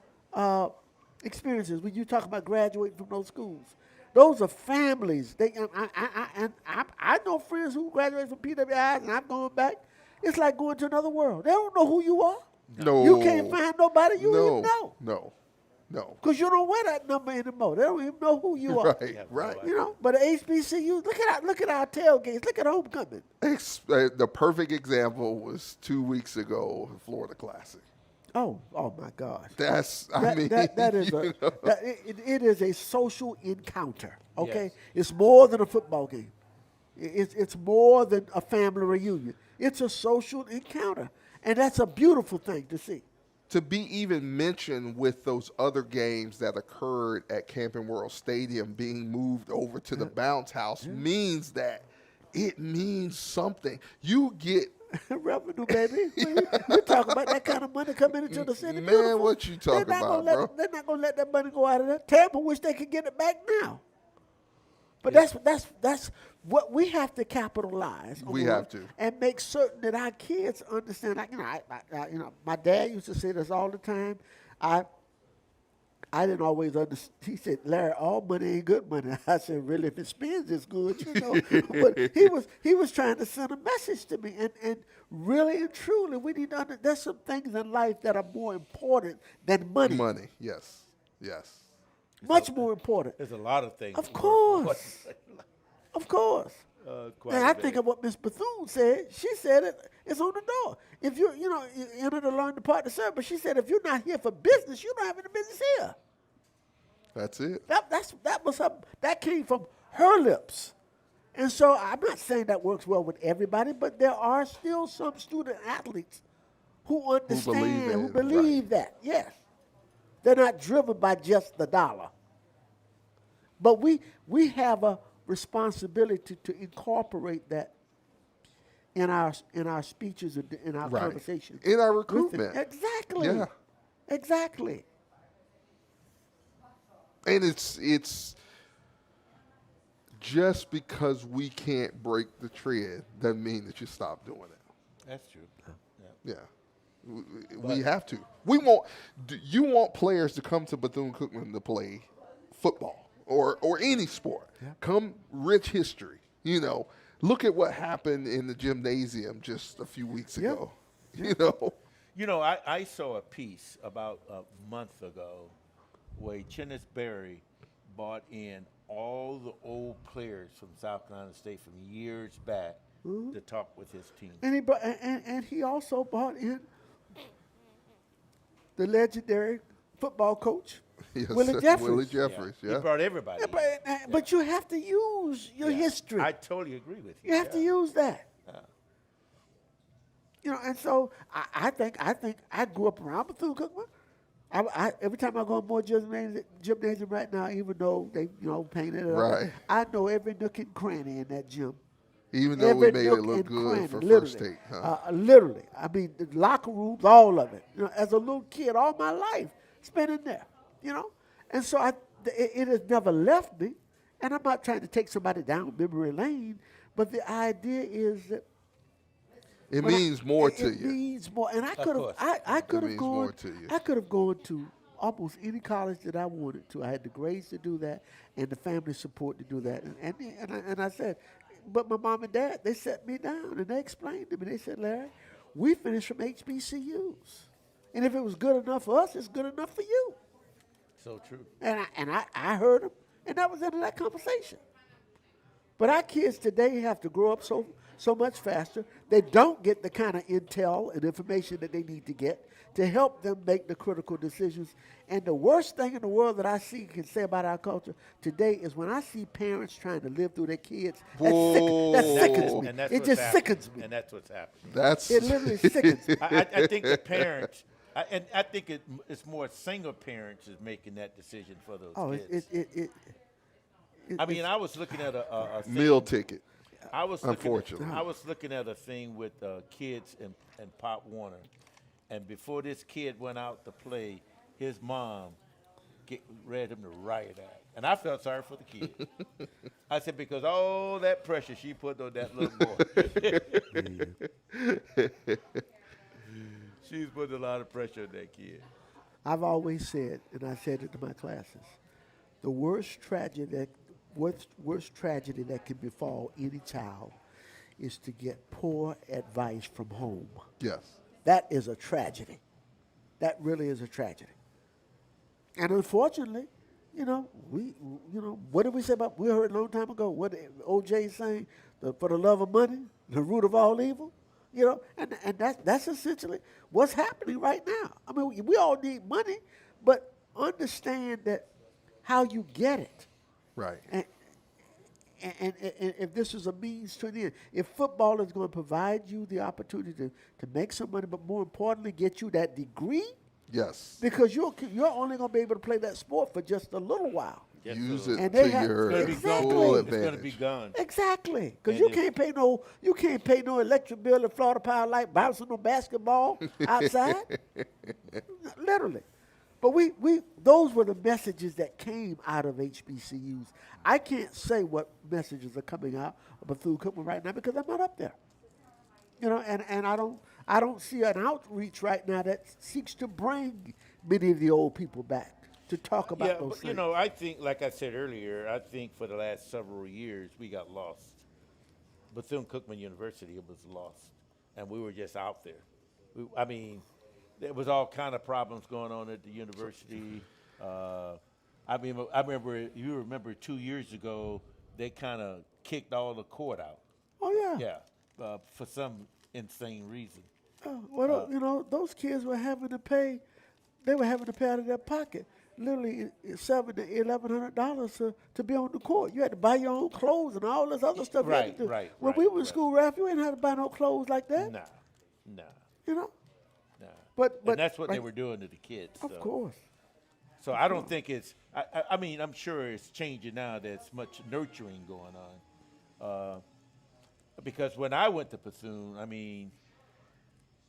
experiences. When you talk about graduating from those schools, those are families. I know friends who graduated from PWIs, and I'm going back. It's like going to another world. They don't know who you are. No. You can't find nobody you even know. No. Because you don't wear that number anymore. They don't even know who you are. Right. You know, but at HBCU, look at our tailgates. Look at homecoming. The perfect example was 2 weeks ago, the Florida Classic. Oh my gosh. It is a social encounter. Okay, Yes. It's more than a football game. It's more than a family reunion. It's a social encounter, and that's a beautiful thing to see. To be even mentioned with those other games that occurred at Camping World Stadium being moved over to the Bounce House means that it means something. You get revenue, baby. We talk about that kind of money coming into the city. Man, Beautiful. what you talking about, bro? They're not gonna let that money go out of there. Tampa wish they could get it back now. But that's what we have to capitalize on. We have to. And make certain that our kids understand. Like, my dad used to say this all the time. I didn't always understand. He said, "Larry, all money ain't good money." I said, "Really? If it spends, it's good, you know." But he was trying to send a message to me, and really and truly, we need to understand. There's some things in life that are more important than money. Money, yes. Much more important. There's a lot of things. Of course. Of course. And I think of what Miss Bethune said. She said it's on the door. If you enter to learn the part to serve, but she said if you're not here for business, you don't have any business here. That's it. That came from her lips. And so I'm not saying that works well with everybody, but there are still some student athletes who understand, who believe that. Yes. They're not driven by just the dollar. But we have a responsibility to incorporate that in our speeches and in our conversations. In our recruitment. Exactly. Yeah. Exactly. And it's just because we can't break the trend doesn't mean that you stop doing it. That's true. Yeah. We have to. You want players to come to Bethune-Cookman to play football or any sport. Yeah. Come rich history. Look at what happened in the gymnasium just a few weeks ago. I saw a piece about a month ago where Chennis Berry brought in all the old players from South Carolina State from years back to talk with his team. And he also brought in the legendary football coach, Willie Jeffries. Willie Jeffries, yeah. He brought everybody. But you have to use your history. I totally agree with you. You have to use that. And so I think I grew up around Bethune-Cookman. Every time I go on more gymnasium right now, even though they painted it up, I know every nook and cranny in that gym. Even though we made it look good for first take. Literally. I mean, the locker rooms, all of it. As a little kid, all my life, spent in there, And so it has never left me. And I'm not trying to take somebody down memory lane, but the idea is that it means more to you. It means more. And I could have gone to almost any college that I wanted to. I had the grades to do that and the family support to do that. And I said, but my mom and dad, they set me down and they explained to me. They said, Larry, we finished from HBCUs. And if it was good enough for us, it's good enough for you. So true. And I heard them, and that was the end of that conversation. But our kids today have to grow up so much faster. They don't get the kind of intel and information that they need to get to help them make the critical decisions. And the worst thing in the world that I can say about our culture today is when I see parents trying to live through their kids. That sickens me. And that's It what's just happening. sickens me. And that's what's happening. It literally sickens me. I think the parents, and I think it's more single parents is making that decision for those Oh, kids. I mean, I was looking at a thing, Meal ticket. unfortunately. I was looking at a thing with kids and Pop Warner, and before this kid went out to play, his mom read him the riot act, and I felt sorry for the kid. I said, because all that pressure she put on that little boy. She's putting a lot of pressure on that kid. I've always said, and I said it to my classes, the worst tragedy that can befall any child is to get poor advice from home. Yes. That is a tragedy. That really is a tragedy. And unfortunately, what did we say about? We heard a long time ago what O.J. is saying: for the love of money, the root of all evil. And that's essentially what's happening right now. I mean, we all need money, but understand that how you get it. Right. And if this is a means to an end, if football is going to provide you the opportunity to make some money, but more importantly, get you that degree, Yes. because you're only going to be able to play that sport for just a little while. Yes, Use sir. it And to they have- your Exactly. full It's going to advantage. be gone. Exactly, because And you can't pay no electric bill at Florida Power Light bouncing no basketball outside, literally. But those were the messages that came out of HBCUs. I can't say what messages are coming out of Bethune-Cookman right now because I'm not up there. And I don't see an outreach right now that seeks to bring many of the old people back to talk about those but, things. I think, like I said earlier, I think for the last several years we got lost. Bethune-Cookman University was lost, and we were just out there. There was all kind of problems going on at the university. I remember 2 years ago they kind of kicked all the court out. Oh yeah. Yeah, for some insane reason. Those kids were having to pay. They were having to pay out of their pocket, literally $700 to $1,100 to be on the court. You had to buy your own clothes and all this other stuff. Right, you had to do. right, When right, we were in right. school, Ralph, you ain't had to buy no clothes like that. Nah. Nah. But But that's what they right- were doing to the kids. Of so. course. So I don't think it's. I mean, I'm sure it's changing now. There's much nurturing going on. Because when I went to Bethune, I mean,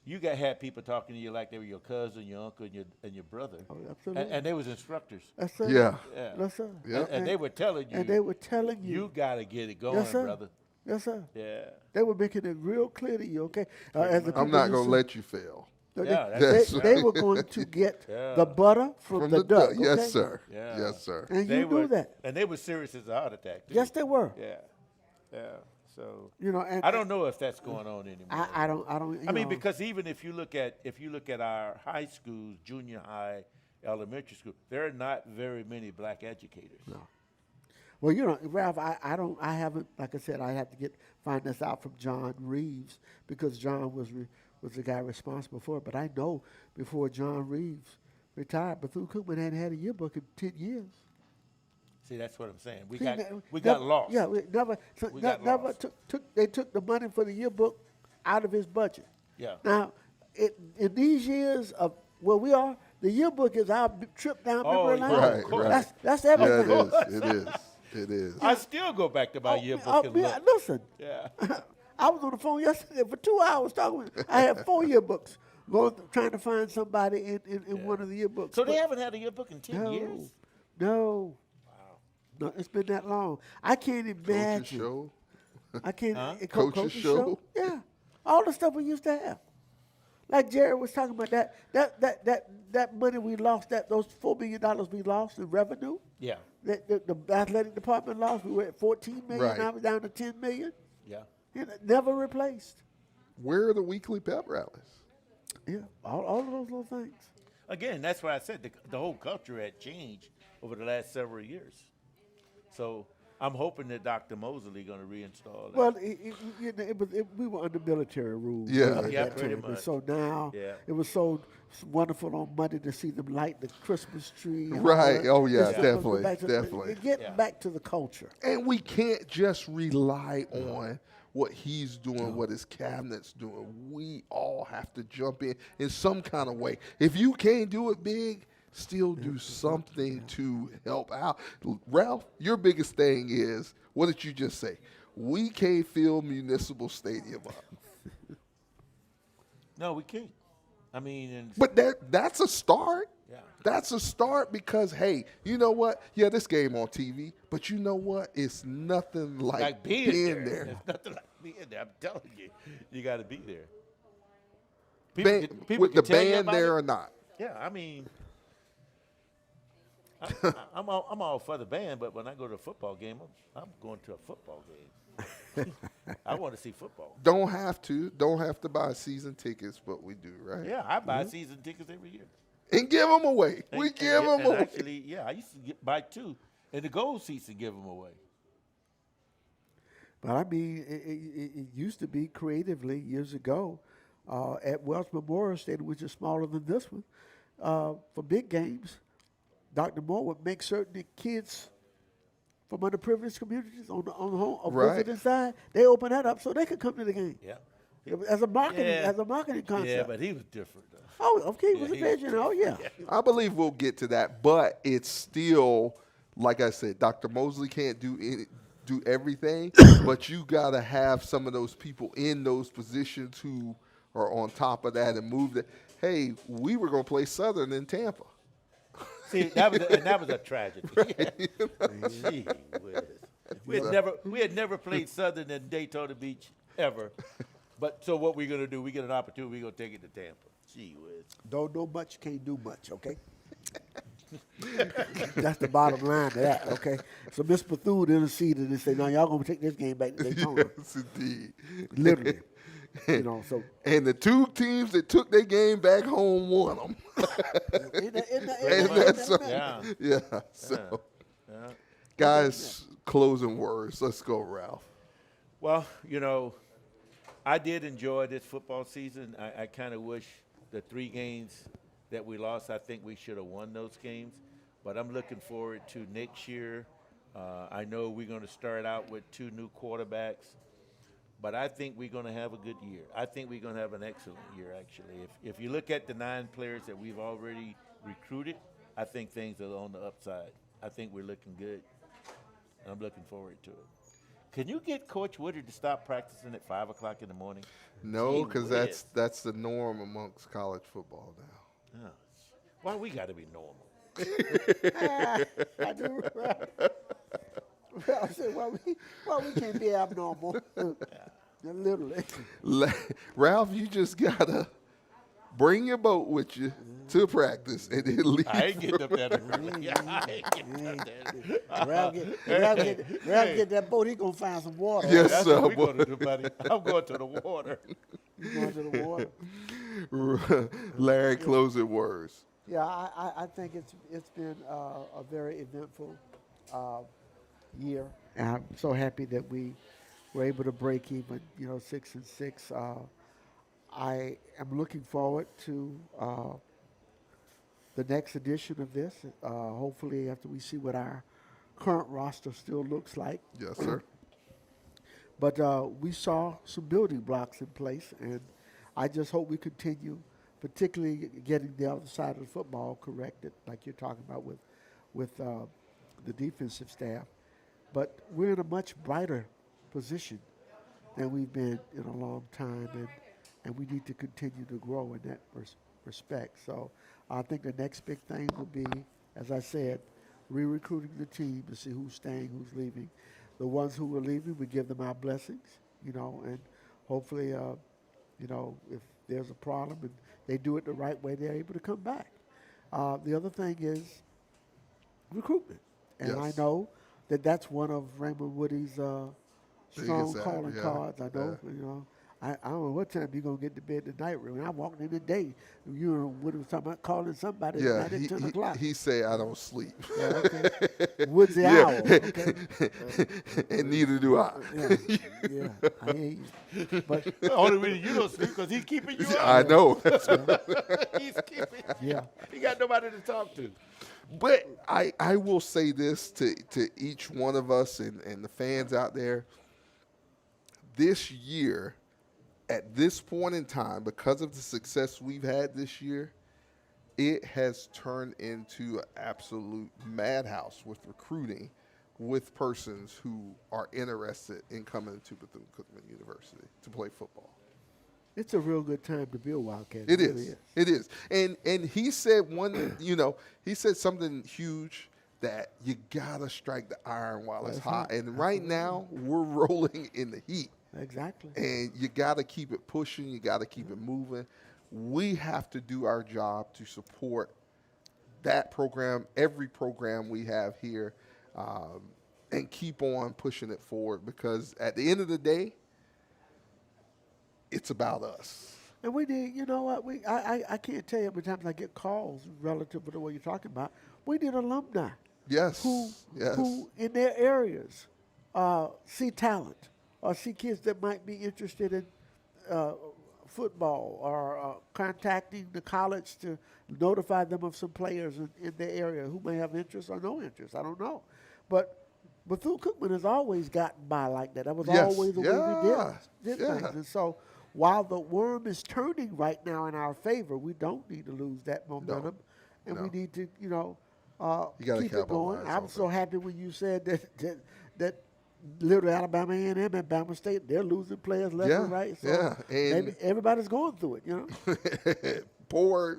you had people talking to you like they were your cousin, your uncle, and your brother. Oh, absolutely. And they was instructors. That's it. Yeah. Yeah. Yes, sir. Yeah. And they were telling you. And they were telling you. You got to get it going, Yes, sir. brother. Yes, sir. Yeah. They were making it real clear to you, okay? As the I'm people not used going to to- let you fail. No, Yeah, they, that's they, right. they were going to get Yeah. the butter from the duck. Okay? Yes, sir. Yeah. Yes, sir. And They you were, knew that. And they were serious as a heart attack. Too. Yes, they were. Yeah. Yeah. So And I don't know if that's going on anymore. I don't. I mean, because even if you look at our high schools, junior high, elementary school, there are not very many black educators. No. Well, Ralph, I haven't, like I said, I have to find this out from John Reeves because John was the guy responsible for it. But I know before John Reeves retired, Bethune-Cookman hadn't had a yearbook in 10 years. See, that's what I'm saying. We See, got lost. Yeah, we never never lost. took. They took the money for the yearbook out of his budget. Yeah. Now, in these years of where we are, the yearbook is our trip down memory lane. Right, of course. right. That's Yeah, everything. it is. It is. I still go back to my yearbook and look. Listen, Yeah. I was on the phone yesterday for 2 hours talking. I had 4 yearbooks trying to find somebody in one of the yearbooks. So they But haven't had a yearbook in 10 years? No. No, it's been that long. I can't Coach's imagine. show. I can't. Huh? Coach's Coach's show? Yeah. All the stuff we used to have. like Jerry was talking about that money we lost, those $4 million we lost in revenue. Yeah, The athletic department lost. We were at 14 million. Right. Now we're down to 10 million. yeah. Never replaced. Where are the weekly pep rallies? Yeah, all of those little things. Again, that's why I said the whole culture had changed over the last several years. So I'm hoping that Dr. Mosley going to reinstall that. Well, we were under military rule. Yeah. at Yeah, that pretty time. And much. so now Yeah. it was so wonderful on Monday to see them light the Christmas tree. and all Right. that. Oh, yeah, It's supposed to go definitely, back to- definitely. Getting Yeah. back to the culture. And we can't just rely on what he's doing, what his cabinet's doing. We all have to jump in some kind of way. If you can't do it big, still do something to help out. Ralph, your biggest thing is, what did you just say? We can't fill Municipal Stadium up. No, we can't. I mean, and But that's a start. Yeah. That's a start because, hey, you know what? Yeah, this game on TV, but you know what? It's nothing like being there. It's nothing like being there. I'm telling you, you got to be there. With the can tell you band about there it. or not. Yeah, I mean, I'm all for the band, but when I go to a football game, I'm going to a football game. I want to see football. Don't have to buy season tickets, but we do, right? Yeah, I buy season tickets every year. And give them away. We give them away. Actually, yeah, I used to buy 2 in the gold seats and give them away. But I mean, it used to be creatively years ago at Wells Memorial Stadium, which is smaller than this one, for big games. Dr. Moore would make certain that kids from underprivileged communities on the home Right. visiting side, they open that up so they could come to the game. Yeah. As a marketing Yeah. concept. Yeah, but he was different, though. Oh, okay, he was a he was vision. Oh, yeah. I believe we'll get to that, but it's still, like I said, Dr. Mosley can't do everything, but you got to have some of those people in those positions who are on top of that and move that. Hey, we were going to play Southern in Tampa. See, that was a tragedy. Gee whiz. We had never played Southern in Daytona Beach ever. But so what we're gonna do? We get an opportunity. We're gonna take it to Tampa. Gee whiz. Don't know much, can't do much, okay? That's the bottom line to that, okay? So Miss Bethune interceded and said, no, y'all going to take this game back to Daytona. Yes, indeed. Literally. You know, so. And the 2 teams that took their game back home won them. Yeah. Yeah. So, guys, closing words. Let's go, Ralph. Well, you know, I did enjoy this football season. I kind of wish the 3 games that we lost, I think we should have won those games. But I'm looking forward to next year. I know we're going to start out with 2 new quarterbacks. But I think we're going to have a good year. I think we're going to have an excellent year, actually. If you look at the 9 players that we've already recruited, I think things are on the upside. I think we're looking good. I'm looking forward to it. Can you get Coach Woodard to stop practicing at 5 o'clock in the morning? No, Gee because whiz. that's the norm amongst college football now. Oh, why we got to be normal? I do. Well, I said, well, we can't be abnormal. Literally. Ralph, you just got to bring your boat with you to practice and then leave. I ain't getting up that early. I ain't getting up that Ralph get that boat, he going to find some water. Yes, That's sir. what we're going to do, buddy. I'm going to the water. He's going to the water. Larry, closing words. Yeah, I think it's been a very eventful year. And I'm so happy that we were able to break even, 6-6. I am looking forward to the next edition of this. Hopefully, after we see what our current roster still looks like. Yes, sir. But we saw some building blocks in place, and I just hope we continue, particularly getting the other side of the football corrected, like you're talking about with the defensive staff. But we're in a much brighter position than we've been in a long time, and we need to continue to grow in that respect. So I think the next big thing will be, as I said, re-recruiting the team to see who's staying, who's leaving. The ones who are leaving, we give them our blessings, and hopefully, if there's a problem and they do it the right way, they're able to come back. The other thing is recruitment. And I Yes. know that that's one of Raymond Woody's strong Biggest, calling yeah, cards. I know, I don't know what time you're going to get to bed tonight. When I walked in today, you and Woody was talking about calling somebody Yeah, tonight at 10 o'clock. he say I don't sleep. Yeah, okay. Woods the owl. Okay. And neither do I. Yeah, I hear you. But The only reason you don't sleep because he's keeping you up. I know. He's keeping. yeah, He got nobody to talk to. But I will say this to each one of us and the fans out there. This year, at this point in time, because of the success we've had this year, it has turned into an absolute madhouse with recruiting with persons who are interested in coming to Bethune-Cookman University to play football. it's a real good time to be a Wildcat. It really is. It is. And he said he said something huge that you gotta strike the iron while it's That's hot. right. And right now we're rolling in the heat. Exactly. And you gotta keep it pushing, you gotta keep it moving. We have to do our job to support that program, every program we have here, and keep on pushing it forward because at the end of the day, it's about us. And we did, you know what? I can't tell you how many times I get calls relative to the way you're talking about. We did alumni Yes. who yes. in their areas see talent or see kids that might be interested in football or contacting the college to notify them of some players in their area who may have interest or no interest. I don't know. But Bethune-Cookman has always gotten by like that. That was Yes. always the way we did Yeah. things. And so while the worm is turning right now in our favor, we don't need to lose that momentum. And No. we need to, You gotta keep it going. capitalize I'm on so happy when you said that little Alabama A&M and Bama State, they're losing players left and right. So yeah, and- maybe everybody's going through it, poor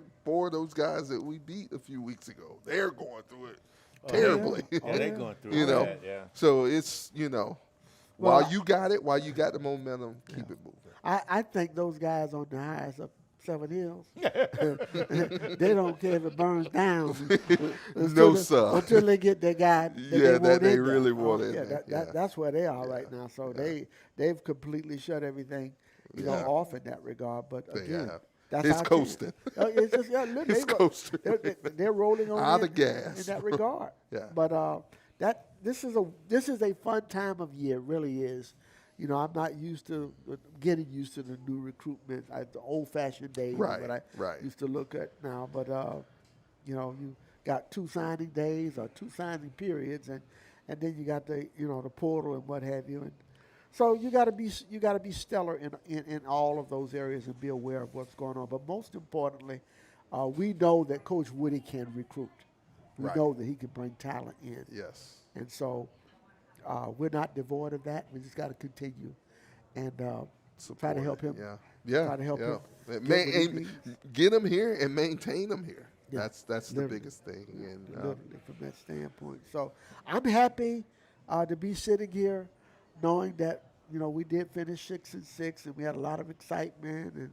those guys that we beat a few weeks ago. They're going through it terribly. yeah. Yeah, they're going through You all know, that, yeah. so it's Well, while you got it, while you got the momentum, keep it moving. I think those guys on the highest of Seven Hills, they don't care if it burns down. No, sir. Until they get their guy. That they in there. really want Oh, in yeah, there. Yeah. that's where they are right now. So they've completely shut everything, Yeah. off in that regard. But They again, have. that's It's our team. coasting. It's just look, It's coasting. They're rolling on Out in, of gas. in that regard. Yeah. But this is a fun time of year. It really is. I'm not used to getting used to the new recruitment, the old-fashioned days Right, that I right. used to look at now. But you got 2 signing days or 2 signing periods, and then you got the the portal and what have you. And so you got to be stellar in all of those areas and be aware of what's going on. But most importantly, we know that Coach Woody can recruit. We Right. know that he can bring talent in. Yes. And so we're not devoid of that. We just got to continue and try to help him. Yeah. Try to help him. And get what he needs. get him here and maintain him here. Yeah, That's the literally. biggest thing. And Literally from that standpoint. So I'm happy to be sitting here knowing that we did finish 6-6 and we had a lot of excitement and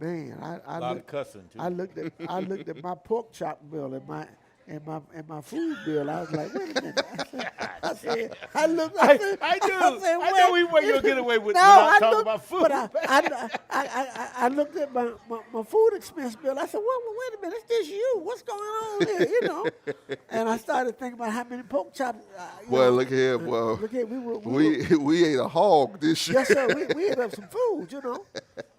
man, I A lot of looked, cussing, too. I looked at my pork chop bill and my food bill. I was like, wait a minute. I said, I I knew "Wait." we weren't gonna get away with No, without I talking looked, about food. But I looked at my food expense bill. I said, well, wait a minute, it's just you. What's going on here? And I started thinking about how many pork chops. well, look here. Well, look here, we ate a hog this year. yes, sir. We ate up some food,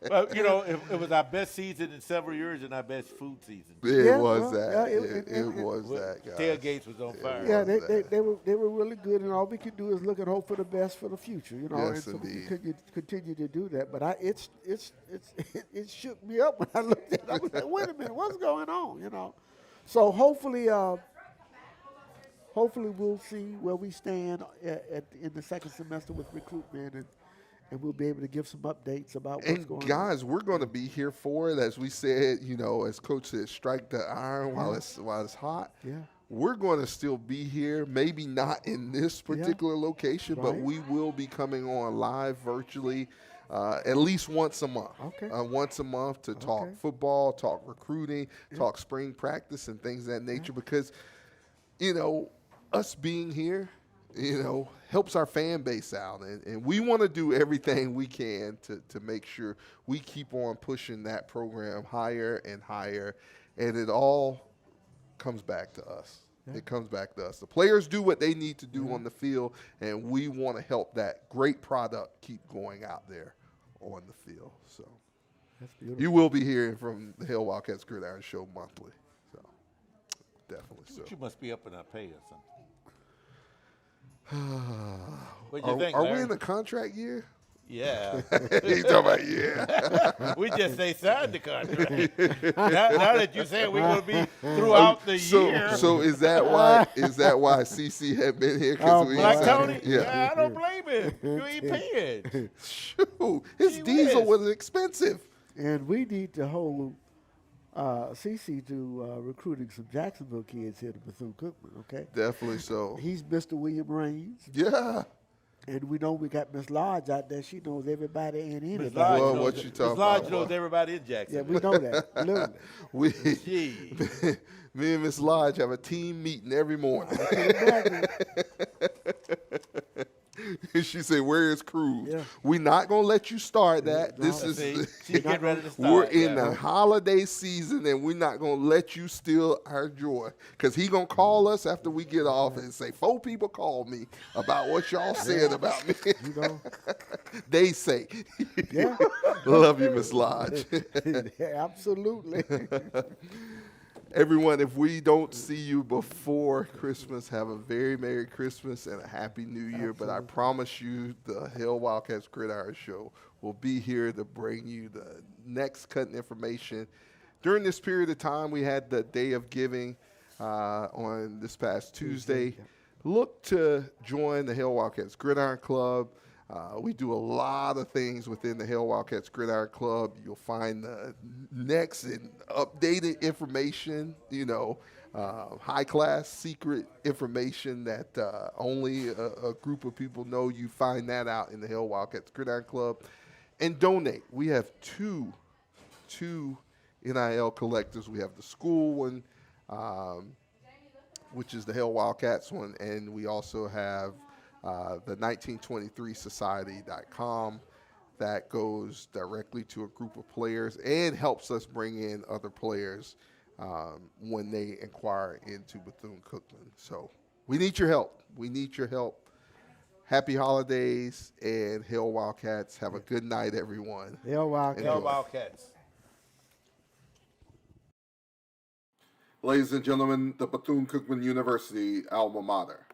Well, it was our best season in several years and our best food season. Yeah, It was well, that. yeah, It was that, guys. Tailgates was on fire. Yeah, was that. they were really good, and all we can do is look and hope for the best for the future, Yes, and so indeed. we continue to do that. But it shook me up when I looked at it. I was like, wait a minute, what's going on, So hopefully we'll see where we stand in the second semester with recruitment, and we'll be able to give some updates about what's And going on. guys, we're going to be here for it, as we said. As Coach said, strike the iron while it's hot. Yeah. We're going to still be here, maybe not in this particular location, but Right. we will be coming on live virtually at least once a month. Okay. Once a month to talk football, talk recruiting, talk spring practice and things of that nature because, us being here, helps our fan base out. And we want to do everything we can to make sure we keep on pushing that program higher and higher. And it all comes back to us. Yeah. It comes back to us. The players do what they need to do on the field, and we want to help that great product keep going out there on the field. So that's beautiful. You will be hearing from the Hail Wildcats Gridiron Show monthly. So definitely so. You must be up in our pay or something. What'd you think, Larry? We in the contract year? Yeah. He's talking about yeah. We just say sign the contract. now that you say we're going to be throughout the year. So is that why CC had been here? Like Tony? Yeah, I don't blame him. You ain't paying. Shoot, his diesel was expensive. And we need to hold CC to recruiting some Jacksonville kids here to Bethune-Cookman, okay? Definitely so. He's Mr. William Raines. Yeah. And we know we got Miss Lodge out there. She knows everybody and anybody. Well, what you talking about? Miss Lodge knows everybody in Jacksonville. Yeah, we know that. Literally. Me and Miss Lodge have a team meeting every morning. She said, "Where is Cruz? Yeah. We're not gonna let you start that. No, this is get ready to start. We're in the holiday season, and we're not gonna let you steal our joy. Because he gonna call us after we get off and say, 4 people called me about what y'all said about me. They say, yeah, love you, Miss Lodge. Yeah, absolutely." Everyone, if we don't see you before Christmas, have a very Merry Christmas and a Happy New Year. Absolutely. But I promise you the Hail Wildcats Gridiron Show will be here to bring you the next cutting information. During this period of time, we had the Day of Giving on this past Tuesday. Look to join the Hail Wildcats Gridiron Club. We do a lot of things within the Hail Wildcats Gridiron Club. You'll find the next and updated information, high-class secret information that only a group of people know. You find that out in the Hail Wildcats Gridiron Club. And donate. We have two NIL collectors. We have the school one, which is the Hail Wildcats one, and we also have the 1923society.com that goes directly to a group of players and helps us bring in other players when they inquire into Bethune-Cookman. So we need your help. Happy holidays and Hail Wildcats. Have a good night, everyone. Hail Wildcats. Hail Wildcats. Ladies and gentlemen, the Bethune-Cookman University alma mater.